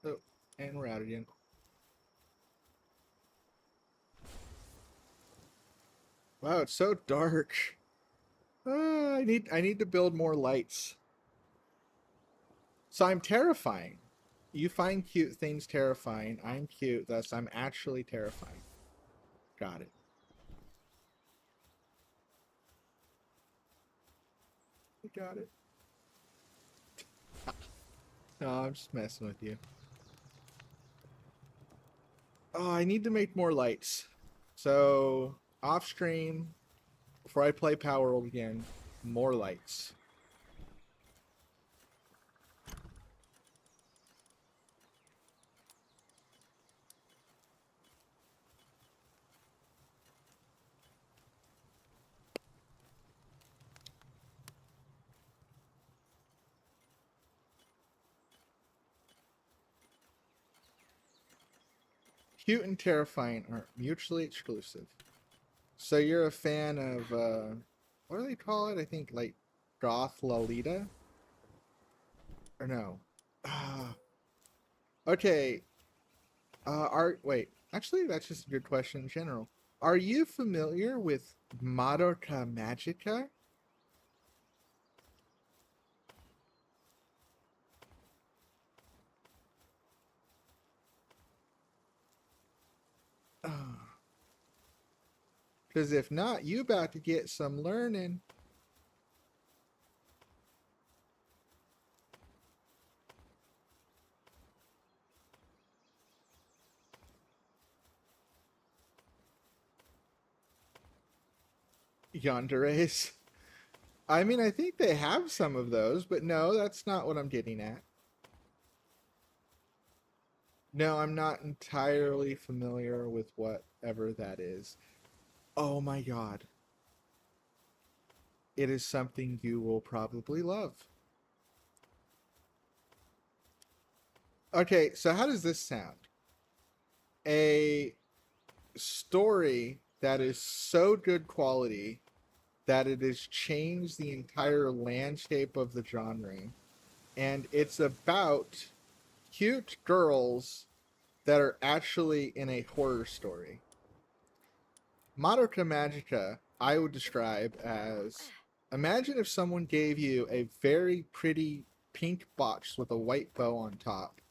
oh, and we're out again. Wow, it's so dark. I need to build more lights. So I'm terrifying. You find cute things terrifying. I'm cute, thus I'm actually terrifying. Got it. I got it. No, I'm just messing with you. Oh, I need to make more lights. So, off stream, before I play Palworld again, more lights. Cute and terrifying are mutually exclusive. So you're a fan of what do they call it? I think like goth Lolita? Or no. Ah, okay. Are wait. Actually, that's just a good question in general. Are you familiar with Madoka Magica? Because if not, you about to get some learning. Yanderes. I mean, I think they have some of those, but no, that's not what I'm getting at. No, I'm not entirely familiar with whatever that is. Oh my god. It is something you will probably love. Okay, so how does this sound? A story that is so good quality that it has changed the entire landscape of the genre. And it's about cute girls that are actually in a horror story. Madoka Magica, I would describe as, imagine if someone gave you a very pretty pink box with a white bow on top,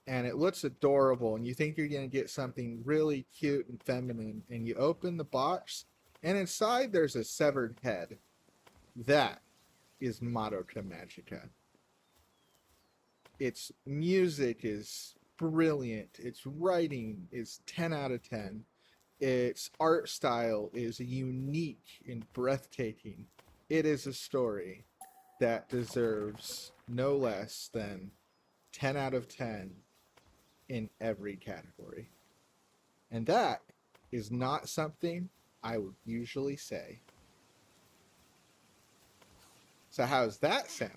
and it looks adorable, and you think you're going to get something really cute and feminine, and you open the box, and inside there's a severed head. That is Madoka Magica. Its music is brilliant. Its writing is 10 out of 10. Its art style is unique and breathtaking. It is a story that deserves no less than 10 out of 10 in every category. And that is not something I would usually say. So how's that sound?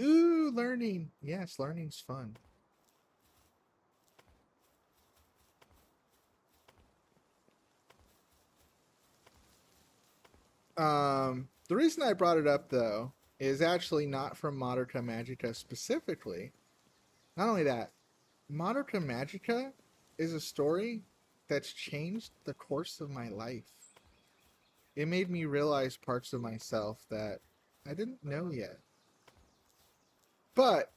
Ooh, learning. Yes, learning's fun. The reason I brought it up though is actually not from Madoka Magica specifically. Not only that, Madoka Magica is a story that's changed the course of my life. It made me realize parts of myself that I didn't know yet. But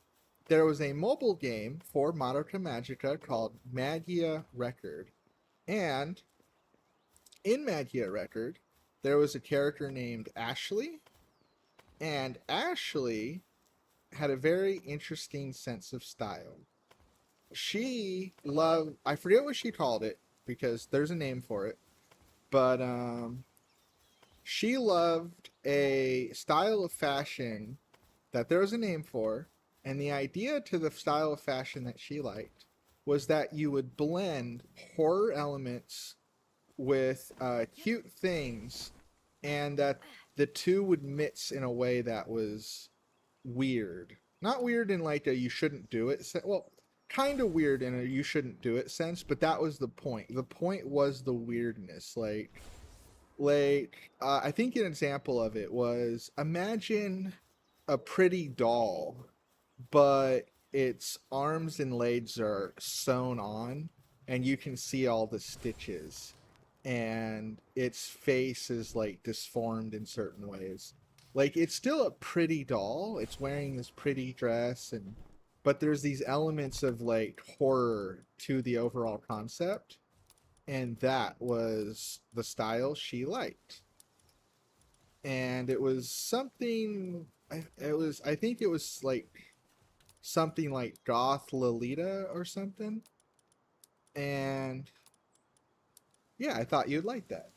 there was a mobile game for Madoka Magica called Magia Record. And in Magia Record, there was a character named Ashley. And Ashley had a very interesting sense of style. She loved, I forget what she called it because there's a name for it, but she loved a style of fashion that there was a name for, and the idea to the style of fashion that she liked was that you would blend horror elements with cute things, and that the two would mix in a way that was weird. Not weird in like a you shouldn't do it. Well, kind of weird in a you shouldn't do it sense, but that was the point. The point was the weirdness. I think an example of it was imagine a pretty doll, but its arms and legs are sewn on, and you can see all the stitches, and its face is like disformed in certain ways. Like it's still a pretty doll. It's wearing this pretty dress, and but there's these elements of like horror to the overall concept, and that was the style she liked. And it was something. I think it was like something like goth Lolita or something. And yeah, I thought you'd like that.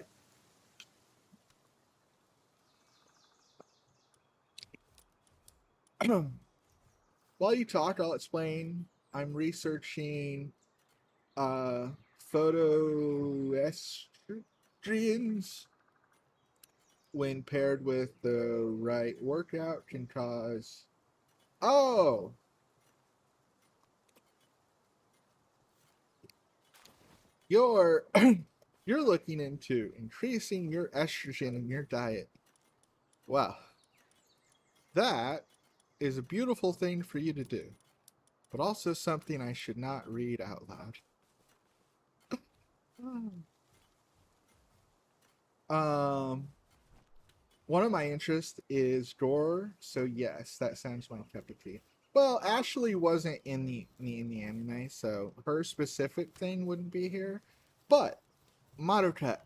While you talk, I'll explain. I'm researching uh, photoestrins when paired with the right workout can cause. Oh, you're you're looking into increasing your estrogen in your diet. Wow, that is a beautiful thing for you to do, but also something I should not read out loud. Um, one of my interests is gore, so yes, that sounds my cup of tea. Well, Ashley wasn't in the anime, so her specific thing wouldn't be here. But Madoka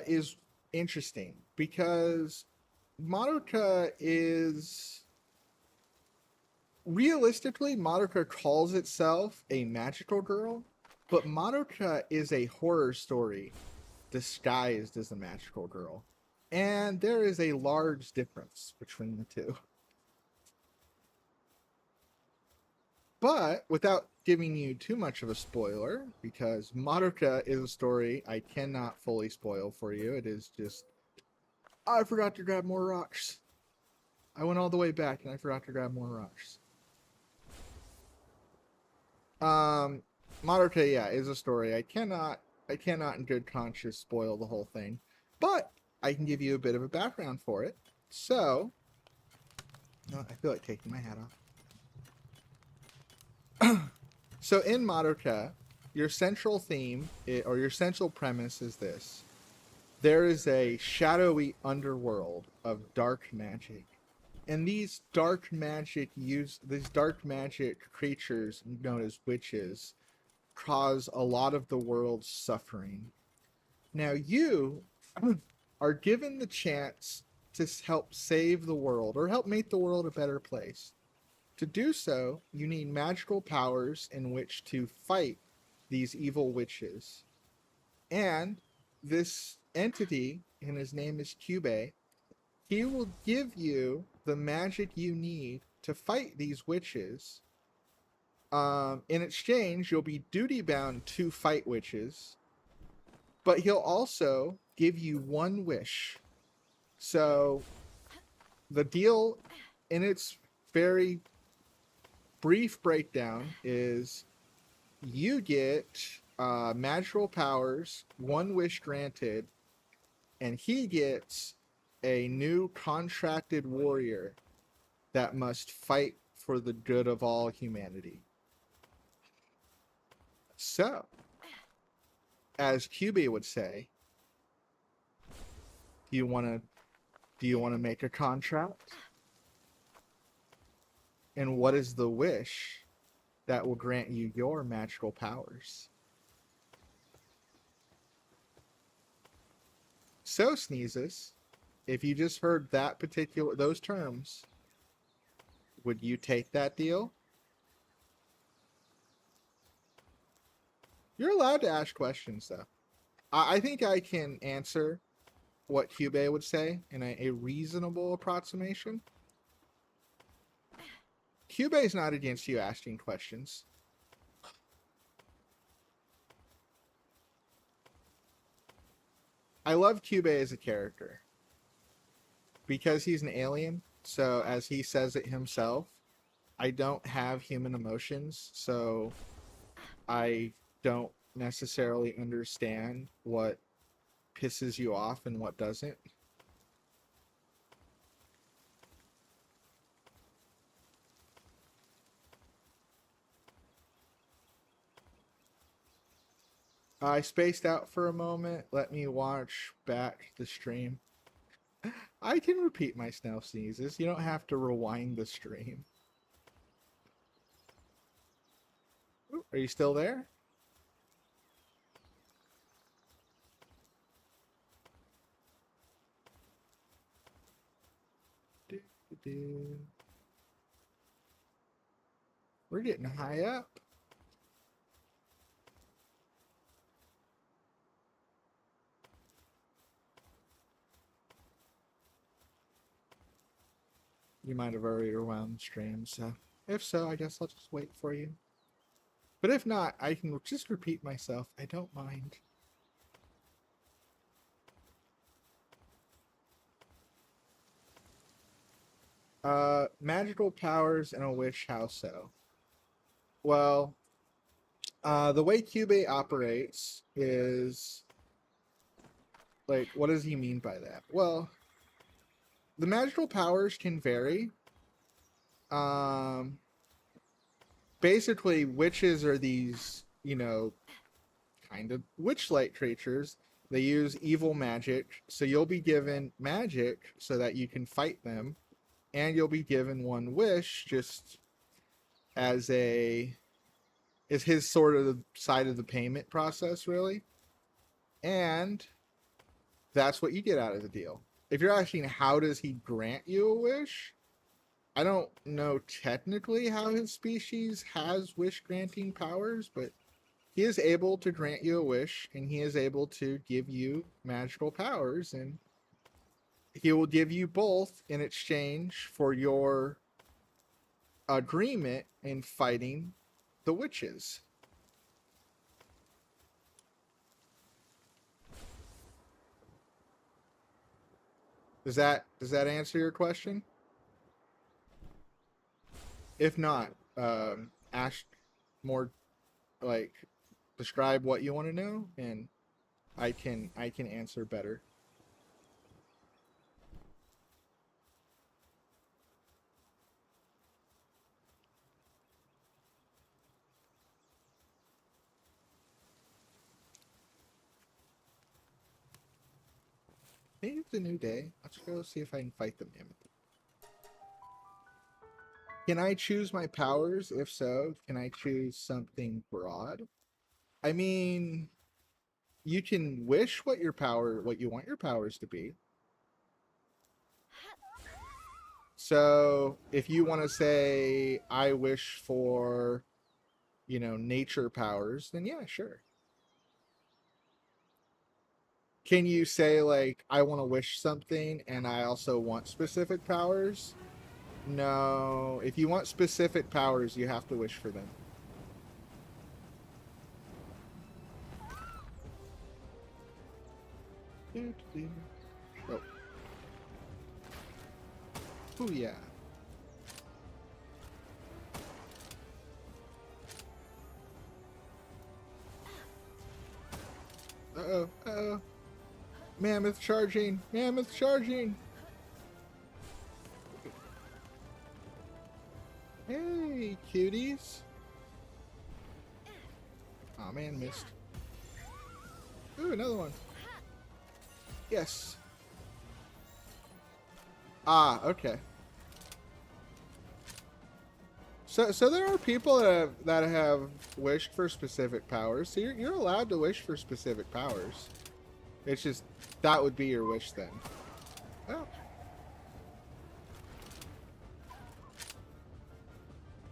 is interesting because Madoka is realistically, Madoka calls itself a magical girl, but Madoka is a horror story disguised as a magical girl. And there is a large difference between the two. But without giving you too much of a spoiler, because Madoka is a story I cannot fully spoil for you. It is just, I forgot to grab more rocks. I went all the way back and I forgot to grab more rocks. Madoka, yeah, is a story. I cannot in good conscience spoil the whole thing, but I can give you a bit of a background for it. So, I feel like taking my hat off. So in Madoka, your central theme or your central premise is this: there is a shadowy underworld of dark magic, and these dark magic creatures known as witches cause a lot of the world's suffering. Now you are given the chance to help save the world or help make the world a better place. To do so, you need magical powers in which to fight these evil witches. And this entity, and his name is Kyubey, he will give you the magic you need to fight these witches. In exchange, you'll be duty bound to fight witches, but he'll also give you one wish. So the deal, in its very brief breakdown, is you get magical powers, one wish granted, and he gets a new contracted warrior that must fight for the good of all humanity. So, as QB would say, do you want to make a contract? And what is the wish that will grant you your magical powers? So, Sneezes, if you just heard those terms, would you take that deal? You're allowed to ask questions, though. I think I can answer what Kyubey would say in a reasonable approximation. Kyubey's not against you asking questions. I love Kyubey as a character because he's an alien. So, as he says it himself, I don't have human emotions, so I don't necessarily understand what pisses you off and what doesn't. I spaced out for a moment. Let me watch back the stream. I can repeat myself, Sneezes. You don't have to rewind the stream. Ooh, are you still there? We're getting high up. You might have already rewound the stream, so if so, I guess I'll just wait for you. But if not, I can just repeat myself. I don't mind. Magical powers and a wish, how so? Well, the way Kyubey operates is like, what does he mean by that? Well, the magical powers can vary. Basically, witches are these, kind of witch-like creatures. They use evil magic, so you'll be given magic so that you can fight them, and you'll be given one wish just as is his sort of the side of the payment process, really. And that's what you get out of the deal. if you're asking how does he grant you a wish, I don't know technically how his species has wish granting powers, but he is able to grant you a wish, and he is able to give you magical powers, and he will give you both in exchange for your agreement in fighting the witches. Does that answer your question? If not, ask more, like, describe what you want to know, and I can answer better. Maybe it's a new day. Let's go see if I can fight the mammoth. Can I choose my powers? If so, can I choose something broad? I mean, you can wish what you want your powers to be. So if you want to say, I wish for, nature powers, then yeah, sure. Can you say, like, I want to wish something and I also want specific powers? No. If you want specific powers, you have to wish for them. Oh. Oh, yeah. Uh-oh. Uh-oh. Mammoth charging. Mammoth charging. Hey, cuties. Aw, man, missed. Ooh, another one. Yes. Ah, okay. So there are people that have wished for specific powers. So you're allowed to wish for specific powers. It's just that would be your wish then. Oh.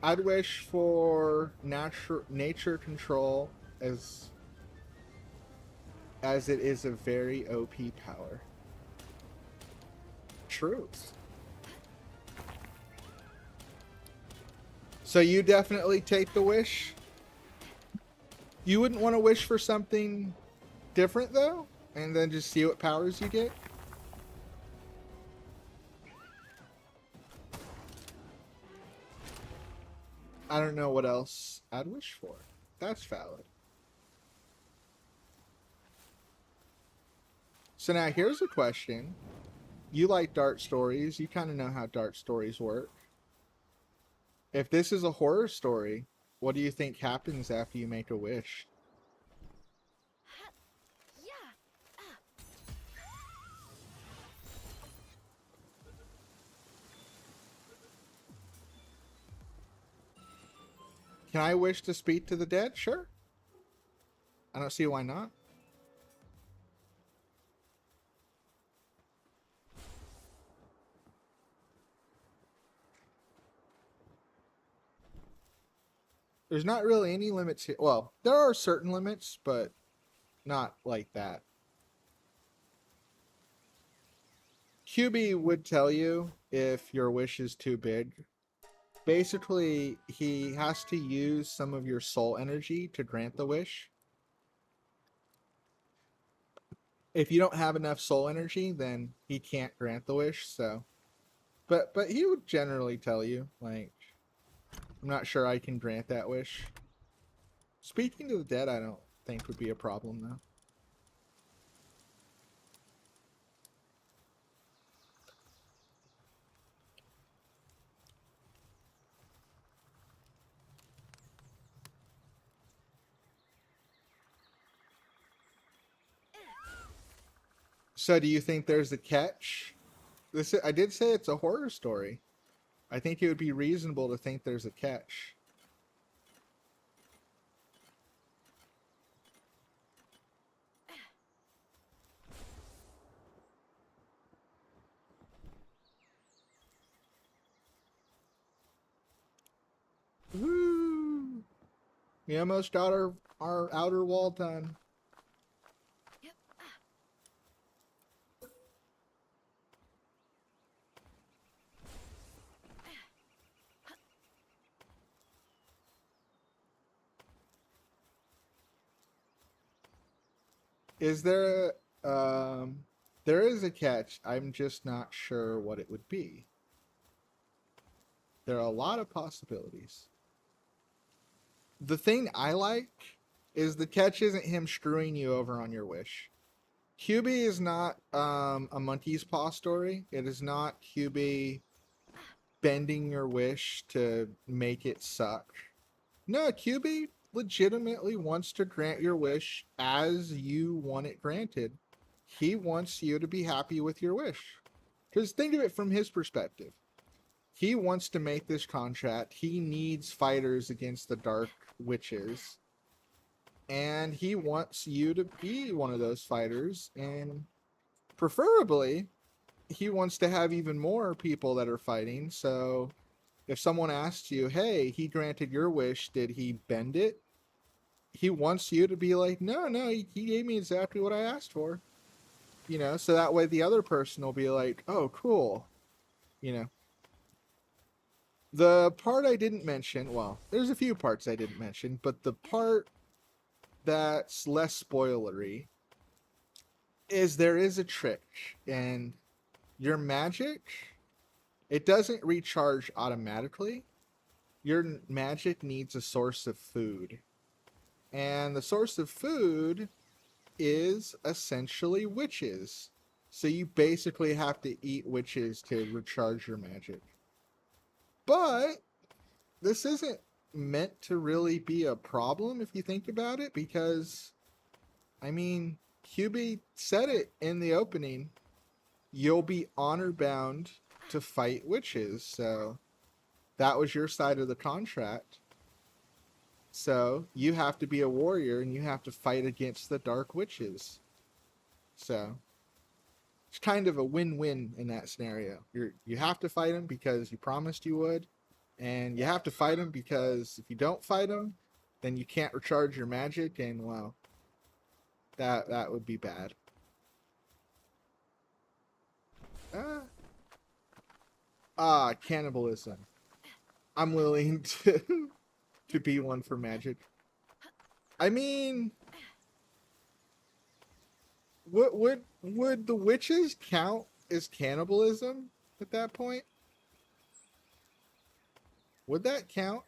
I'd wish for nature control as it is a very OP power. Truth. So you definitely take the wish? You wouldn't want to wish for something different though? And then just see what powers you get? I don't know what else I'd wish for. That's valid. So now here's a question. You like Dart stories. You kind of know how Dart stories work. If this is a horror story, what do you think happens after you make a wish? Can I wish to speak to the dead? Sure. I don't see why not. There's not really any limits here. Well, there are certain limits, but not like that. QB would tell you if your wish is too big. Basically, he has to use some of your soul energy to grant the wish. If you don't have enough soul energy, then he can't grant the wish, so. But he would generally tell you, like, I'm not sure I can grant that wish. Speaking to the dead, I don't think would be a problem, though. So do you think there's a catch? I did say it's a horror story. I think it would be reasonable to think there's a catch. Woo! We almost got our outer wall done. Yep. Is there there is a catch. I'm just not sure what it would be. There are a lot of possibilities. The thing I like is the catch isn't him screwing you over on your wish. Hubie is not a monkey's paw story. It is not Hubie bending your wish to make it suck. No, QB legitimately wants to grant your wish as you want it granted. He wants you to be happy with your wish. Because think of it from his perspective. He wants to make this contract. He needs fighters against the dark witches. And he wants you to be one of those fighters. And preferably, he wants to have even more people that are fighting. So if someone asks you, hey, he granted your wish, did he bend it? He wants you to be like, no, he gave me exactly what I asked for. You know, so that way the other person will be like, oh, cool. You know. The part I didn't mention, well, there's a few parts I didn't mention, but the part that's less spoilery is there is a trick. And your magic, it doesn't recharge automatically. Your magic needs a source of food. And the source of food is essentially witches. So you basically have to eat witches to recharge your magic. But this isn't meant to really be a problem if you think about it, because, I mean, Hubie said it in the opening. You'll be honor bound to fight witches. So that was your side of the contract. So you have to be a warrior and you have to fight against the dark witches. So it's kind of a win-win in that scenario. You have to fight them because you promised you would, and you have to fight them because if you don't fight them, then you can't recharge your magic, and well, that would be bad. Cannibalism. I'm willing to be one for magic. I mean, would the witches count as cannibalism at that point? Would that count?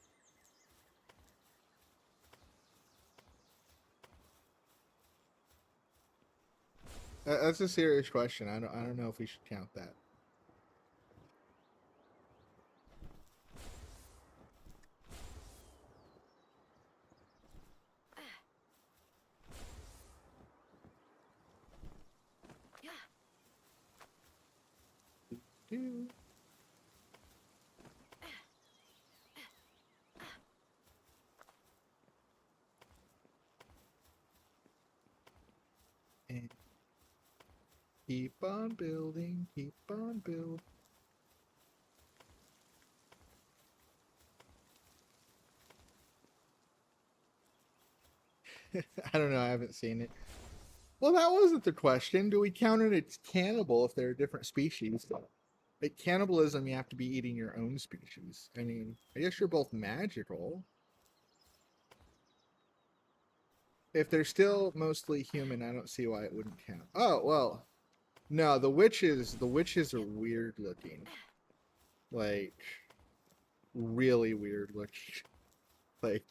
That's a serious question. I don't know if we should count that. Do. And keep on building, keep on building. I don't know, I haven't seen it. Well, that wasn't the question. Do we count it as cannibal if they're different species? Like cannibalism, you have to be eating your own species. I mean, I guess you're both magical. If they're still mostly human, I don't see why it wouldn't count. Oh, well. No, the witches are weird looking. Like, really weird looking. Like,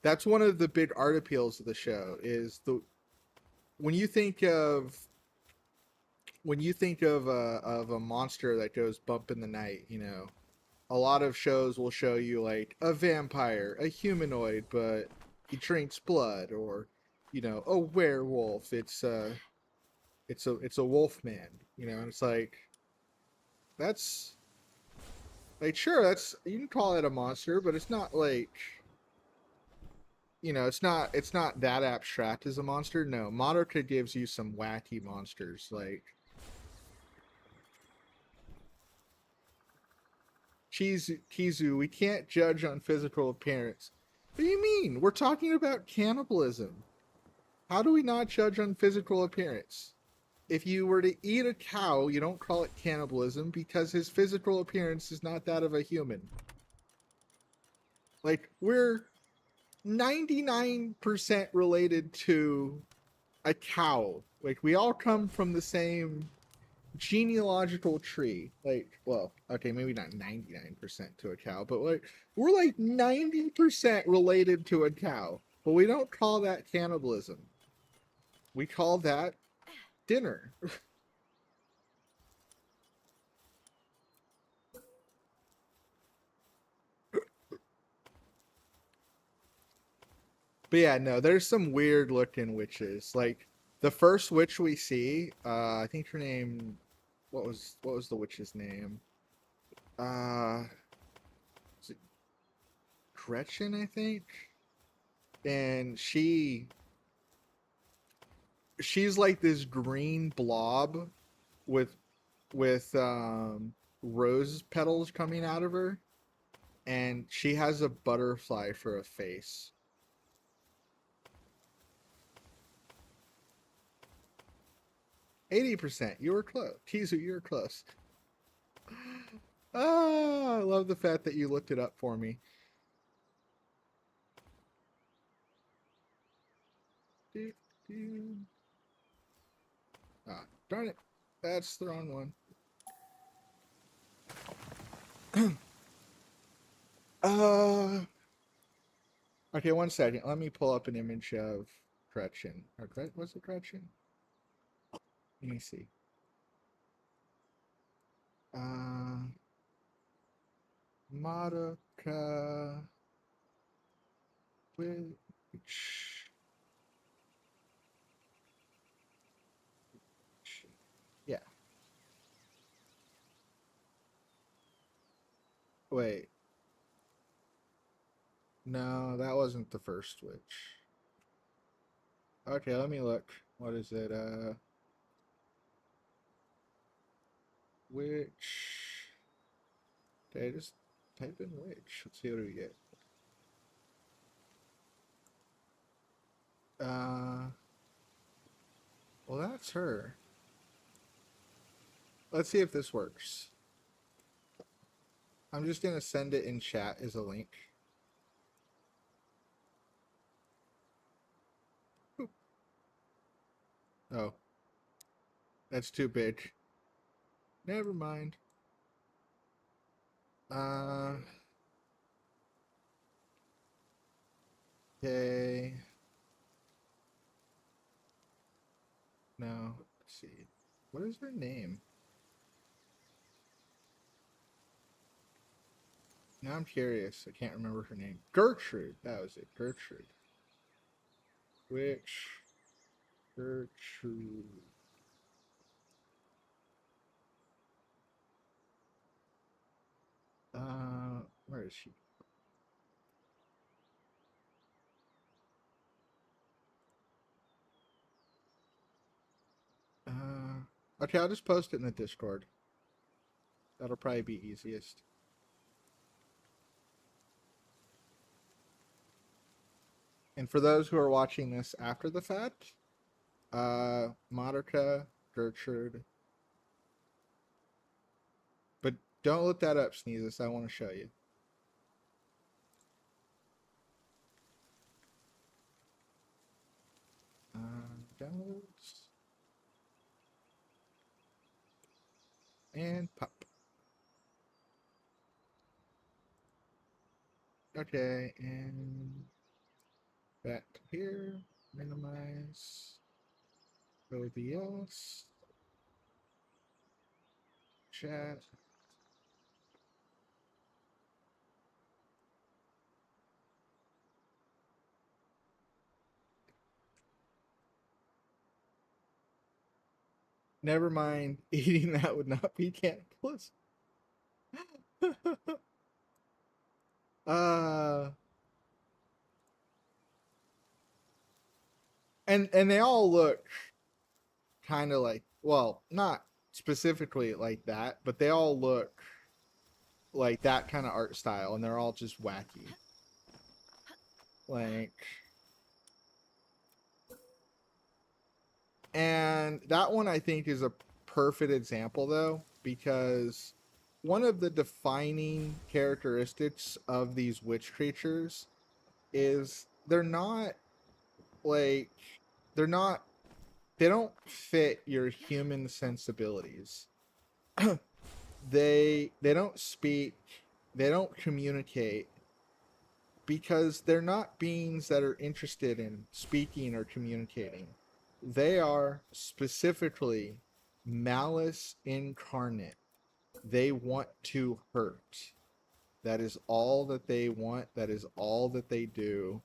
that's one of the big art appeals of the show is when you think of a monster that goes bump in the night, you know, a lot of shows will show you like a vampire, a humanoid, but he drinks blood, or you know, a werewolf. It's a wolf man, you know, and it's like that's like sure that's you can call it a monster, but it's not like you know, it's not that abstract as a monster. No, Madoka gives you some wacky monsters like Kizu, we can't judge on physical appearance. What do you mean? We're talking about cannibalism. How do we not judge on physical appearance? If you were to eat a cow, you don't call it cannibalism because his physical appearance is not that of a human. Like, we're 99% related to a cow. Like, we all come from the same genealogical tree. Like, well, okay, maybe not 99% to a cow, but like, we're like 90% related to a cow. But we don't call that cannibalism. We call that dinner. But yeah, no, there's some weird looking witches. Like the first witch we see, I think her name, what was the witch's name? Uh, is it Gretchen, I think? And she's like this green blob with with rose petals coming out of her, and she has a butterfly for a face. 80%. You were close. Kizu, you were close. Ah, I love the fact that you looked it up for me. Ah, darn it. That's the wrong one. uh, okay, one second. Let me pull up an image of Gretchen. Or was it Gretchen? Let me see. Uh, Madoka Witch. Yeah. Wait. No, that wasn't the first witch. Okay, let me look. What is it? Witch. Okay, just type in witch. Let's see what we get. Uh, well, that's her. Let's see if this works. I'm just gonna send it in chat as a link. Oop. Oh, that's too big. Never mind. Uh, okay. No, let's see. What is her name? Now I'm curious. I can't remember her name. Gertrude. That was it. Gertrude. Which Gertrude? Where is she? Okay, I'll just post it in the Discord. That'll probably be easiest. And for those who are watching this after the fact, Madoka, Gertrude. But don't look that up, Sneezes. I want to show you. Downloads. And pop. Okay, and back here. Minimize. OBS. Chat. Never mind. Eating that would not be cannibalism. uh and they all look kind of like, well, not specifically like that, but they all look like that kind of art style, and they're all just wacky. Like, and that one I think is a perfect example though, because one of the defining characteristics of these witch creatures is like they're not they don't fit your human sensibilities. They don't speak, they don't communicate, because they're not beings that are interested in speaking or communicating. They are specifically malice incarnate. They want to hurt. That is all that they want. That is all that they do.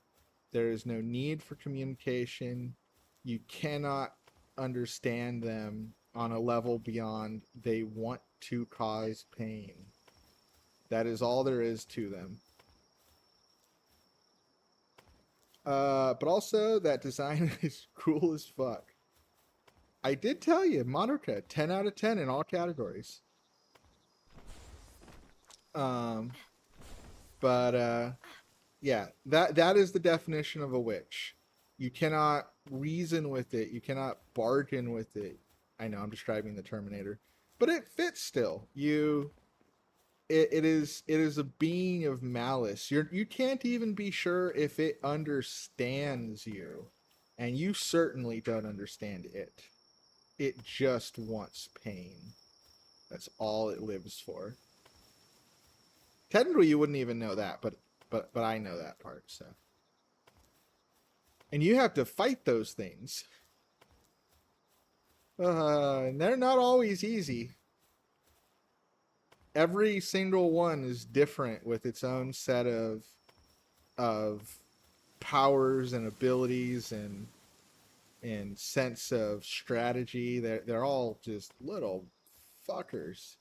There is no need for communication. You cannot understand them on a level beyond they want to cause pain. That is all there is to them. But also that design is cool as fuck. I did tell you, Monarcha, 10 out of 10 in all categories. Yeah, that is the definition of a witch. You cannot reason with it. You cannot bargain with it. I know I'm describing the Terminator, but it fits still. It is a being of malice. You can't even be sure if it understands you, and you certainly don't understand it. It just wants pain. That's all it lives for. Technically, you wouldn't even know that, but I know that part. So, and you have to fight those things. And they're not always easy. Every single one is different with its own set of powers and abilities and sense of strategy. They're all just little fuckers.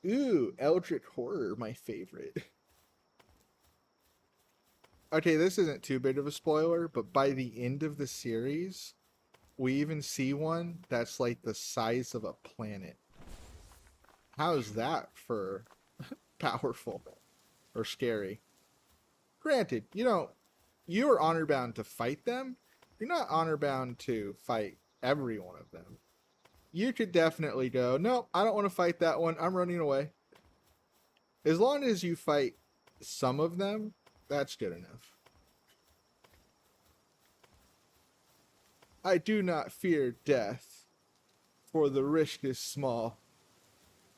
Ooh, Eldritch Horror, my favorite. Okay, this isn't too big of a spoiler, but by the end of the series, we even see one that's like the size of a planet. How's that for powerful or scary? Granted, you are honor bound to fight them. You're not honor bound to fight every one of them. You could definitely go, no, I don't want to fight that one. I'm running away. As long as you fight some of them, that's good enough. I do not fear death, for the risk is small,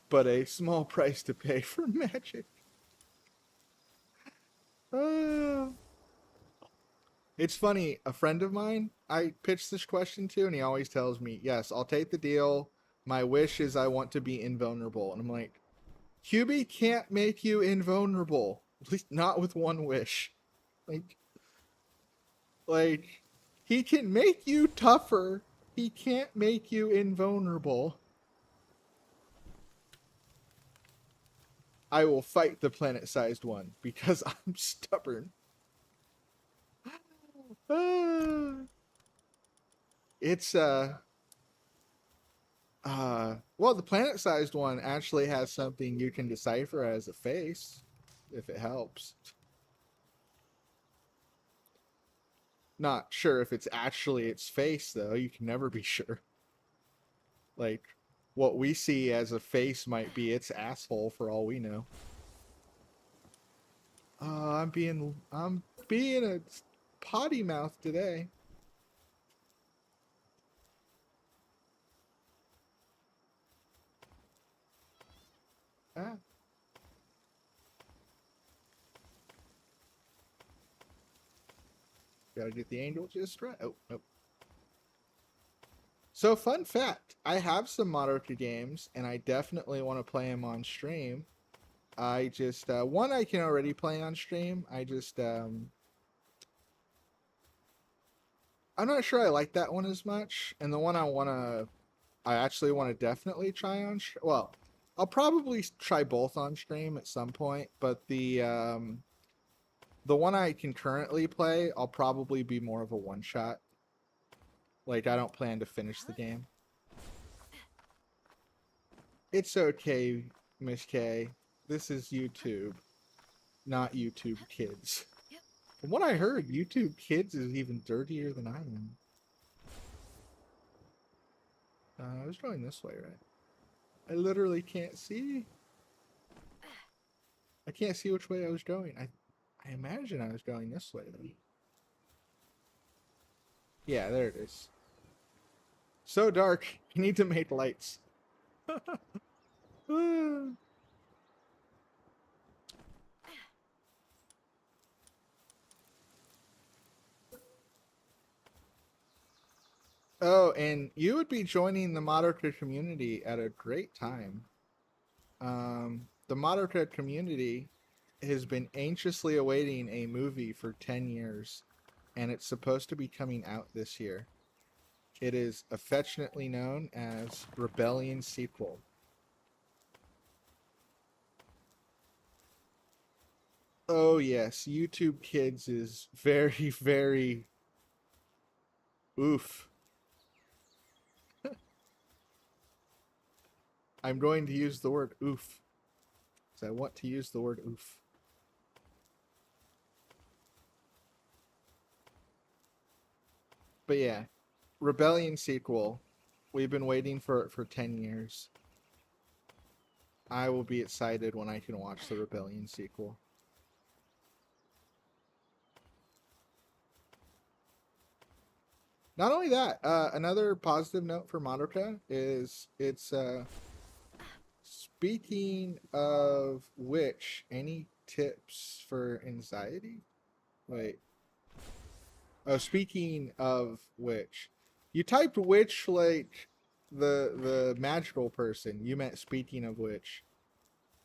but a small price to pay for magic. It's funny, a friend of mine, I pitched this question to, and he always tells me, yes, I'll take the deal. My wish is I want to be invulnerable. And I'm like, QB can't make you invulnerable. At least not with one wish. Like, he can make you tougher. He can't make you invulnerable. I will fight the planet-sized one because I'm stubborn. It's well, the planet-sized one actually has something you can decipher as a face, if it helps. Not sure if it's actually its face, though. You can never be sure. Like, what we see as a face might be its asshole for all we know. I'm being a potty mouth today. Ah. Gotta get the angle just right. Oh. So, fun fact, I have some Madoka games, and I definitely want to play them on stream. I just, one I can already play on stream. I'm not sure I like that one as much. And the one I actually want to definitely try on, well, I'll probably try both on stream at some point, but the one I can currently play, I'll probably be more of a one-shot. Like, I don't plan to finish the game. It's okay, Miss K. This is YouTube, not YouTube Kids. Yep. From what I heard, YouTube Kids is even dirtier than I am. I was going this way, right? I literally can't see. I can't see which way I was going. I imagine I was going this way, though. Yeah, there it is. So dark. You need to make lights. Oh, and you would be joining the Madoka community at a great time. The Madoka community has been anxiously awaiting a movie for 10 years, and it's supposed to be coming out this year. It is affectionately known as Rebellion Sequel. Oh yes, YouTube Kids is very, very oof. I'm going to use the word oof. Because I want to use the word oof. But yeah, Rebellion Sequel. We've been waiting for it for 10 years. I will be excited when I can watch the Rebellion Sequel. Not only that, another positive note for Madoka is it's speaking of which, any tips for anxiety? Wait. Oh, speaking of which, you typed which like the magical person. You meant speaking of which,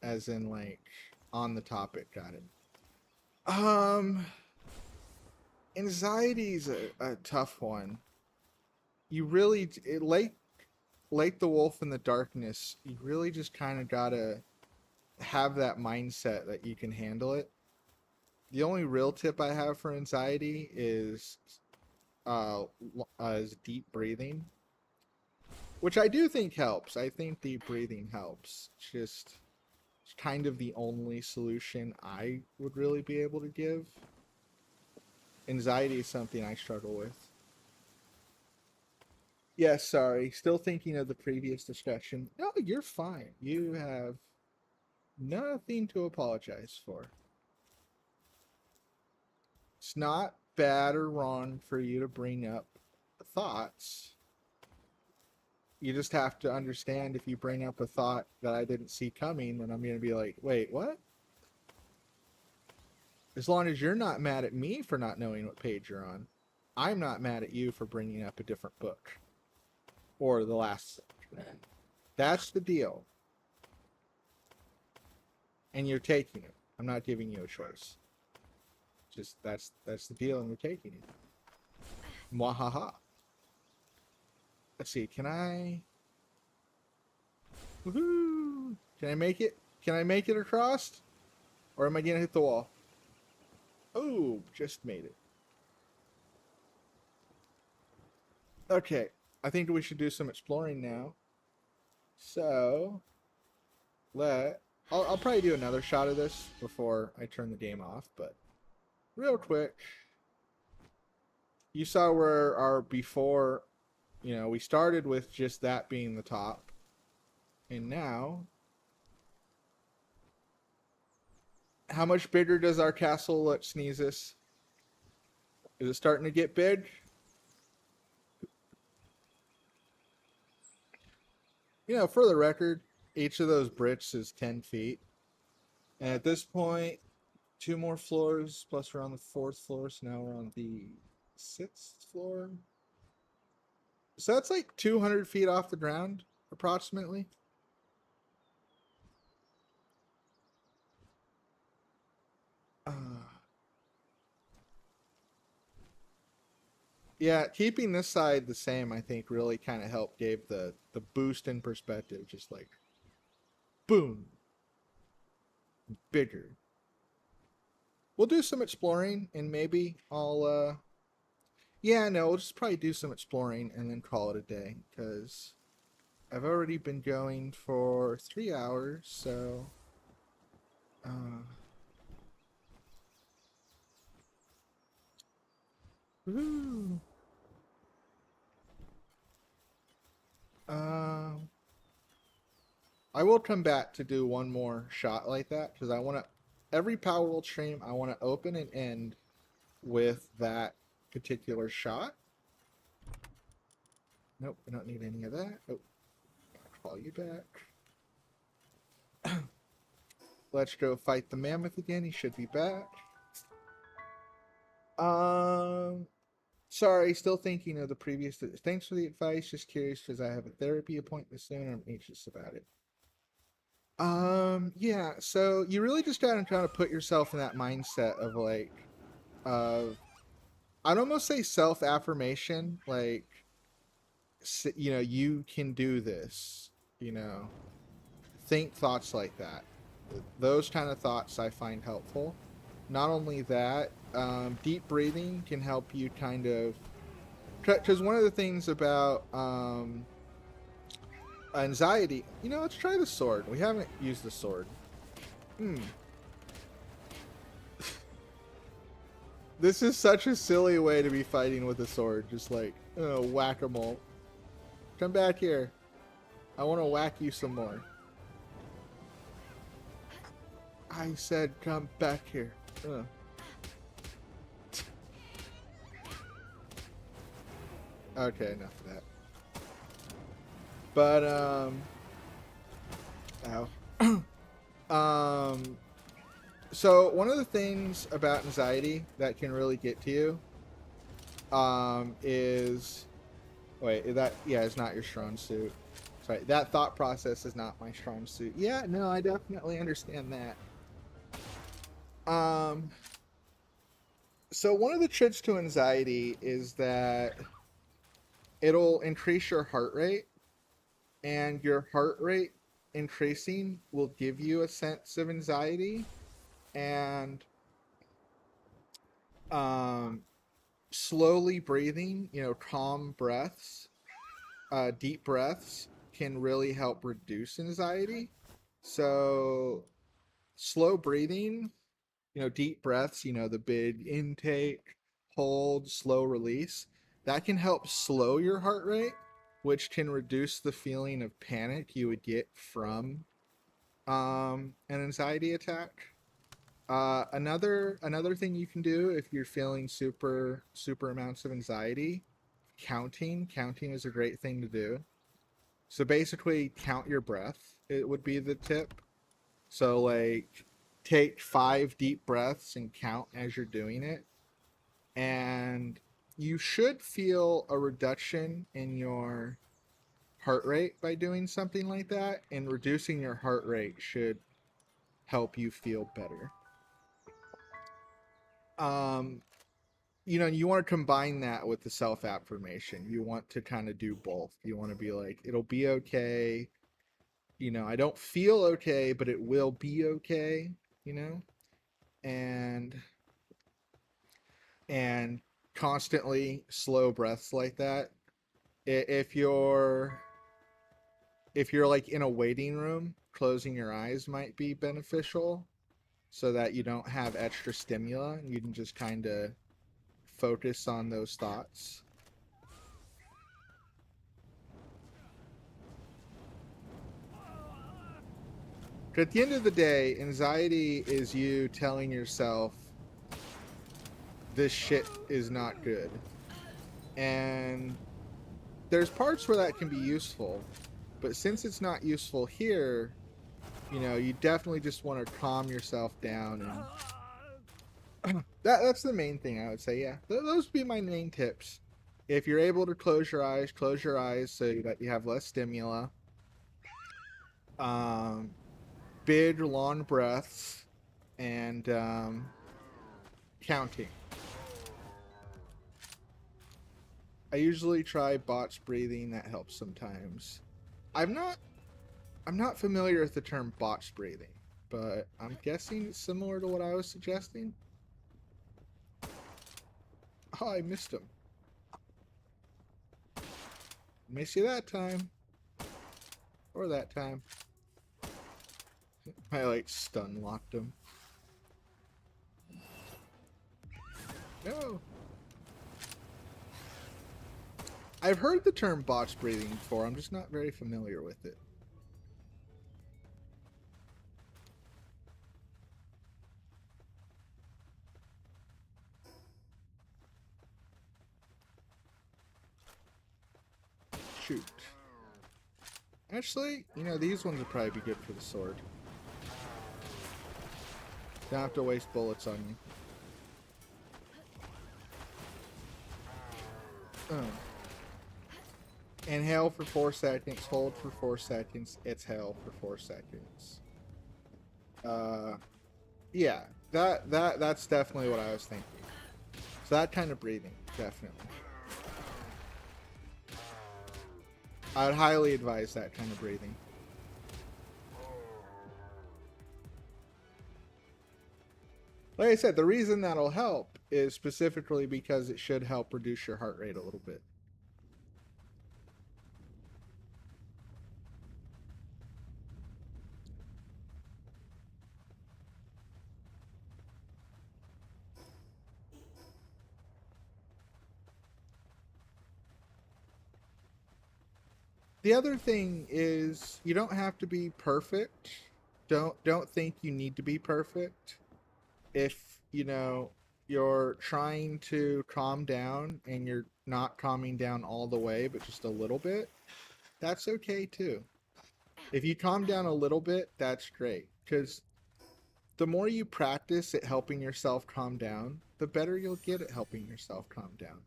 as in like on the topic. Got it. Anxiety's a tough one. You really like the wolf in the darkness. You really just kind of gotta have that mindset that you can handle it. The only real tip I have for anxiety is deep breathing, which I do think helps. I think deep breathing helps. Just it's kind of the only solution I would really be able to give. Anxiety is something I struggle with. Yes, sorry. Still thinking of the previous discussion. No, you're fine. You have nothing to apologize for. It's not bad or wrong for you to bring up thoughts. You just have to understand if you bring up a thought that I didn't see coming, then I'm going to be like, wait, what? As long as you're not mad at me for not knowing what page you're on, I'm not mad at you for bringing up a different book. Or the last section. That's the deal. And you're taking it. I'm not giving you a choice. Just that's the deal, and you're taking it. Mwahaha. Let's see. Can I? Woohoo! Can I make it? Can I make it across? Or am I gonna hit the wall? Oh, just made it. Okay. I think we should do some exploring now. So, I'll probably do another shot of this before I turn the game off, but real quick, you saw where our before, we started with just that being the top, and now, how much bigger does our castle look, Sneezes? Is it starting to get big? For the record, each of those bricks is 10 feet. And at this point, 2 more floors, plus we're on the 4th floor, so now we're on the 6th floor. So that's like 200 feet off the ground, approximately. Yeah, keeping this side the same, I think, really kind of helped gave the boost in perspective. Just like, boom, bigger. We'll do some exploring, and maybe I'll, yeah, no, we'll just probably do some exploring and then call it a day, because I've already been going for 3 hours, so Uh, woo. Um, I will come back to do one more shot like that because I want to. Every Palworld stream, I want to open and end with that particular shot. Nope, we don't need any of that. Oh, I'll call you back. Let's go fight the mammoth again. He should be back. Sorry, still thinking of the previous. Thanks for the advice. Just curious because I have a therapy appointment soon and I'm anxious about it. Yeah. So you really just gotta try to put yourself in that mindset of like, of I'd almost say self affirmation, like, you know, you can do this. You know, think thoughts like that. Those kind of thoughts I find helpful. Not only that, deep breathing can help you kind of, because one of the things about anxiety, you know, let's try the sword. We haven't used the sword. This is such a silly way to be fighting with a sword, just like, whack-a-mole. Come back here. I want to whack you some more. I said come back here. Okay, enough of that. But, ow. So one of the things about anxiety that can really get to you, is, wait, that, yeah, it's not your strong suit. Sorry, that thought process is not my strong suit. Yeah, no, I definitely understand that. So one of the tricks to anxiety is that it'll increase your heart rate, and your heart rate increasing will give you a sense of anxiety, and slowly breathing, you know, calm breaths, deep breaths can really help reduce anxiety. So slow breathing, you know, deep breaths, you know, the big intake, hold, slow release, that can help slow your heart rate, which can reduce the feeling of panic you would get from an anxiety attack. Another thing you can do if you're feeling super amounts of anxiety, counting is a great thing to do. So basically count your breath, it would be the tip. So like take 5 deep breaths and count as you're doing it, and you should feel a reduction in your heart rate by doing something like that, and reducing your heart rate should help you feel better. You know, you want to combine that with the self affirmation. You want to kind of do both. You want to be like, it'll be okay. You know, I don't feel okay, but it will be okay, you know? And and constantly slow breaths like that. If you're like in a waiting room, closing your eyes might be beneficial so that you don't have extra stimuli. You can just kind of focus on those thoughts. At the end of the day, anxiety is you telling yourself this shit is not good. And there's parts where that can be useful, but since it's not useful here, you know, you definitely just want to calm yourself down, and that's the main thing I would say. Yeah, those would be my main tips. If you're able to close your eyes so that you have less stimuli. Big long breaths, and counting. I usually try box breathing. That helps sometimes. I'm not familiar with the term box breathing, but I'm guessing it's similar to what I was suggesting. Oh, I missed him. Miss you that time. Or that time. I like stun locked him. No. I've heard the term box breathing before. I'm just not very familiar with it. Shoot. Actually, you know, these ones would probably be good for the sword. Don't have to waste bullets on you. Inhale for 4 seconds, hold for 4 seconds, exhale for 4 seconds. Yeah, that's definitely what I was thinking. So that kind of breathing, definitely. I would highly advise that kind of breathing. Like I said, the reason that'll help is specifically because it should help reduce your heart rate a little bit. The other thing is you don't have to be perfect. Don't think you need to be perfect. If, you know, you're trying to calm down and you're not calming down all the way, but just a little bit, that's okay too. If you calm down a little bit, that's great. Because the more you practice at helping yourself calm down, the better you'll get at helping yourself calm down.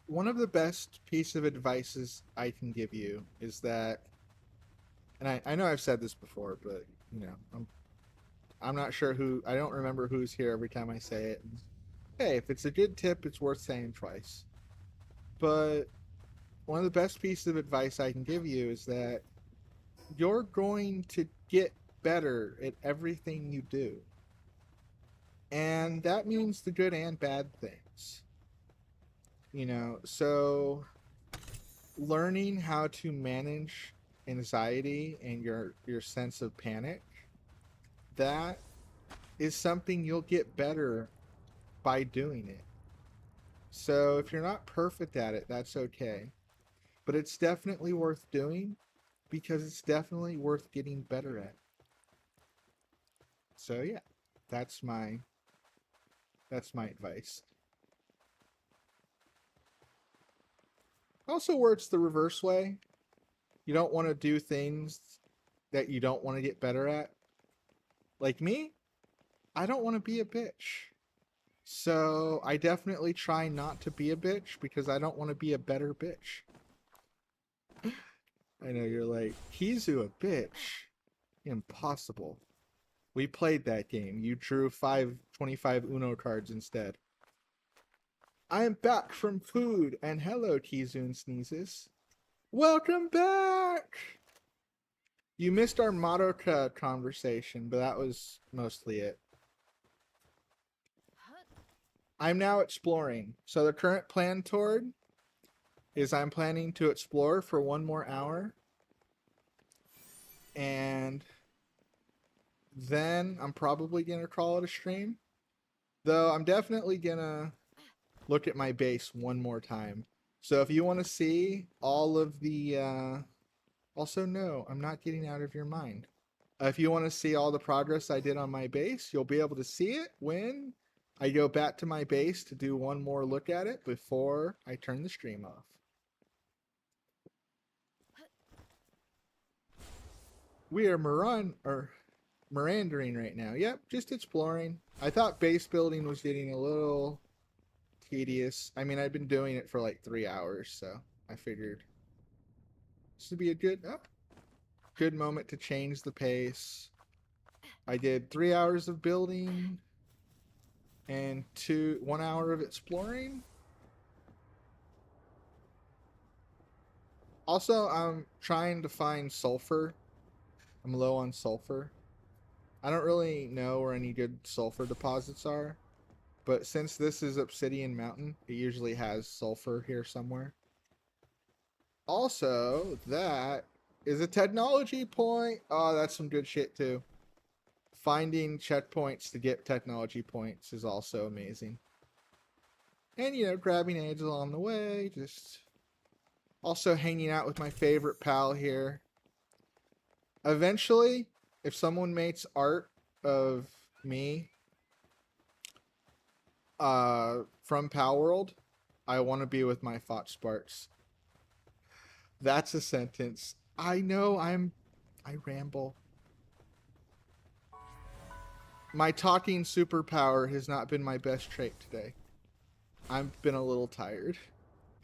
One of the best piece of advices I can give you is that, and I know I've said this before, but you know, I'm not sure who, I don't remember who's here every time I say it. And, hey, if it's a good tip, it's worth saying twice. But one of the best pieces of advice I can give you is that you're going to get better at everything you do. And that means the good and bad things. You know, so learning how to manage anxiety and your sense of panic, that is something you'll get better by doing it. So if you're not perfect at it, that's okay. But it's definitely worth doing because it's definitely worth getting better at. So yeah, that's my advice. Also works the reverse way. You don't want to do things that you don't want to get better at. Like me, I don't want to be a bitch. So I definitely try not to be a bitch because I don't want to be a better bitch. I know you're like, Kizu a bitch. Impossible. We played that game. You drew 25 Uno cards instead. I'm back from food, and hello, Kizun sneezes. Welcome back! You missed our Madoka conversation, but that was mostly it. I'm now exploring. So the current plan toward is I'm planning to explore for 1 more hour. And then I'm probably going to call it a stream. Though I'm definitely going to look at my base 1 more time. So if you want to see all of the... Also, no, I'm not getting out of your mind. If you want to see all the progress I did on my base, you'll be able to see it when I go back to my base to do 1 more look at it before I turn the stream off. We are Mirandering right now. Yep, just exploring. I thought base building was getting a little tedious. I mean, I've been doing it for like 3 hours, so I figured this would be a good moment to change the pace. I did 3 hours of building and 1 hour of exploring. Also, I'm trying to find sulfur. I'm low on sulfur. I don't really know where any good sulfur deposits are, but since this is Obsidian Mountain, it usually has sulfur here somewhere. Also, that is a technology point. Oh, that's some good shit too. Finding checkpoints to get technology points is also amazing. And, you know, grabbing eggs along the way. Just also hanging out with my favorite pal here. Eventually, if someone makes art of me from Palworld, I want to be with my Fox Sparks. That's a sentence. I know I ramble. My talking superpower has not been my best trait today. I've been a little tired.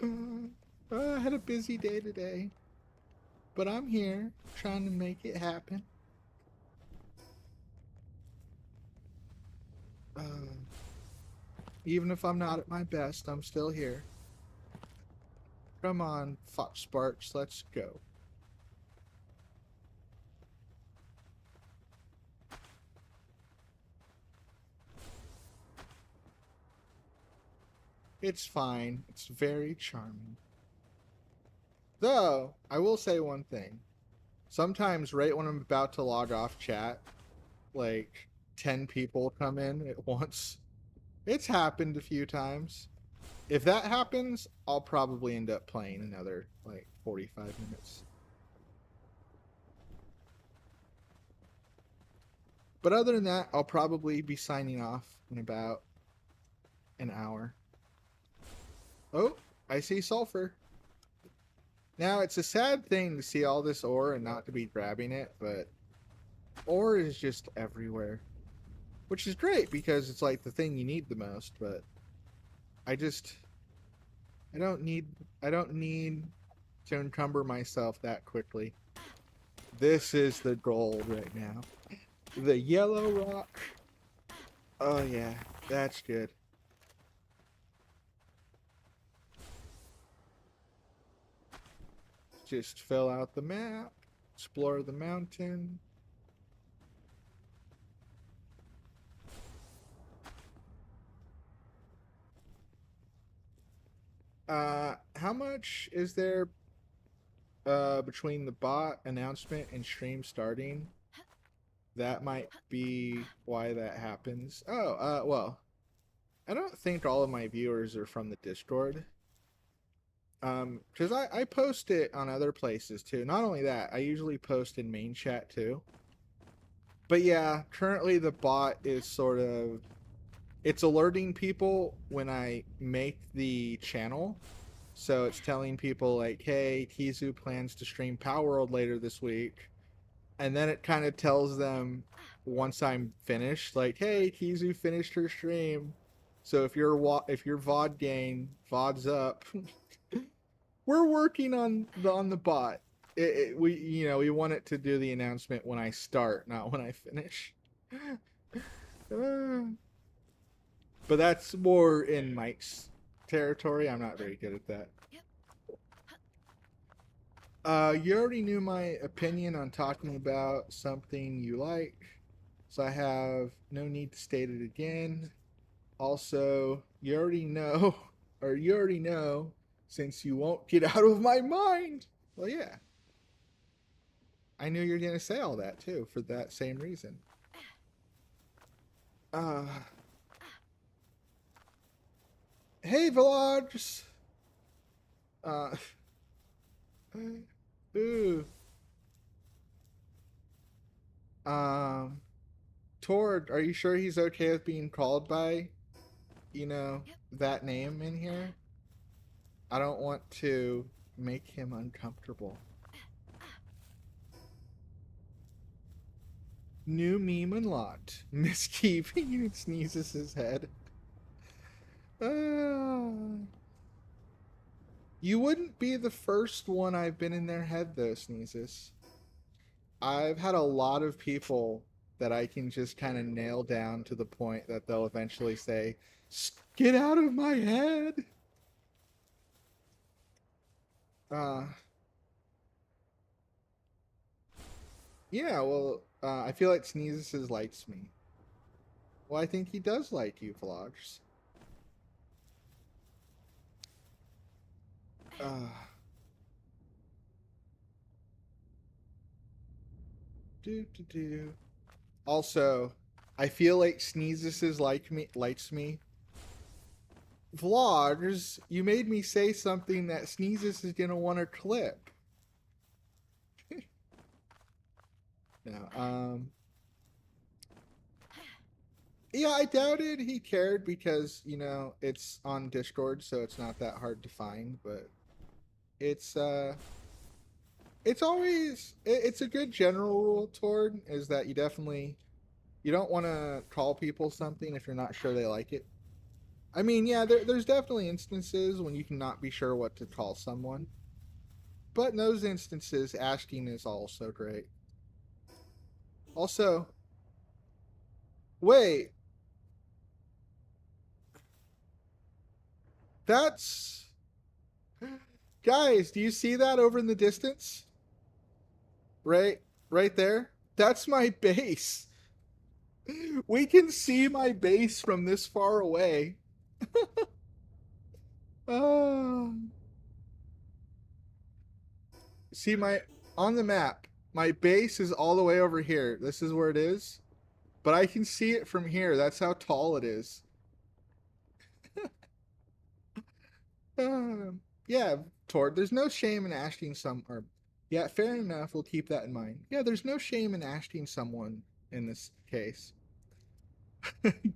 I had a busy day today. But I'm here trying to make it happen. Even if I'm not at my best, I'm still here. Come on, Fox Sparks, let's go. It's fine. It's very charming. Though, I will say one thing. Sometimes, right when I'm about to log off chat, like 10 people come in at once. It's happened a few times. If that happens, I'll probably end up playing another, like, 45 minutes. But other than that, I'll probably be signing off in about an hour. Oh, I see sulfur. Now, it's a sad thing to see all this ore and not to be grabbing it, but ore is just everywhere. Which is great because it's like the thing you need the most, but I don't need to encumber myself that quickly. This is the gold right now. The yellow rock. Oh yeah, that's good. Just fill out the map, explore the mountain. How much is there between the bot announcement and stream starting? That might be why that happens. Oh, well, I don't think all of my viewers are from the Discord. Because I post it on other places too. Not only that, I usually post in main chat too. But yeah, currently the bot is sort of, it's alerting people when I make the channel. So it's telling people like, hey, Kizu plans to stream Palworld later this week. And then it kind of tells them once I'm finished, like, hey, Kizu finished her stream. So if you're VOD gang, VOD's up. We're working on the bot. We want it to do the announcement when I start, not when I finish. But that's more in Mike's territory. I'm not very good at that. You already knew my opinion on talking about something you like, so I have no need to state it again. Also, you already know, since you won't get out of my mind. Well, yeah. I knew you were going to say all that, too, for that same reason. Hey, vlogs! Ooh. Tord, are you sure he's okay with being called by, that name in here? I don't want to make him uncomfortable. New meme unlocked. Miskeeping sneezes his head. You wouldn't be the first one I've been in their head, though, Sneezes. I've had a lot of people that I can just kind of nail down to the point that they'll eventually say, get out of my head! Yeah, well, I feel like Sneezes likes me. Well, I think he does like you, Vlogs. Do do do. Also, I feel like Sneezes is likes me. Vlogs, you made me say something that Sneezes is gonna want to clip. No, yeah, I doubted he cared because, you know, it's on Discord, so it's not that hard to find, but it's it's always it's a good general rule toward is that you don't want to call people something if you're not sure they like it. I mean, yeah, there's definitely instances when you cannot be sure what to call someone, but in those instances, asking is also great. Also, wait, that's guys, do you see that over in the distance? Right, right there. That's my base. We can see my base from this far away. Oh. See my on the map. My base is all the way over here. This is where it is. But I can see it from here. That's how tall it is. Yeah, Tord, there's no shame in asking some or yeah, fair enough. We'll keep that in mind. Yeah, there's no shame in asking someone in this case.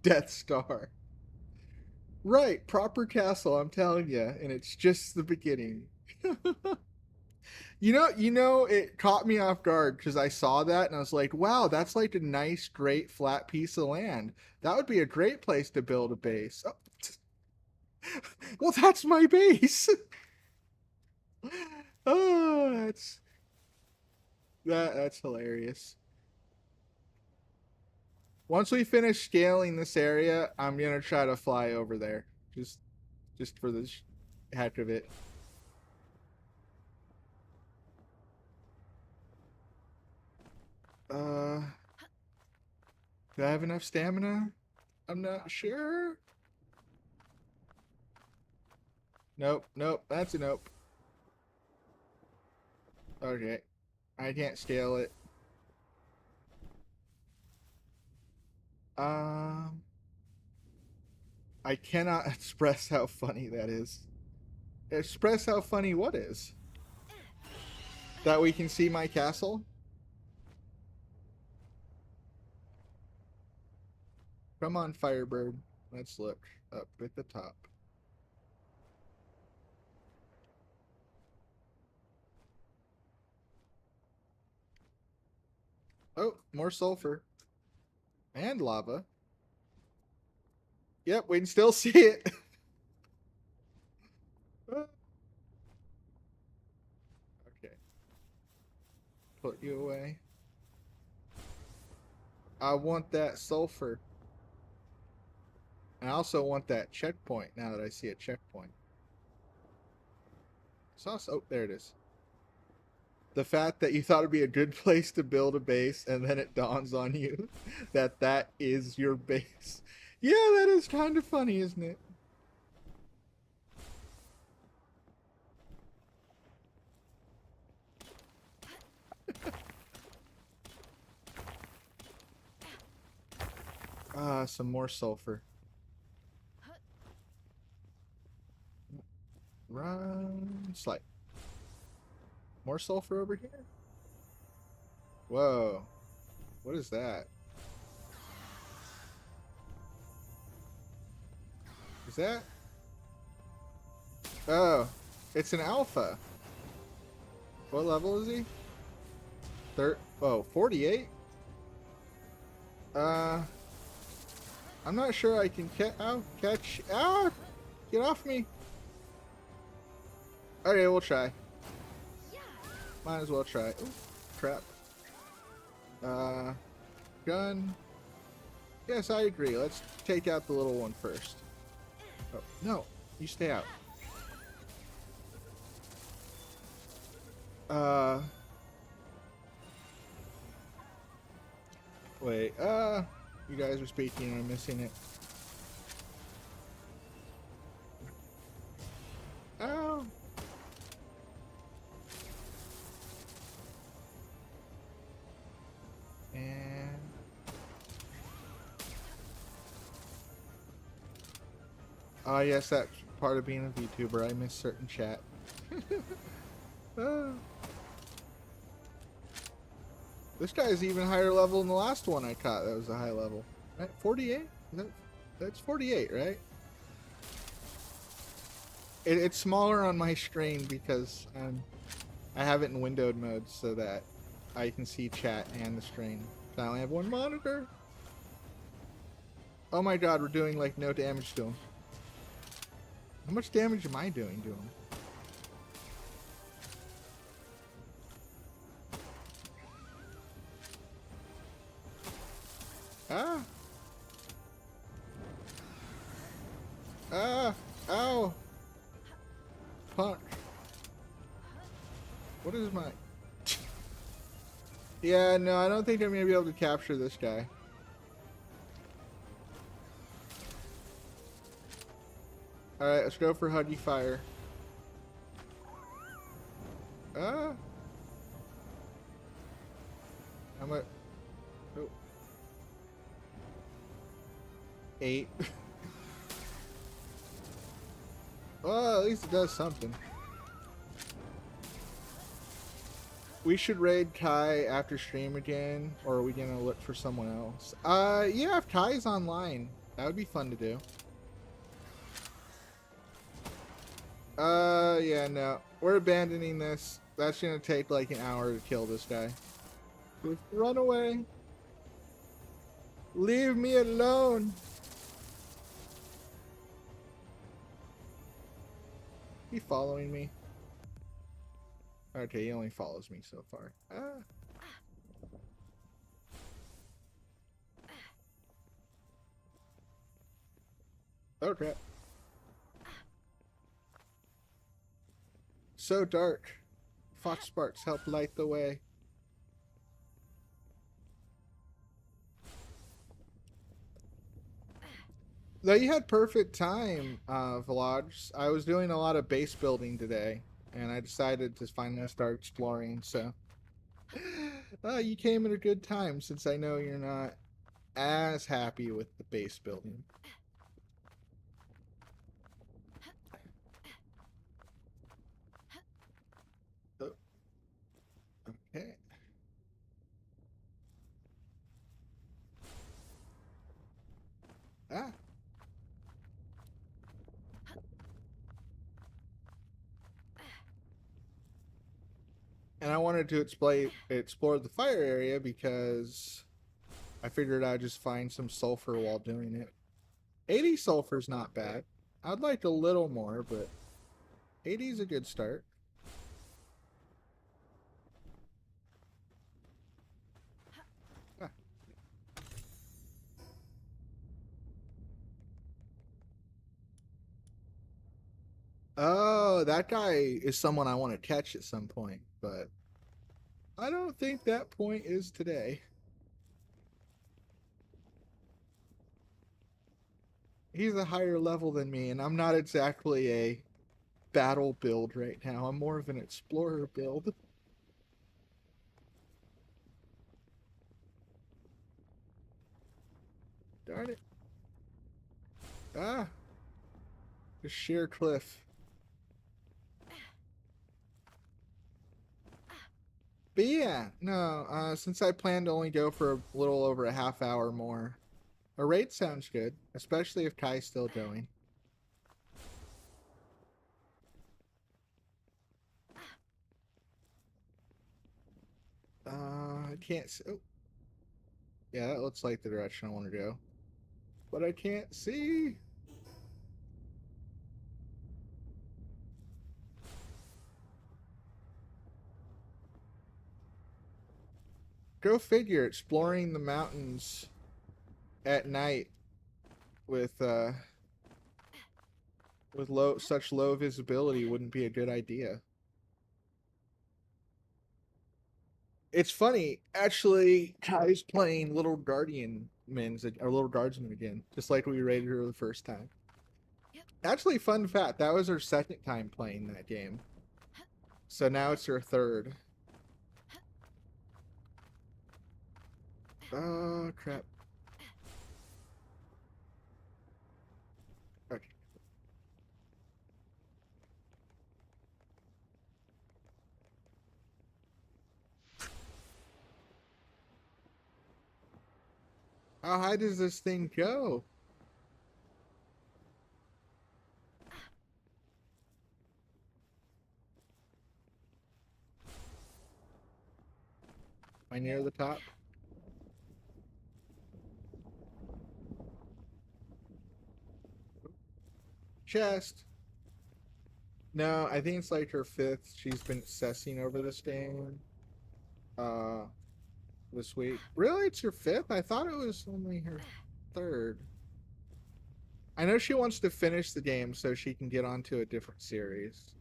Death Star. Right, proper castle, I'm telling you, and it's just the beginning. It caught me off guard because I saw that and I was like, wow, that's like a nice, great flat piece of land. That would be a great place to build a base. Oh, well, that's my base. Oh, that's hilarious. Once we finish scaling this area, I'm gonna try to fly over there, just for the heck of it. Uh, do I have enough stamina? I'm not sure. Nope, nope, that's a nope. Okay, I can't scale it. Um, I cannot express how funny that is. Express how funny what is? That we can see my castle? Come on, Firebird. Let's look up at the top. Oh, more sulfur. And lava. Yep, we can still see it. Okay. Put you away. I want that sulfur. I also want that checkpoint now that I see a checkpoint. Oh, there it is. The fact that you thought it'd be a good place to build a base and then it dawns on you that that is your base. Yeah, that is kind of funny, isn't it? Ah, some more sulfur. Run, slide. More sulfur over here? Whoa. What is that? Is that? Oh, it's an alpha. What level is he? Oh, 48? I'm not sure I can catch. Ah! Get off me. Okay, we'll try. Might as well try. Ooh, crap. Gun. Yes, I agree. Let's take out the little one first. Oh, no. You stay out. Wait. You guys are speaking and I'm missing it. Oh. Oh, yes, that's part of being a VTuber. I miss certain chat. Ah. This guy's even higher level than the last one I caught. That was a high level. Right? 48? That's 48, right? It's smaller on my screen because I have it in windowed mode so that I can see chat and the screen. I only have one monitor. Oh my god, we're doing like no damage to him. How much damage am I doing to him? Ah! Ah! Ow! Punch. What is my... Yeah, no, I don't think I'm going to be able to capture this guy. Alright, let's go for Huggy Fire. Ah! I'm at... Oh. 8. Well, at least it does something. We should raid Kai after stream again, or are we gonna look for someone else? Yeah, if Kai's online, that would be fun to do. Yeah, no. We're abandoning this. That's gonna take like an hour to kill this guy. Just run away. Leave me alone. He following me? Okay, he only follows me so far. Ah. Oh crap. So dark. Fox sparks help light the way. Though you had perfect time, Vlogs. I was doing a lot of base building today, and I decided to finally start exploring, so... you came at a good time, since I know you're not as happy with the base building. Oh. Okay. Ah. And I wanted to explore the fire area because I figured I'd just find some sulfur while doing it. 80 sulfur's not bad. I'd like a little more, but 80 is a good start. Ah. Oh, that guy is someone I want to catch at some point, but I don't think that point is today. He's a higher level than me, and I'm not exactly a battle build right now. I'm more of an explorer build. Darn it. Ah, the sheer cliff. But yeah, no, since I plan to only go for a little over a half hour more, a raid sounds good, especially if Kai's still going. I can't see. Oh. Yeah, that looks like the direction I want to go. But I can't see. Go figure, exploring the mountains at night with such low visibility wouldn't be a good idea. It's funny, actually, Kai's playing Little Little Guardsman again, just like we rated her the first time. Yep. Actually, fun fact, that was her second time playing that game. So now it's her third. Oh, crap. Okay. How high does this thing go? Am I near the top? Chest. No, I think it's like her fifth. She's been obsessing over this game. This week. Really? It's your fifth? I thought it was only her third. I know she wants to finish the game so she can get onto a different series.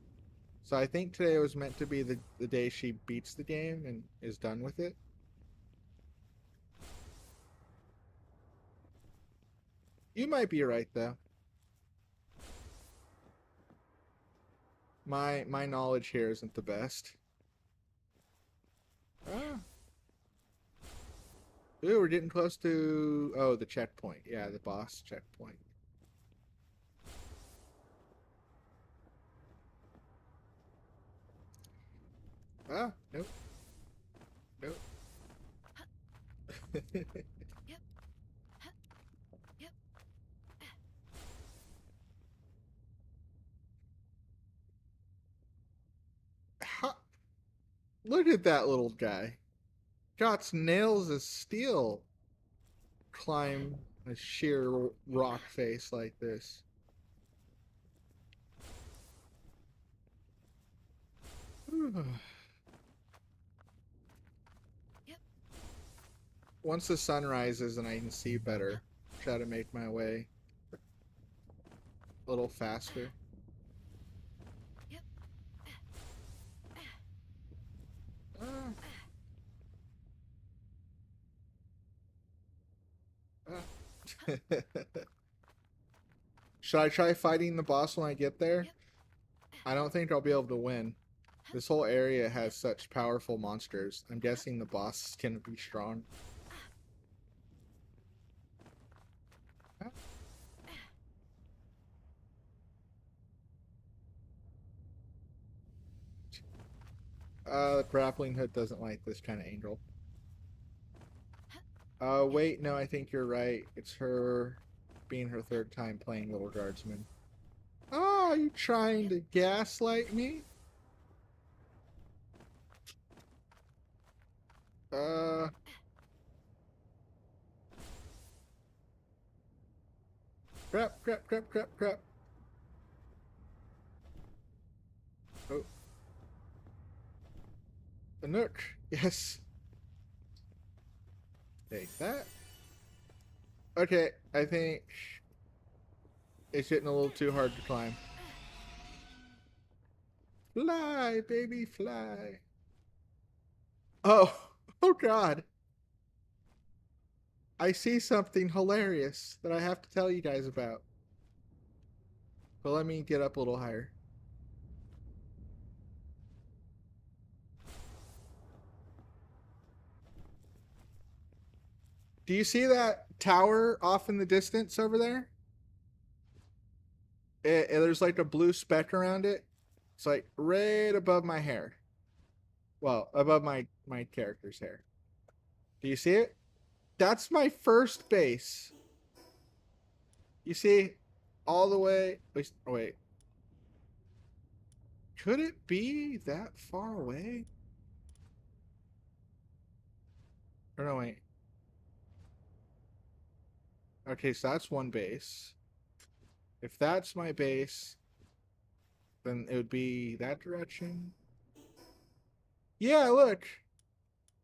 So I think today was meant to be the day she beats the game and is done with it. You might be right though. My knowledge here isn't the best. Ah. Ooh, we're getting close to the checkpoint. Yeah, the boss checkpoint. Ah, nope. Nope. Yep. Yep. Ha! Look at that little guy. Got nails of steel. Climb a sheer rock face like this. Yep. Once the sun rises and I can see better, try to make my way a little faster. Yep. Ah. Ah. Should I try fighting the boss when I get there? Yep. I don't think I'll be able to win. This whole area has such powerful monsters. I'm guessing the boss is gonna be strong. The grappling hook doesn't like this kind of angle. Wait, no, I think you're right. It's her being her third time playing Little Guardsman. Oh, are you trying to gaslight me? Uh... Crap, crap, crap, crap, crap. Oh. The nook. Yes. Take that. Okay, I think it's getting a little too hard to climb. Fly, baby, fly. Oh, oh God. I see something hilarious that I have to tell you guys about. But let me get up a little higher. Do you see that tower off in the distance over there? There's like a blue speck around it. It's like right above my hair. Well, above my character's hair. Do you see it? That's my first base. You see, all the way. Wait. Could it be that far away? Or no, wait. Okay, so that's one base. If that's my base, then it would be that direction. Yeah, look.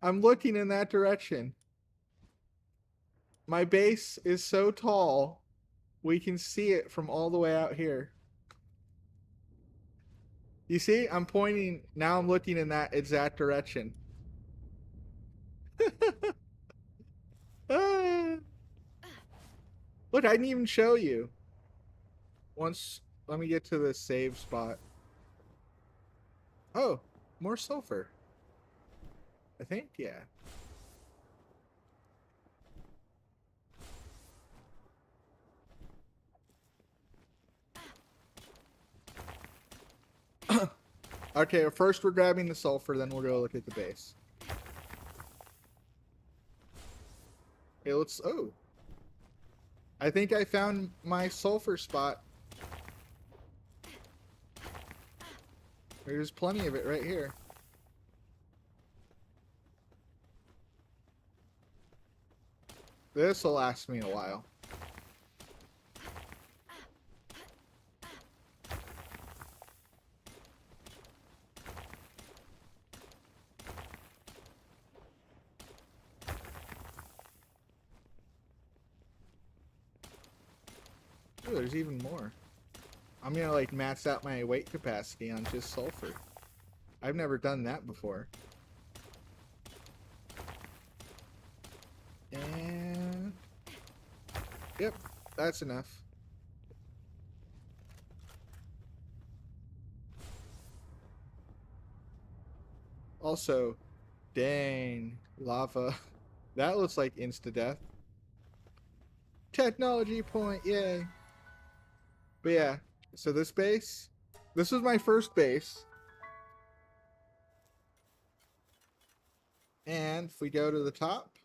I'm looking in that direction. My base is so tall, we can see it from all the way out here. You see, I'm pointing, now I'm looking in that exact direction. Ah. Look, I didn't even show you. Let me get to the save spot. Oh, more sulfur. I think, yeah. Okay, first we're grabbing the sulfur, then we'll go look at the base. Okay, let's... Oh. I think I found my sulfur spot. There's plenty of it right here. This will last me a while. Ooh, there's even more. I'm gonna like max out my weight capacity on just sulfur. I've never done that before. And yep, that's enough. Also, dang, lava. That looks like insta-death. Technology point, yay. But yeah, so this base, this was my first base. And if we go to the top,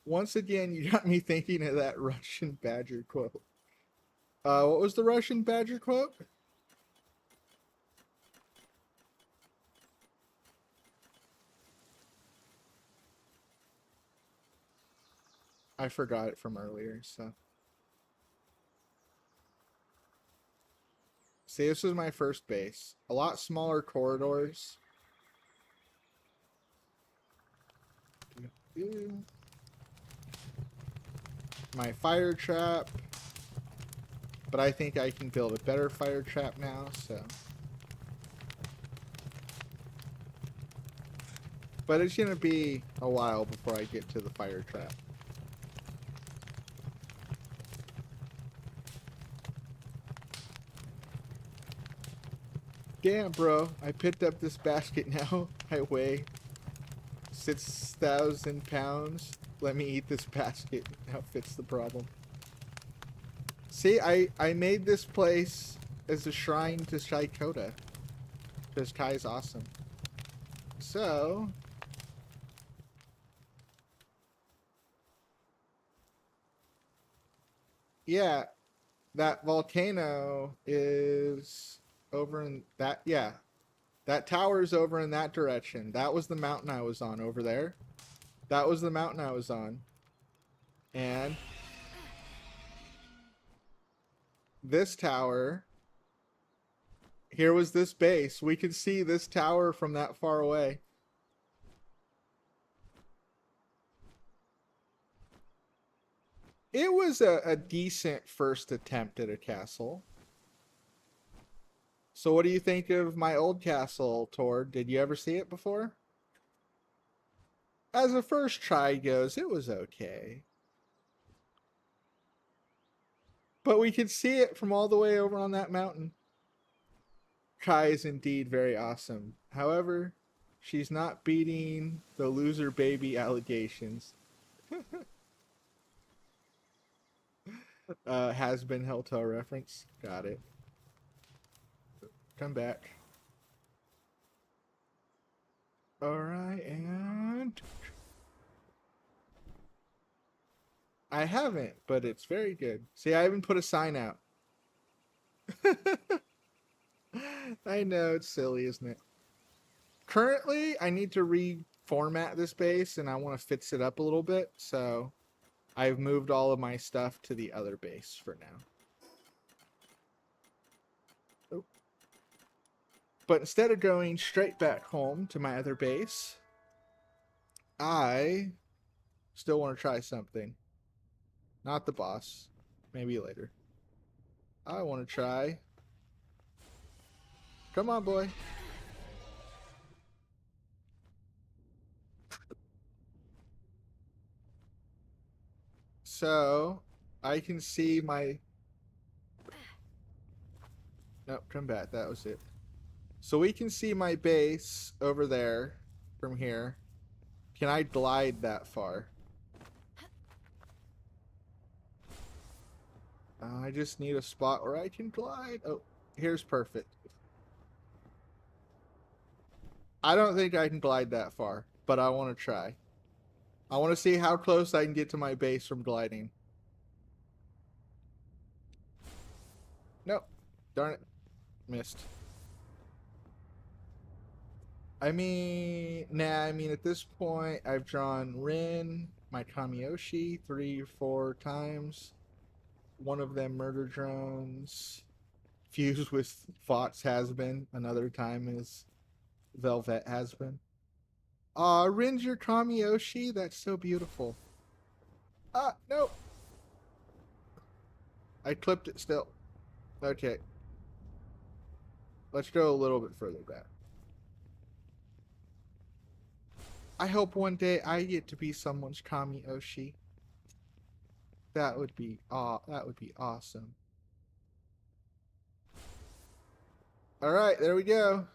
once again, you got me thinking of that Russian Badger quote. What was the Russian Badger quote? I forgot it from earlier, so. See, this was my first base. A lot smaller corridors. My fire trap. But I think I can build a better fire trap now, so. But it's gonna be a while before I get to the fire trap. Damn, bro. I picked up this basket now. I weigh 6,000 pounds. Let me eat this basket. Now fits the problem. See, I made this place as a shrine to Shaikota. Because Kai's awesome. So... yeah, that volcano is over in that, yeah. That tower's over in that direction. That was the mountain I was on over there. That was the mountain I was on. And this tower, here was this base. We could see this tower from that far away. It was a decent first attempt at a castle. So what do you think of my old castle, Tord? Did you ever see it before? As a first try goes, it was okay. But we could see it from all the way over on that mountain. Kai is indeed very awesome. However, she's not beating the loser baby allegations. Has been Helltale reference. Got it. Come back. Alright, and... I haven't, but it's very good. See, I even put a sign out. I know, it's silly, isn't it? Currently, I need to reformat this base, and I want to fix it up a little bit, so... I've moved all of my stuff to the other base for now. Oh. But instead of going straight back home to my other base, I still want to try something. Not the boss. Maybe later. I want to try. Come on, boy. So, I can see my... Nope, come back. That was it. So we can see my base over there from here. Can I glide that far? I just need a spot where I can glide. Oh, here's perfect. I don't think I can glide that far, but I want to try. I want to see how close I can get to my base from gliding. Nope. Darn it. Missed. I mean, at this point, I've drawn Rin, my Kamiyoshi, 3 or 4 times. One of them murder drones. Fused with Fox has been. Another time is Velvet has been. Aw, Rin's your Kamiyoshi? That's so beautiful. Ah, no. I clipped it still. Okay. Let's go a little bit further back. I hope one day I get to be someone's Kamiyoshi. That would be awesome. Alright, there we go.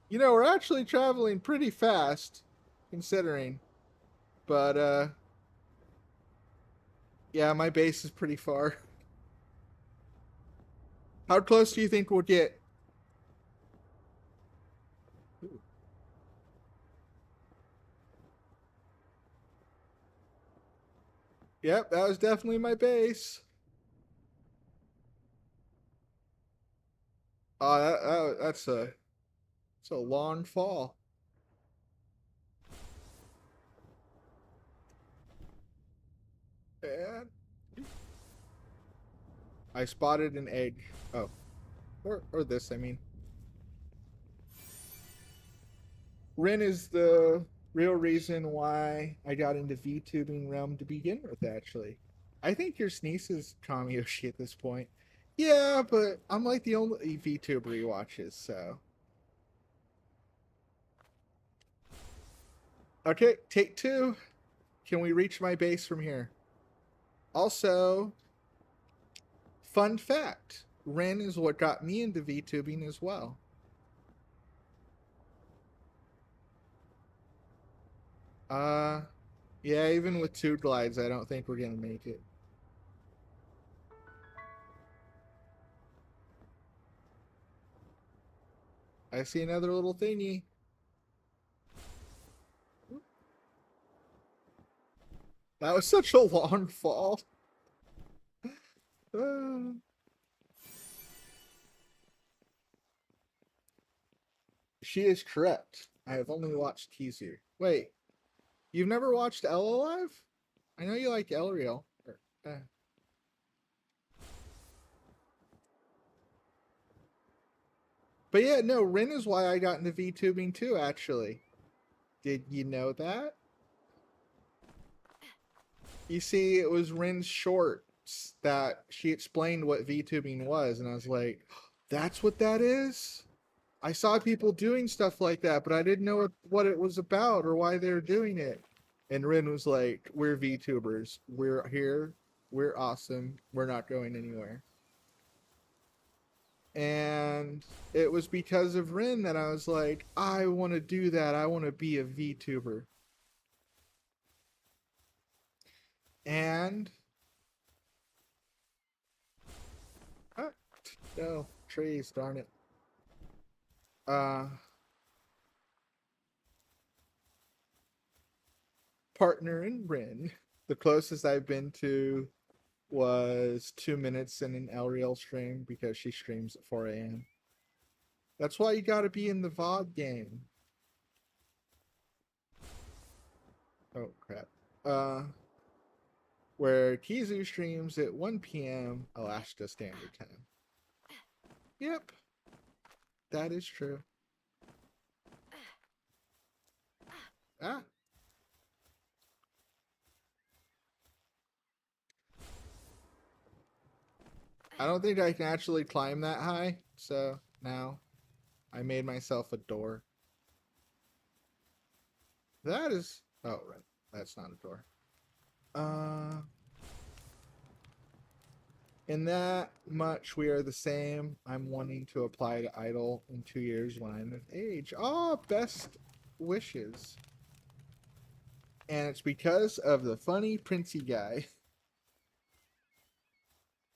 You know, we're actually traveling pretty fast, considering. But, yeah, my base is pretty far. How close do you think we'll get? Yep, that was definitely my base. Oh, that's a long fall. And I spotted an egg. Oh, or this, I mean. Rin is the real reason why I got into VTubing realm to begin with, actually. I think your niece is Kamiyoshi at this point. Yeah, but I'm like the only VTuber he watches, so. Okay, take 2. Can we reach my base from here? Also, fun fact, Ren is what got me into VTubing as well. Uh, yeah, even with 2 glides, I don't think we're gonna make it. I see another little thingy. That was such a long fall. She is correct. I have only watched Kizu. Wait, you've never watched Elle Alive? I know you like Elreal. But yeah, no, Rin is why I got into VTubing too, actually. Did you know that? You see, it was Rin's shorts that she explained what VTubing was, and I was like, that's what that is? I saw people doing stuff like that, but I didn't know what it was about or why they were doing it. And Rin was like, we're VTubers. We're here. We're awesome. We're not going anywhere. And it was because of Rin that I was like, I want to do that. I want to be a VTuber. And ah, no, trees, darn it. Uh Partner in Rin. The closest I've been to was 2 minutes in an Elreal stream because she streams at 4 a.m. That's why you gotta be in the VOD game. Oh crap. Where Kizu streams at 1 p.m. Alaska Standard Time. Yep. That is true. Ah. I don't think I can actually climb that high, so now I made myself a door. That is... Oh, right. That's not a door. In that much, we are the same. I'm wanting to apply to Idol in 2 years when I'm of age. Oh, best wishes. And it's because of the funny Princey guy.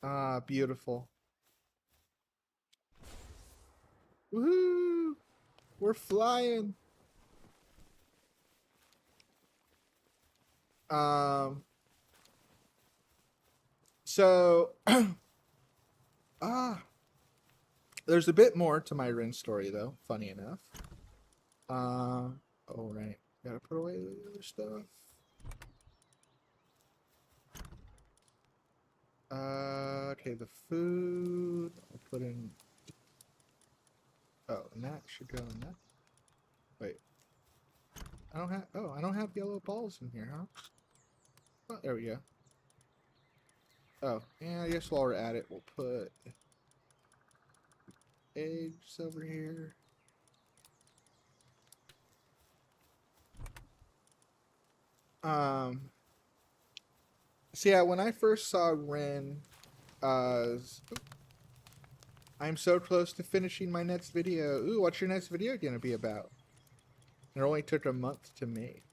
Ah, beautiful. Woohoo! We're flying. Um, so, there's a bit more to my Rin story, though, funny enough. Oh, right. Gotta put away the other stuff. Okay, the food. I'll put in. Oh, and that should go in that. Wait. I don't have. Oh, I don't have yellow balls in here, huh? Oh, there we go. Oh, yeah, I guess while we're at it, we'll put eggs over here. Um, so yeah, when I first saw Ren, I'm so close to finishing my next video. Ooh, what's your next video gonna be about? It only took a month to make.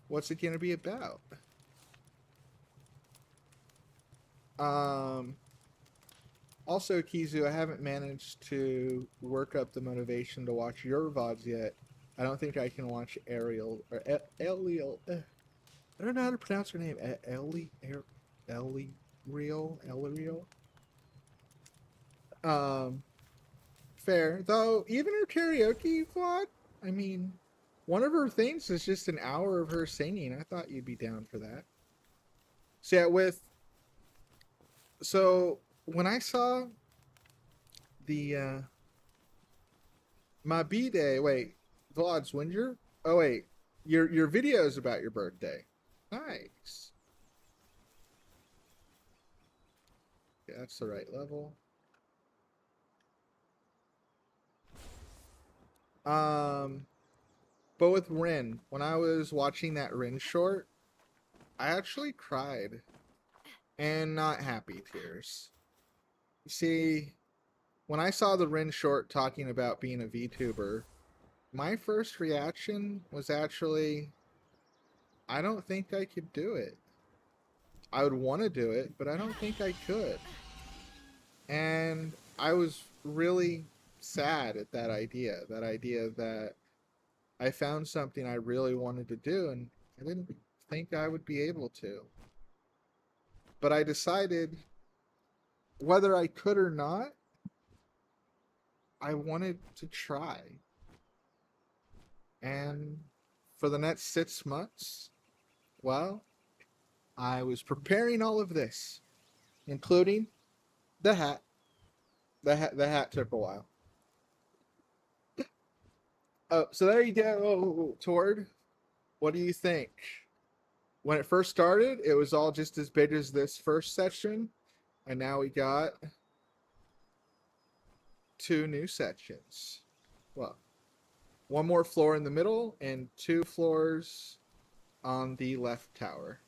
What's it gonna be about? Um, Also, Kizu, I haven't managed to work up the motivation to watch your VODs yet. I don't think I can watch Ariel or Eliel. I don't know how to pronounce her name. Eliel. Fair though. Even her karaoke VOD. I mean, one of her things is just an hour of her singing. I thought you'd be down for that. So yeah, when I saw the my B-Day, wait, VODs, when's your... Oh, wait, your video is about your birthday. Nice. Yeah, that's the right level. But with Rin, when I was watching that Rin short, I actually cried. And not happy tears. You see, when I saw the Rin short talking about being a VTuber, my first reaction was actually, I don't think I could do it. I would want to do it, but I don't think I could. And I was really sad at that idea that I found something I really wanted to do and I didn't think I would be able to. But I decided whether I could or not, I wanted to try. And for the next 6 months, well, I was preparing all of this, including the hat. The hat took a while. Oh, so there you go, Tord. What do you think? When it first started, it was all just as big as this first section, and now we got 2 new sections. Well, 1 more floor in the middle and 2 floors on the left tower.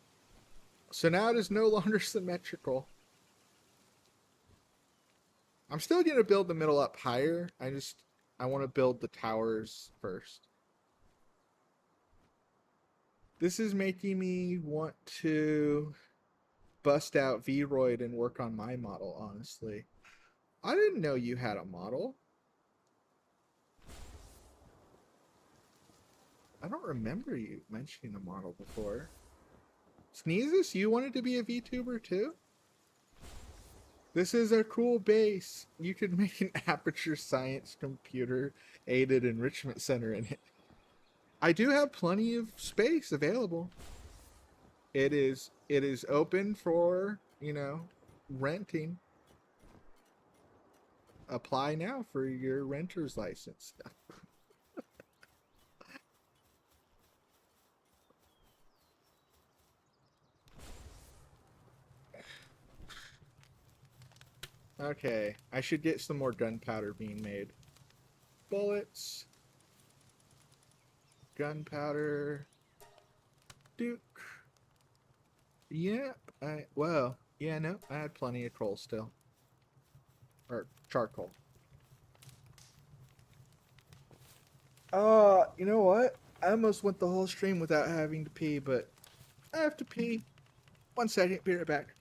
So now it is no longer symmetrical. I'm still going to build the middle up higher. I want to build the towers first. This is making me want to bust out Vroid and work on my model, honestly. I didn't know you had a model. I don't remember you mentioning a model before. Sneezes, you wanted to be a VTuber too? This is a cool base. You could make an Aperture Science computer aided enrichment center in it. I do have plenty of space available. It is open for, renting. Apply now for your renter's license. Okay, I should get some more gunpowder being made. Bullets. Gunpowder. Duke. Yep. No, I had plenty of coal still. Or charcoal. You know what? I almost went the whole stream without having to pee, but I have to pee. 1 second, be right back.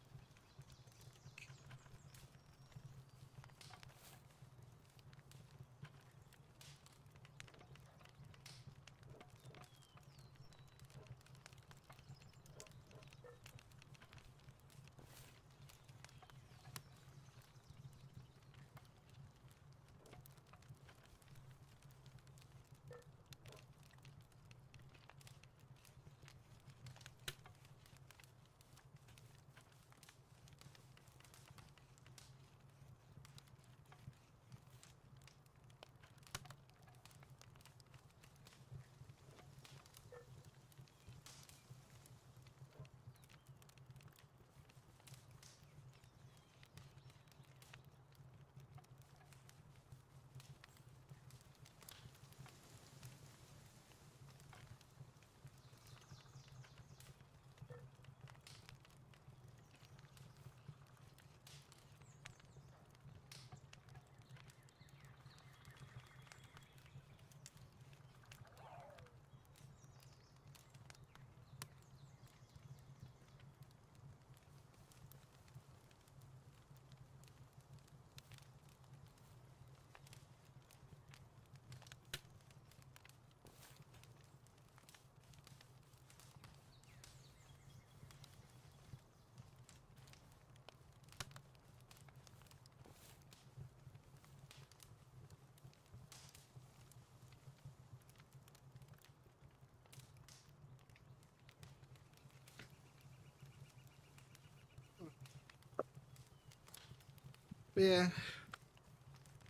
Yeah.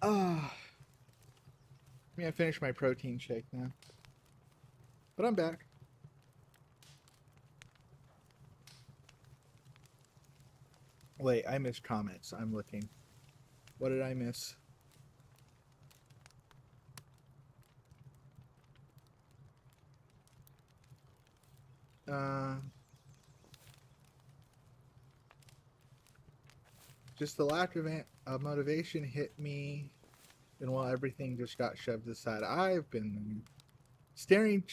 Ah. I mean, I finished my protein shake now. But I'm back. Wait, I missed comments. I'm looking. What did I miss? Just the lack of motivation hit me, and while everything just got shoved aside, I've been staring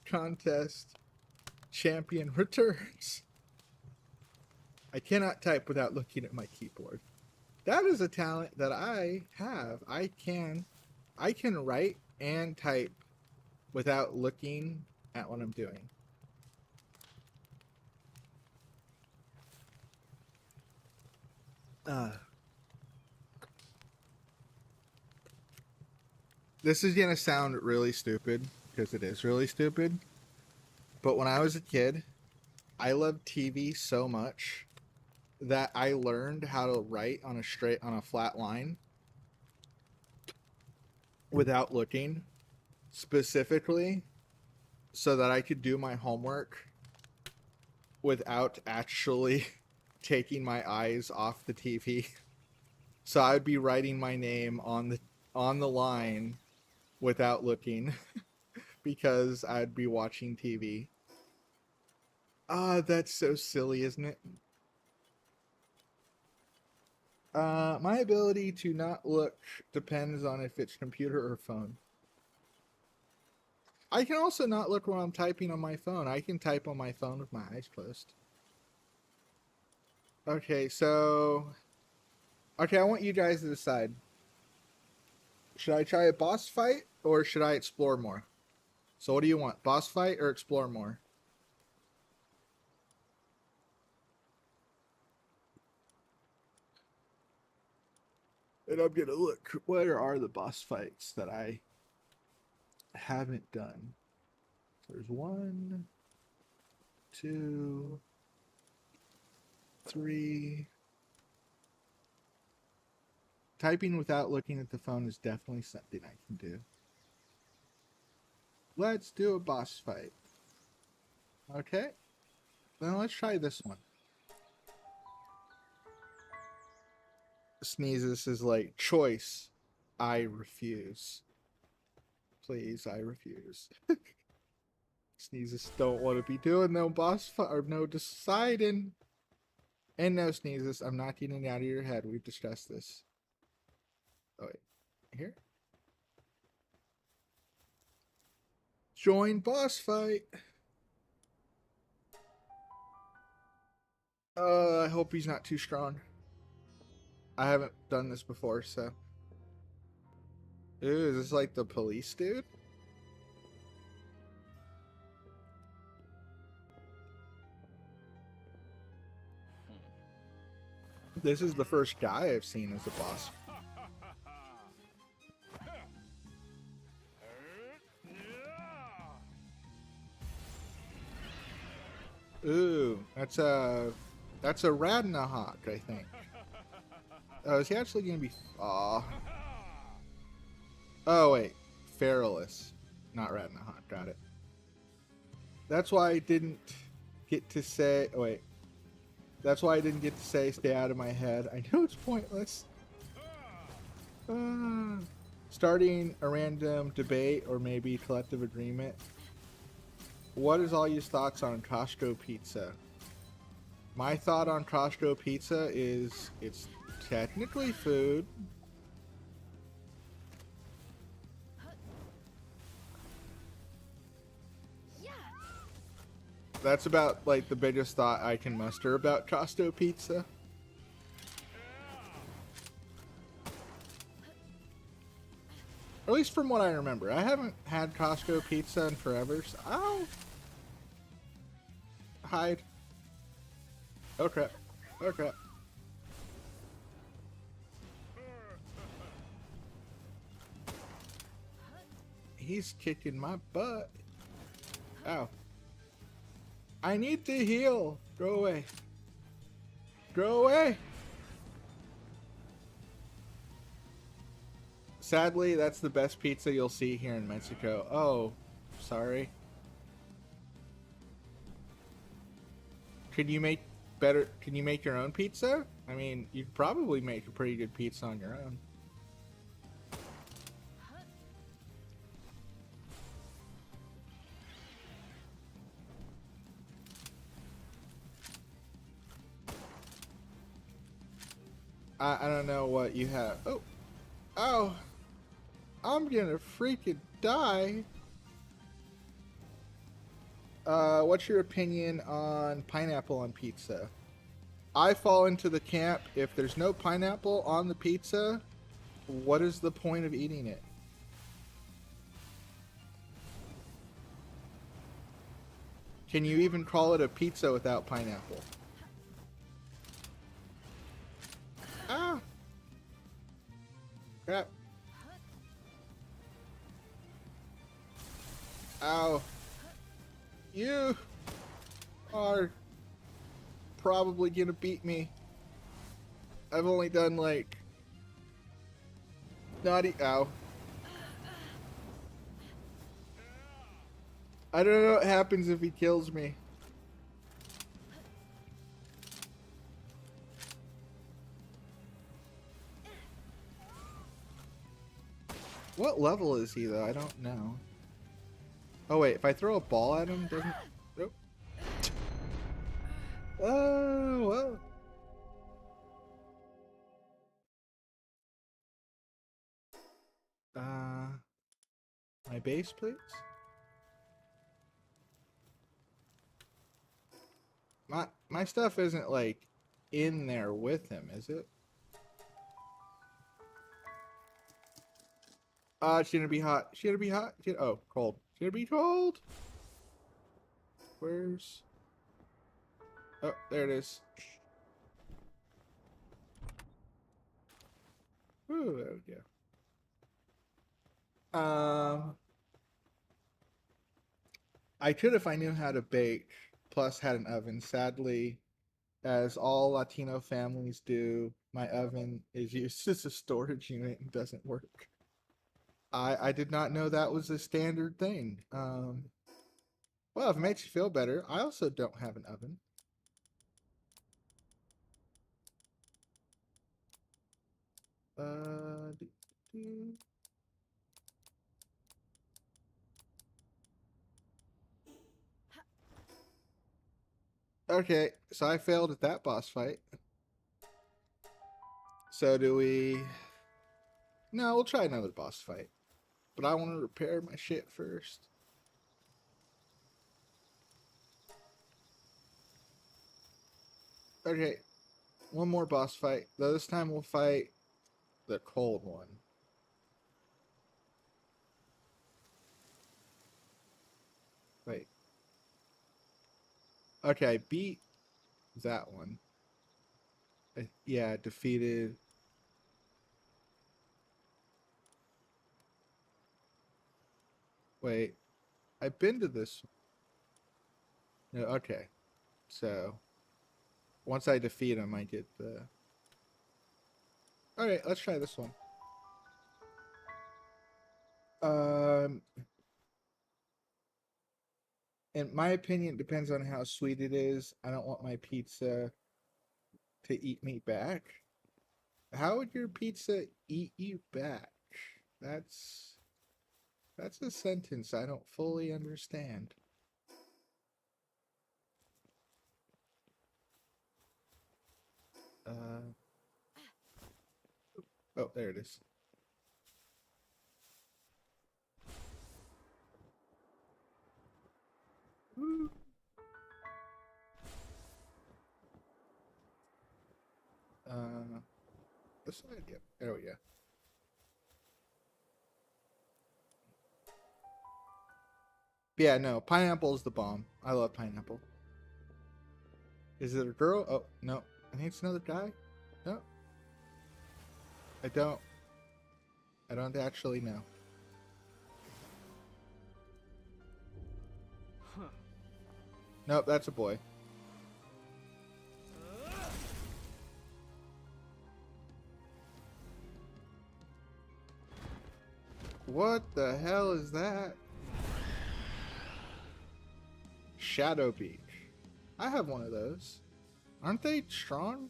contest champion returns. I cannot type without looking at my keyboard. That is a talent that I have. I can write and type without looking at what I'm doing. This is gonna sound really stupid, because it is really stupid. But when I was a kid, I loved TV so much that I learned how to write on a flat line without looking, specifically so that I could do my homework without actually taking my eyes off the TV. So I'd be writing my name on the line without looking because I'd be watching TV. Ah, that's so silly, isn't it? My ability to not look depends on if it's computer or phone. I can also not look when I'm typing on my phone. I can type on my phone with my eyes closed. Okay, so... Okay, I want you guys to decide. Should I try a boss fight, or should I explore more? So what do you want? Boss fight or explore more? And I'm gonna look. Where are the boss fights that I haven't done? There's 1, 2, 3. Typing without looking at the phone is definitely something I can do. Let's do a boss fight. Okay. Then let's try this one. Sneezes is like, choice. I refuse. Please, I refuse. Sneezes don't want to be doing no boss fight or no deciding. And no, Sneezes, I'm not getting it out of your head. We've discussed this. Oh, wait. Here? Join boss fight. I hope he's not too strong. I haven't done this before, so. Ooh, is this like the police dude? This is the first guy I've seen as a boss. Ooh, that's a Radnahawk, I think. Oh, is he actually gonna be? Aw. Oh wait, Feralus, not Radnahawk. Got it. That's why I didn't get to say. Oh, wait. That's why I didn't get to say stay out of my head. I know it's pointless. Starting a random debate or maybe collective agreement. What is all your thoughts on Costco pizza? My thought on Costco pizza is it's technically food. That's about like the biggest thought I can muster about Costco pizza. At least from what I remember. I haven't had Costco pizza in forever, so I'll hide. Oh crap. Oh crap. He's kicking my butt. Ow. I need to heal. Go away. Go away. Sadly, that's the best pizza you'll see here in Mexico. Oh, sorry. Can you make better? Can you make your own pizza? I mean, you'd probably make a pretty good pizza on your own. I don't know what you have. Oh, oh, I'm gonna freaking die. What's your opinion on pineapple on pizza? I fall into the camp, if there's no pineapple on the pizza, what is the point of eating it? Can you even call it a pizza without pineapple? Ah! Crap. Ow. You are probably gonna beat me. I've only done like naughty. Ow. I don't know what happens if he kills me. What level is he though? I don't know. Oh wait, if I throw a ball at him, doesn't... Nope. Oh, well. My base, please? My stuff isn't, like, in there with him, is it? It's gonna be hot. It's gonna be hot. Oh, cold. It's gonna be cold. Where's... Oh, there it is. Ooh, there we go. I could if I knew how to bake, plus had an oven. Sadly, as all Latino families do, my oven is used as a storage unit and doesn't work. I did not know that was a standard thing. Well, if it makes you feel better, I also don't have an oven. Do, do. Okay, so I failed at that boss fight. So do we... No, we'll try another boss fight. But I want to repair my shit first. Okay, one more boss fight. Though this time we'll fight the cold one. Wait. Okay, I beat that one. Yeah, defeated... Wait. I've been to this... No, okay. So... Once I defeat him, I get the... Alright, let's try this one. In my opinion, it depends on how sweet it is. I don't want my pizza to eat me back. How would your pizza eat you back? That's a sentence I don't fully understand. Oh, there it is. Woo. This side, yep. There we go. Yeah, no, pineapple is the bomb. I love pineapple. Is it a girl? Oh, no. I think it's another guy. No. I don't actually know. Nope, that's a boy. What the hell is that? Shadow Beach. I have one of those. Aren't they strong?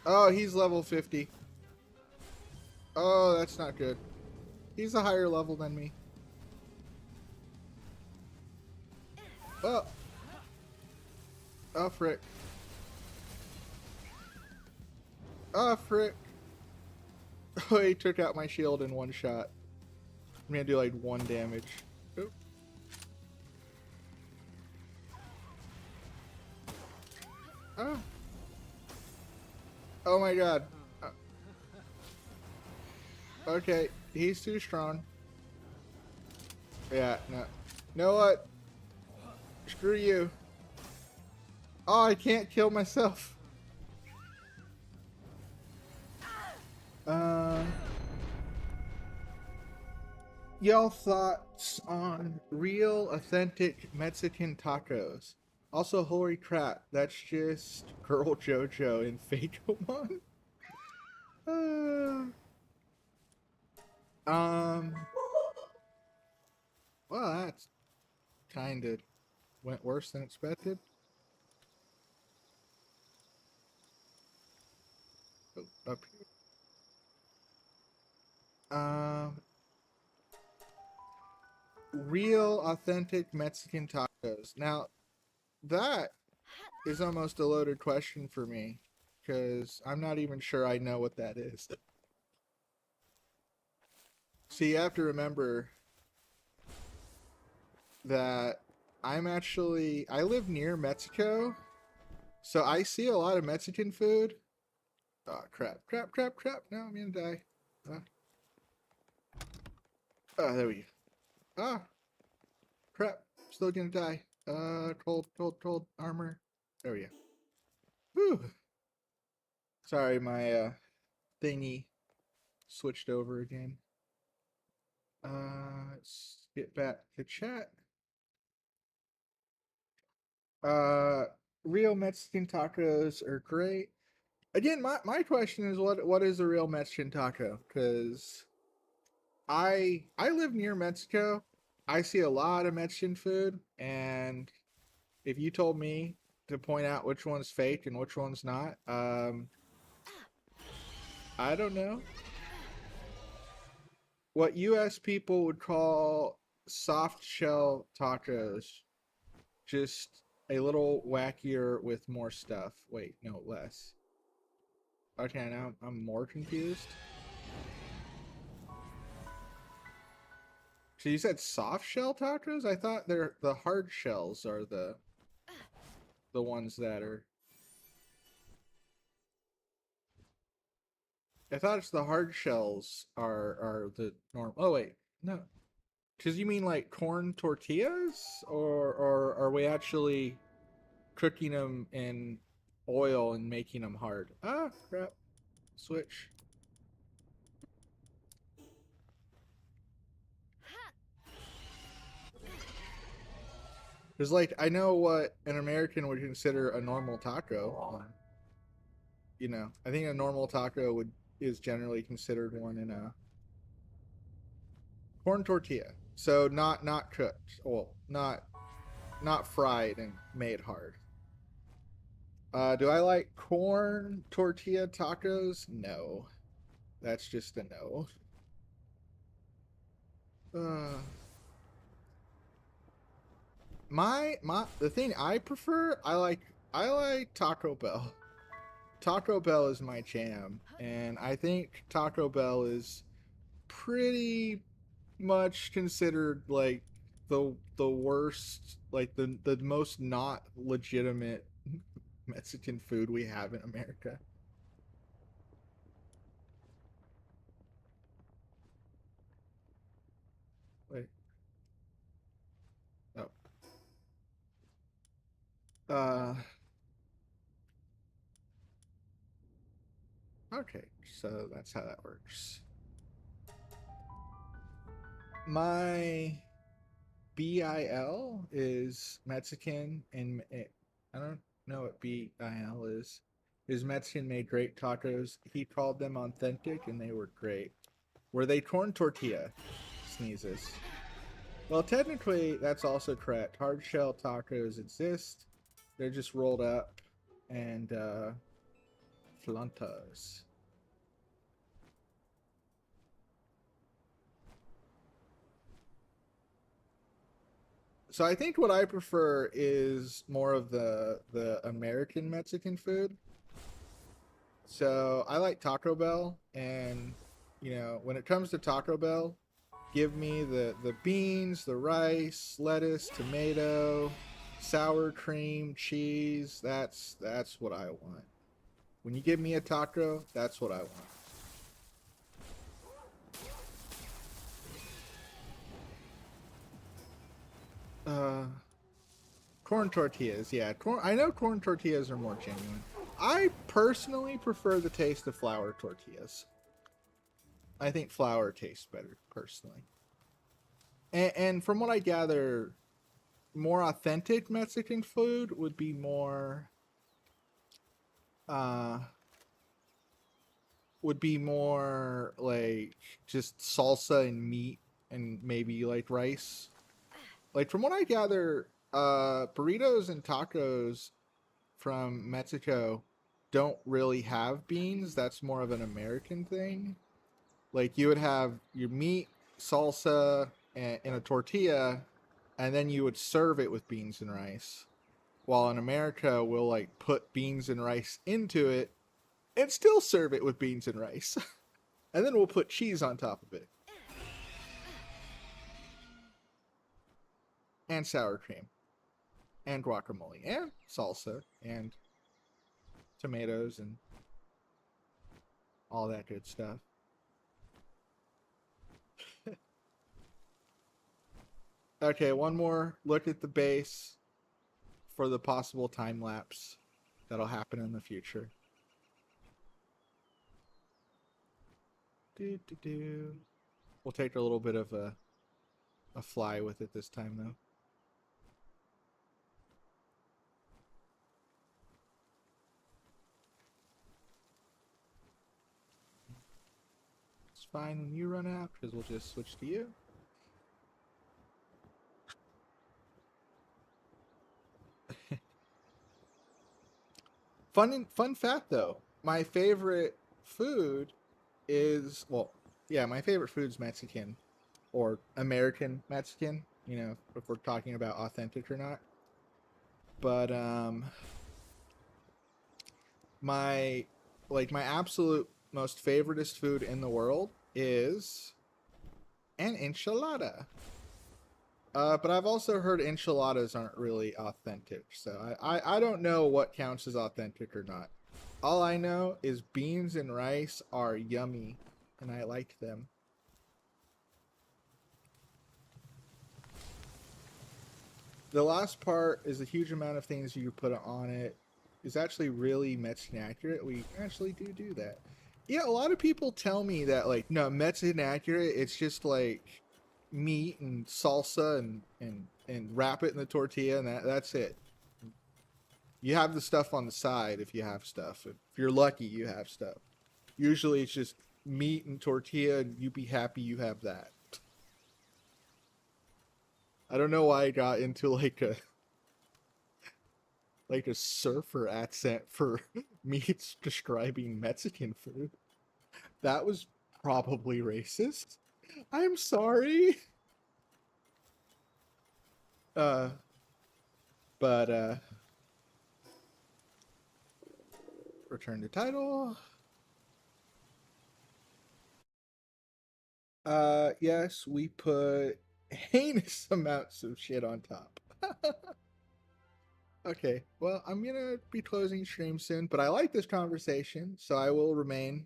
Oh, he's level 50. Oh, that's not good. He's a higher level than me. Oh. Oh, frick. Oh, frick. Oh, he took out my shield in one shot. I'm gonna do like 1 damage. Oop. Oh. Oh my god. Okay, he's too strong. Yeah, no. You know what? Screw you. Oh, I can't kill myself. Y'all thoughts on real, authentic Mexican tacos? Also, holy crap, that's just Girl JoJo in Fatomon. Well, that's kind of went worse than expected. Oh, up here. Real, authentic Mexican tacos. Now, that is almost a loaded question for me, because I'm not even sure I know what that is. So you have to remember that I live near Mexico, so I see a lot of Mexican food. Oh, crap. No, I'm gonna die. Oh, there we go. Ah, crap. Still gonna die. Cold armor. There we go. Whew. Sorry, my thingy switched over again. Let's get back to chat. Real Mexican tacos are great. Again, my question is what is a real Mexican taco? Because I live near Mexico. I see a lot of Mexican food, and if you told me to point out which one's fake and which one's not, I don't know. What US people would call soft shell tacos, just a little wackier with more stuff. Wait, no, less. Okay, now I'm more confused. So you said soft shell tacos? I thought they're the hard shells are the ones that are. I thought it's the hard shells are the normal. Oh wait, no. Because you mean like corn tortillas, or are we actually cooking them in oil and making them hard? Ah, crap. Switch. Because like I know what an American would consider a normal taco. You know, I think a normal taco is generally considered one in a corn tortilla. So not cooked. Well, not fried and made hard. Do I like corn tortilla tacos? No. That's just a no. Uh, the thing I prefer, I like Taco Bell. Taco Bell is my jam, and I think Taco Bell is pretty much considered like the worst, like the most not legitimate Mexican food we have in America. Like, oh, uh, okay, so that's how that works. My BIL is Mexican, and I don't know what BIL is. His Mexican made great tacos. He called them authentic, and they were great. Were they corn tortilla? Sneezes. Well, technically, that's also correct. Hard shell tacos exist. They're just rolled up and flantas. So I think what I prefer is more of the American Mexican food. So I like Taco Bell, and when it comes to Taco Bell, give me the beans, the rice, lettuce, tomato, sour cream, cheese. That's what I want. When you give me a taco, that's what I want. Uh, Corn tortillas, yeah. Corn. I know corn tortillas are more genuine. I personally prefer the taste of flour tortillas. I think flour tastes better, personally. And from what I gather, more authentic Mexican food would be more uh like just salsa and meat and maybe like rice. Like from what I gather, burritos and tacos from Mexico don't really have beans. That's more of an American thing. Like you would have your meat, salsa, and in a tortilla, and then you would serve it with beans and rice. While in America, we'll like put beans and rice into it and still serve it with beans and rice. And then we'll put cheese on top of it. And sour cream. And guacamole. And salsa. And tomatoes and all that good stuff. Okay, one more look at the base for the possible time lapse that'll happen in the future. Do, do, do. We'll take a little bit of a fly with it this time, though. It's fine when you run out, because we'll just switch to you. Fun fact, though. My favorite food is, well, yeah, my favorite food's Mexican. Or American Mexican, if we're talking about authentic or not. But my my absolute most favoritist food in the world is an enchilada. But I've also heard enchiladas aren't really authentic, so I don't know what counts as authentic or not. All I know is beans and rice are yummy, and I like them. The last part is a huge amount of things you put on it is actually really Mexican accurate. We actually do that. Yeah, a lot of people tell me that like no Mexican accurate. It's just like meat and salsa and wrap it in the tortilla and that's it. You have the stuff on the side if you have stuff. If you're lucky, you have stuff. Usually it's just meat and tortilla, and you be happy you have that. I don't know why I got into like a surfer accent for me describing Mexican food. That was probably racist. I'm sorry. Uh, but return to title. Yes, we put heinous amounts of shit on top. Okay, well, I'm gonna be closing stream soon, but I like this conversation, so I will remain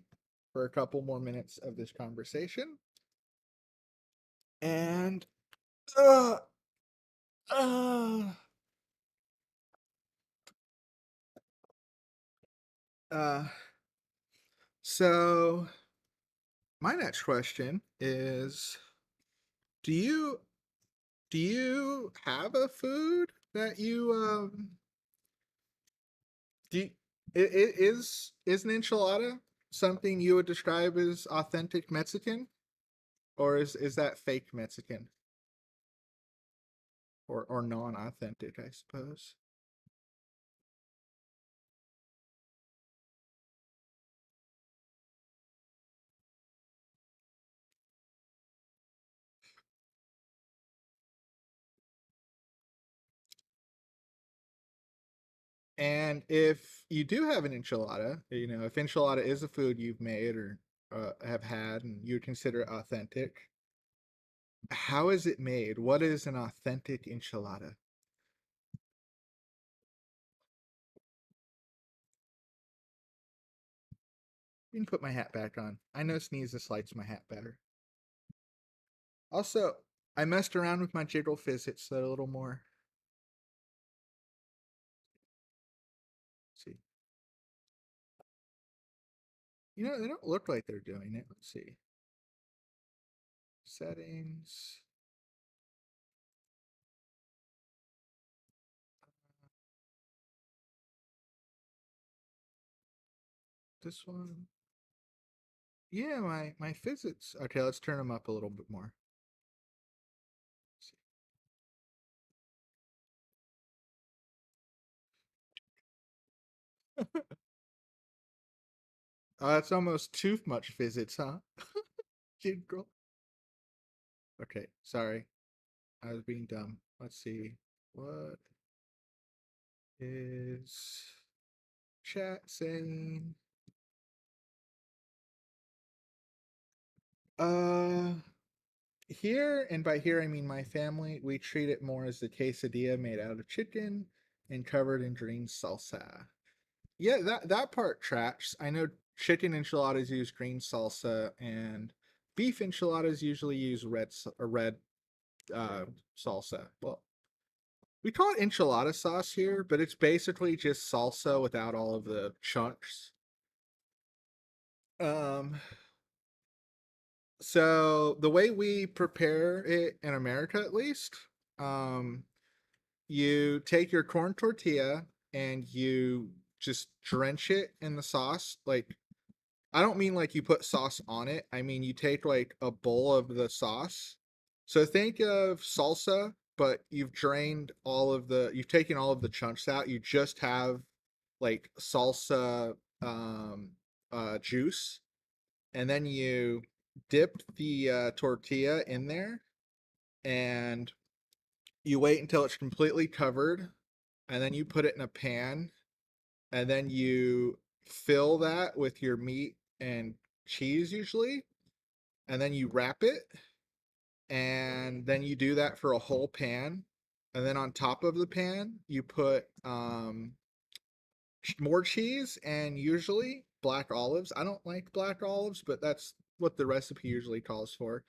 for a couple more minutes of this conversation. And uh uh uh so my next question is do you have a food that you do you, Is an enchilada something you would describe as authentic Mexican, or is that fake Mexican, or non-authentic, I suppose. And if you do have an enchilada, if enchilada is a food you've made or have had and you consider it authentic, how is it made? What is an authentic enchilada? You can put my hat back on. I know Sneezes likes my hat better. Also, I messed around with my jiggle physics a little more. Let's see. They don't look like they're doing it. Let's see. Settings. This one. Yeah, my physics. Okay, let's turn them up a little bit more. That's almost too much physics, huh? Jiggle. Okay, sorry. I was being dumb. Let's see. What is chat saying? Uh, Here, and by here I mean my family, we treat it more as a quesadilla made out of chicken and covered in green salsa. Yeah, that part tracks. I know chicken enchiladas use green salsa, and beef enchiladas usually use red uh, salsa. Well, we call it enchilada sauce here, but it's basically just salsa without all of the chunks. Um, so the way we prepare it in America, at least, um, you take your corn tortilla and you just drench it in the sauce. Like, I don't mean like you put sauce on it. I mean you take like a bowl of the sauce. So think of salsa, but you've taken all of the chunks out. You just have like salsa juice, and then you dip the tortilla in there, and you wait until it's completely covered, and then you put it in a pan, and then you fill that with your meat and cheese usually, and then you wrap it, and then you do that for a whole pan, and then on top of the pan you put more cheese and usually black olives. I don't like black olives, but that's what the recipe usually calls for.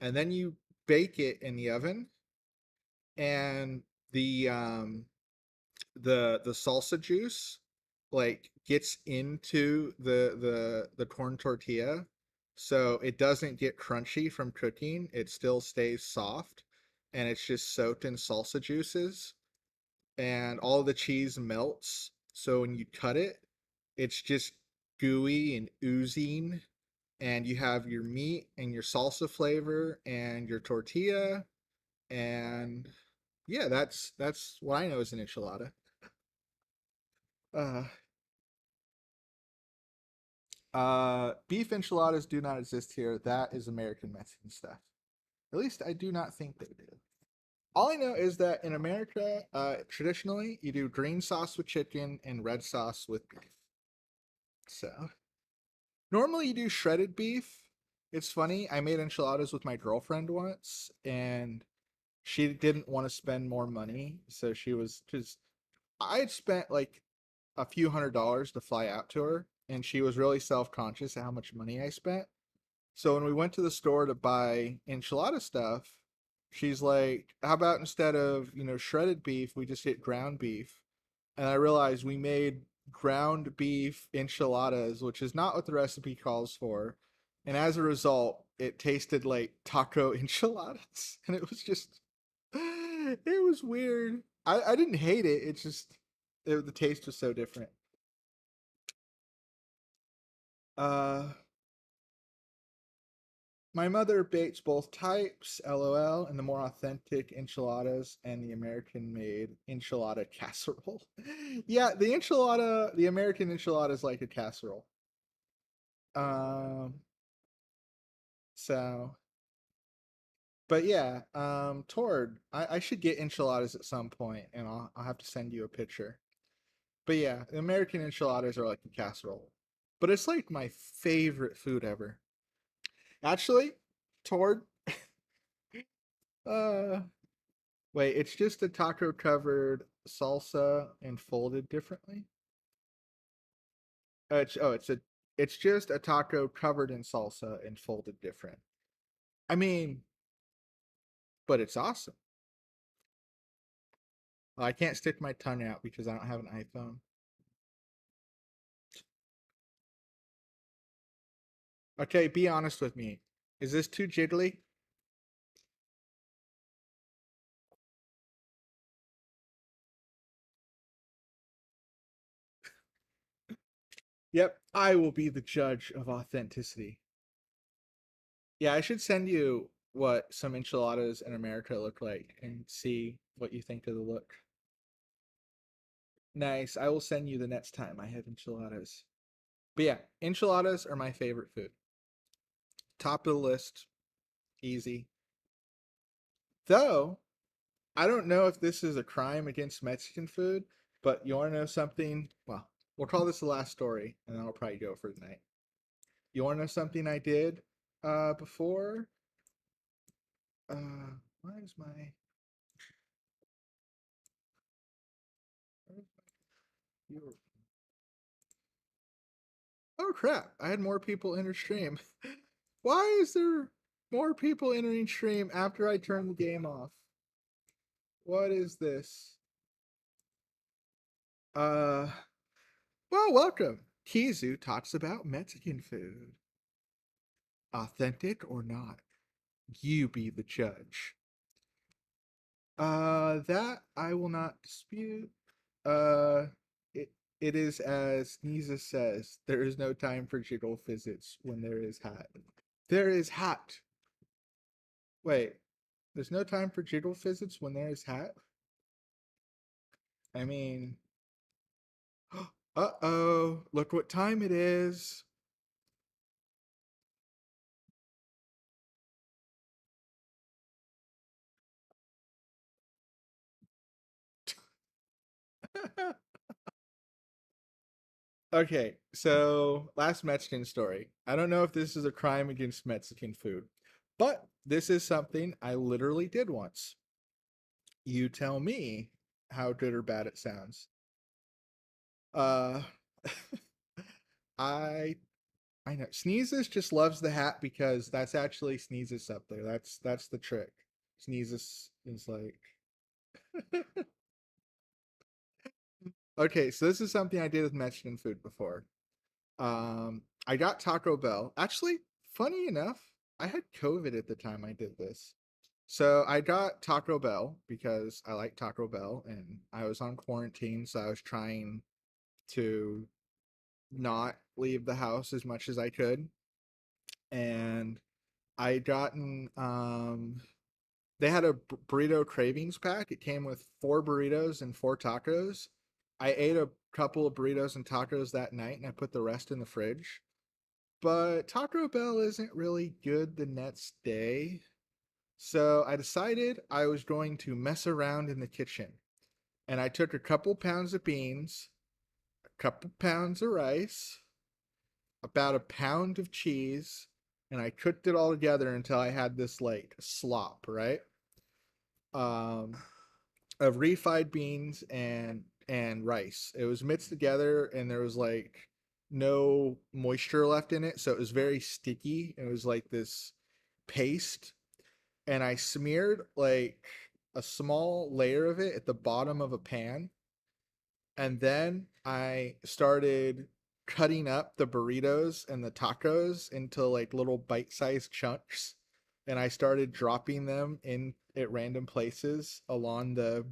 And then you bake it in the oven, and the the salsa juice like gets into the corn tortilla, so it doesn't get crunchy from cooking. It still stays soft, and it's just soaked in salsa juices, and all the cheese melts, so when you cut it, it's just gooey and oozing, and you have your meat and your salsa flavor and your tortilla, and yeah, that's what I know as an enchilada. uh Beef enchiladas do not exist here. That is American Mexican stuff. At least I do not think they do. All I know is that in America, traditionally, you do green sauce with chicken and red sauce with beef. So normally you do shredded beef. It's funny. I made enchiladas with my girlfriend once, and she didn't want to spend more money, so she was because I had spent like a few $100s to fly out to her, and she was really self conscious of how much money I spent. So when we went to the store to buy enchilada stuff, she's like, "How about instead of shredded beef, we just get ground beef?" And I realized we made ground beef enchiladas, which is not what the recipe calls for. And as a result, it tasted like taco enchiladas, and it was just, it was weird. I didn't hate it. It's just the taste was so different. Uh, my mother bakes both types, LOL, and the more authentic enchiladas and the American made enchilada casserole. Yeah, the American enchilada is like a casserole. Um, so, but yeah, Tord, I should get enchiladas at some point, and I'll have to send you a picture. But yeah, the American enchiladas are like a casserole, but it's like my favorite food ever. Actually, Tord, uh, wait, it's just a taco covered salsa and folded differently. It's just a taco covered in salsa and folded different. I mean, but it's awesome. I can't stick my tongue out because I don't have an iPhone. Okay, be honest with me. Is this too jiggly? Yep, I will be the judge of authenticity. Yeah, I should send you what some enchiladas in America look like and see what you think of the look. Nice. I will send you the next time I have enchiladas. But yeah, enchiladas are my favorite food. Top of the list, easy. Though, I don't know if this is a crime against Mexican food, but you want to know something? Well, we'll call this the last story, and then I'll probably go for the night. You want to know something I did before? Why is my... Oh crap, I had more people enter stream. Why is there more people entering stream after I turn the game off? What is this? Uh, well, welcome. Kizu talks about Mexican food. Authentic or not? You be the judge. That I will not dispute. Uh, it, it is as Nisa says, there is no time for jiggle visits when there is hat. There is hat. Wait, there's no time for jiggle visits when there is hat? I mean, uh-oh, look what time it is. Okay, so last Mexican story. I don't know if this is a crime against Mexican food, but this is something I literally did once. You tell me how good or bad it sounds. Uh, I I know Sneezes just loves the hat because that's actually Sneezes up there. That's the trick. Sneezes is like okay. So this is something I did with Mexican food before. I got Taco Bell. Actually, funny enough, I had COVID at the time I did this. So I got Taco Bell because I like Taco Bell and I was on quarantine, so I was trying to not leave the house as much as I could. And I gotten they had a burrito cravings pack. It came with 4 burritos and 4 tacos. I ate a couple of burritos and tacos that night and I put the rest in the fridge. But Taco Bell isn't really good the next day. So I decided I was going to mess around in the kitchen. And I took a couple pounds of beans, a couple pounds of rice, about a pound of cheese, and I cooked it all together until I had this like slop, right? Um, of refried beans and rice. It was mixed together and there was like no moisture left in it, so it was very sticky. It was like this paste, and I smeared like a small layer of it at the bottom of a pan, and then I started cutting up the burritos and the tacos into like little bite-sized chunks, and I started dropping them in at random places along the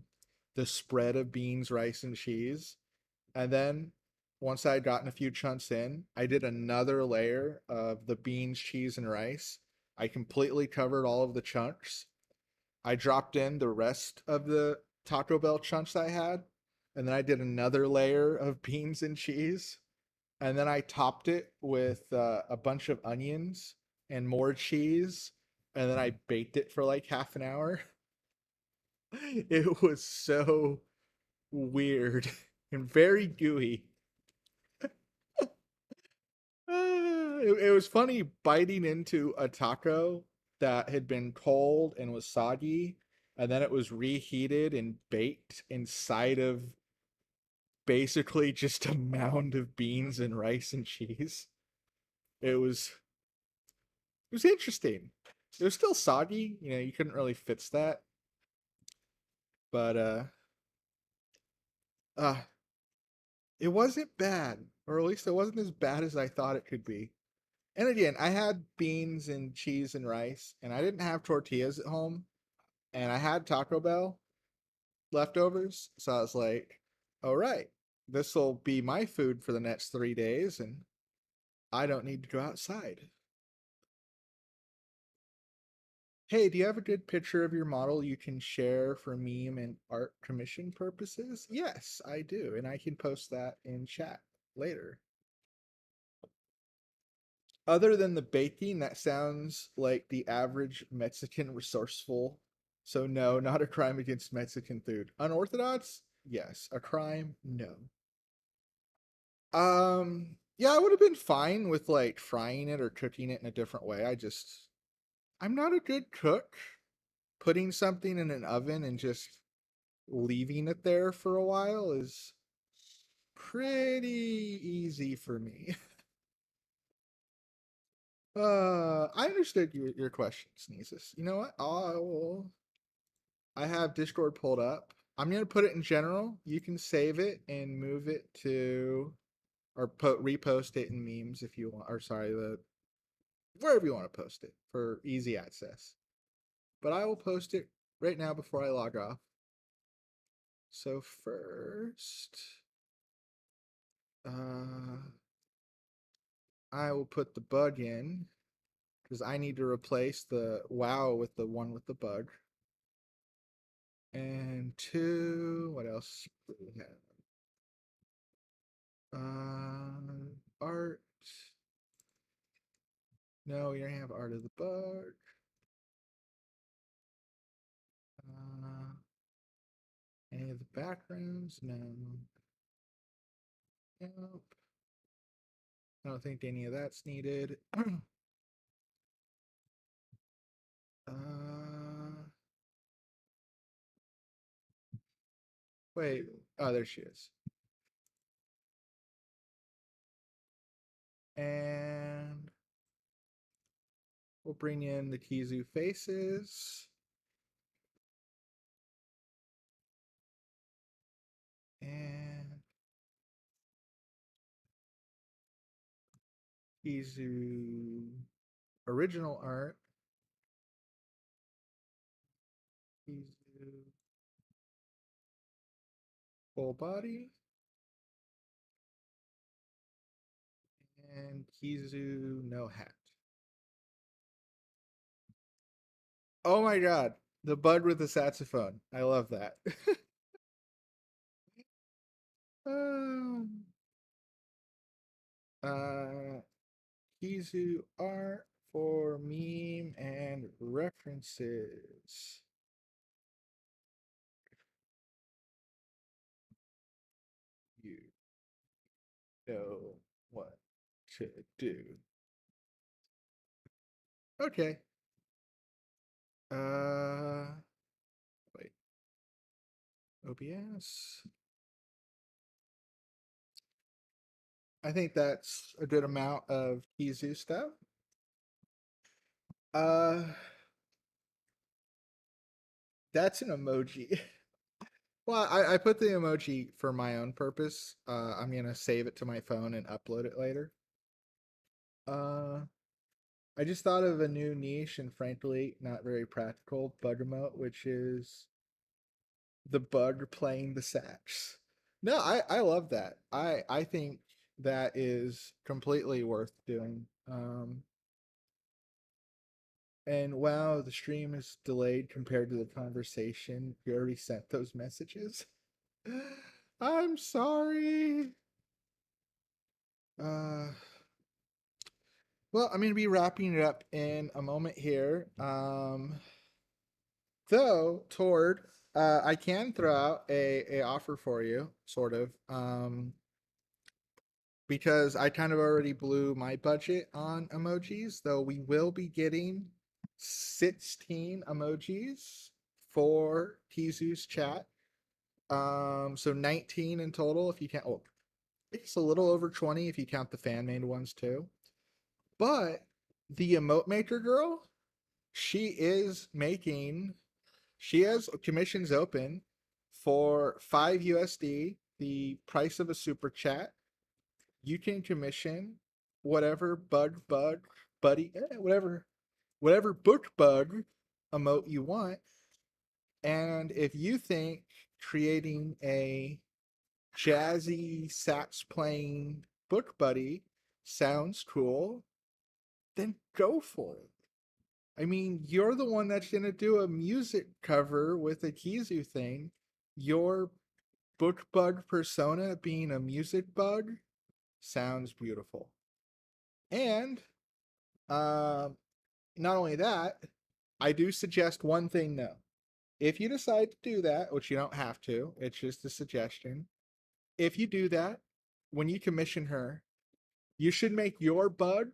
spread of beans, rice, and cheese. And then once I had gotten a few chunks in, I did another layer of the beans, cheese, and rice. I completely covered all of the chunks. I dropped in the rest of the Taco Bell chunks I had, and then I did another layer of beans and cheese, and then I topped it with a bunch of onions and more cheese, and then I baked it for like half an hour. It was so weird and very gooey. It was funny biting into a taco that had been cold and was soggy, and then it was reheated and baked inside of basically just a mound of beans and rice and cheese. It was it was interesting. It was still soggy, you know, you couldn't really fix that, but uh it wasn't bad, or at least it wasn't as bad as I thought it could be. And again, I had beans and cheese and rice, and I didn't have tortillas at home, and I had Taco Bell leftovers. So I was like, all right, this will be my food for the next 3 days, and I don't need to go outside. Hey, do you have a good picture of your model you can share for meme and art commission purposes? Yes, I do, and I can post that in chat later. Other than the baking, that sounds like the average Mexican resourceful. So no, not a crime against Mexican food. Unorthodox? Yes. A crime? No. Yeah, I would have been fine with like frying it or cooking it in a different way. I'm not a good cook. Putting something in an oven and just leaving it there for a while is pretty easy for me. I understood your question, Sneezes. You know what? I have Discord pulled up. I'm gonna put it in general. You can save it and move it to, or repost it in memes if you want, or sorry, the wherever you want to post it for easy access. But I will post it right now before I log off. So first, I will put the bug in because I need to replace the wow with the one with the bug. And two, what else do we have? Art. No, we don't have art of the bug. Uh, any of the backgrounds? No. Nope. I don't think any of that's needed. uh, wait. Oh, there she is. And we'll bring in the Kizu faces. And Kizu original art. Kizu full body. And Kizu no hat. Oh my god. The bug with the saxophone. I love that. uh, Kizu art for meme and references. You know what to do. Okay. Wait. OBS. I think that's a good amount of Kizu stuff. Uh, that's an emoji. Well, I put the emoji for my own purpose. I'm gonna save it to my phone and upload it later. Uh, I just thought of a new niche and frankly not very practical bug emote, which is the bug playing the sax. No, I love that. I think that is completely worth doing. And wow, the stream is delayed compared to the conversation. You already sent those messages. I'm sorry. Uh, well, I'm gonna be wrapping it up in a moment here. Though Tord, I can throw out a offer for you, sort of. Because I kind of already blew my budget on emojis, though we will be getting 16 emojis for Kizu's chat. So 19 in total if you count. Oh, it's a little over 20 if you count the fan made ones too. But the emote maker girl, she is making. She has commissions open for 5 USD, the price of a super chat. You can commission whatever buddy, whatever book bug emote you want. And if you think creating a jazzy sax playing book buddy sounds cool, then go for it. I mean, you're the one that's gonna do a music cover with a Kizu thing. Your book bug persona being a music bug sounds beautiful. And Um, not only that, I do suggest one thing though. If you decide to do that, which you don't have to, it's just a suggestion. If you do that, when you commission her, you should make your bug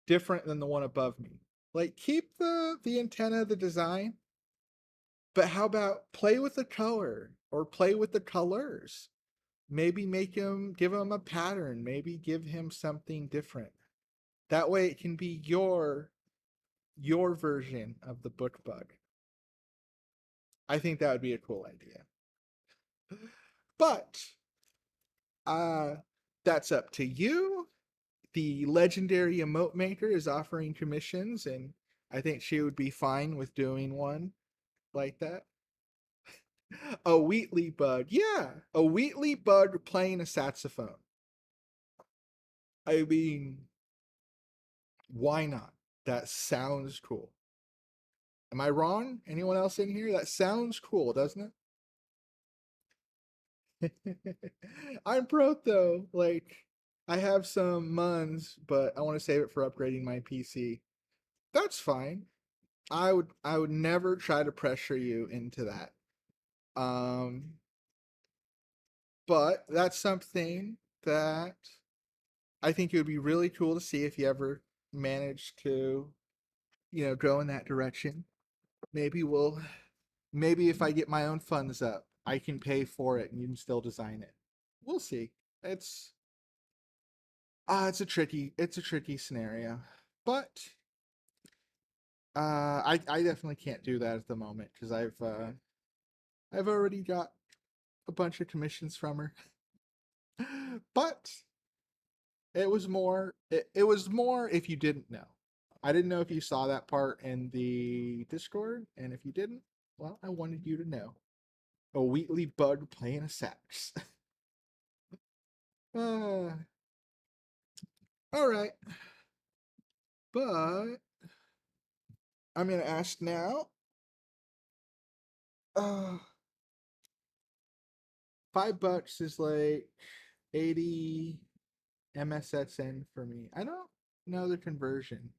different than the one above me. Like keep the antenna, the design, but how about play with the color or play with the colors? Maybe give him a pattern, maybe give him something different. That way it can be your version of the book bug. I think that would be a cool idea. But uh that's up to you. The legendary emote maker is offering commissions, and I think she would be fine with doing one like that. A Wheatley bug. Yeah, a Wheatley bug playing a saxophone. I mean, why not? That sounds cool. Am I wrong? Anyone else in here? That sounds cool, doesn't it? I'm broke though. Like, I have some muns, but I want to save it for upgrading my PC. That's fine. I would never try to pressure you into that. Um, but that's something that I think it would be really cool to see if you ever manage to, go in that direction. Maybe maybe if I get my own funds up, I can pay for it and you can still design it. We'll see. It's it's a tricky scenario. But I definitely can't do that at the moment because I've already got a bunch of commissions from her. But it was more if you didn't know. I didn't know if you saw that part in the Discord, and if you didn't, well, I wanted you to know. A Wheatley bug playing a sax. uh, all right, but I'm gonna ask now. Uh, $5 is like 80 MSSN for me. I don't know the conversion.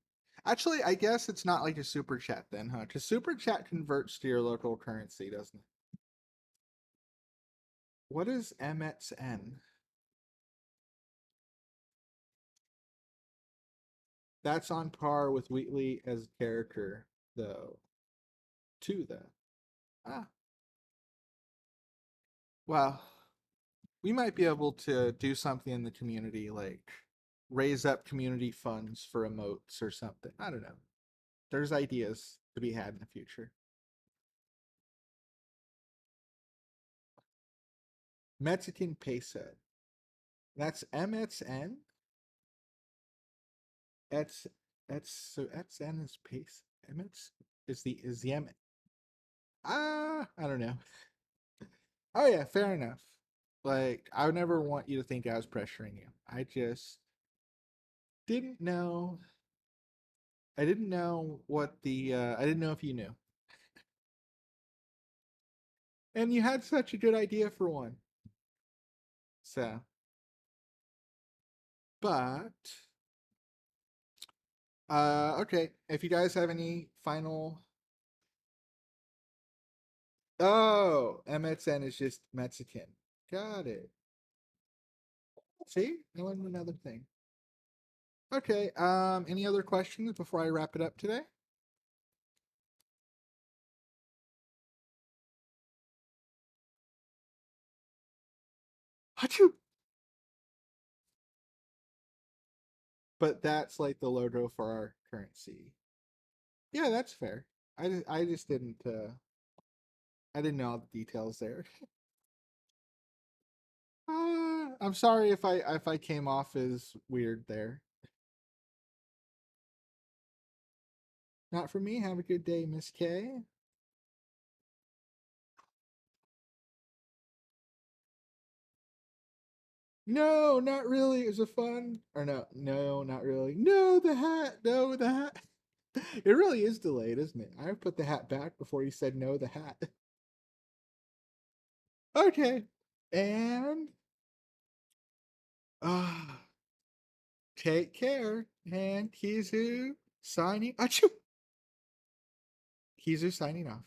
Actually, I guess it's not like a super chat then, huh? Because super chat converts to your local currency, doesn't it? What is MXN? That's on par with Wheatley as a character, though. To the ah, well, we might be able to do something in the community, like raise up community funds for emotes or something. I don't know. There's ideas to be had in the future. Mexican peso. That's MXN. That's so XN is peso. MX is the M. I don't know. Oh yeah, fair enough. Like, I would never want you to think I was pressuring you. I just didn't know. I didn't know what the. I didn't know if you knew. And you had such a good idea for one. So, but okay. If you guys have any final. Oh, MXN is just Mexican. Got it. See, I learned another thing. Okay. Any other questions before I wrap it up today? Achoo! But that's like the logo for our currency. Yeah, that's fair. I just didn't I didn't know all the details there. I'm sorry if I came off as weird there. Not for me. Have a good day, Miss K. No, not really. Is it fun? Or no, no, not really. No, the hat. No, the hat. It really is delayed, isn't it? I put the hat back before you said no, the hat. Okay. And uh take care. And Kizu signing. Achoo! Kizu signing off.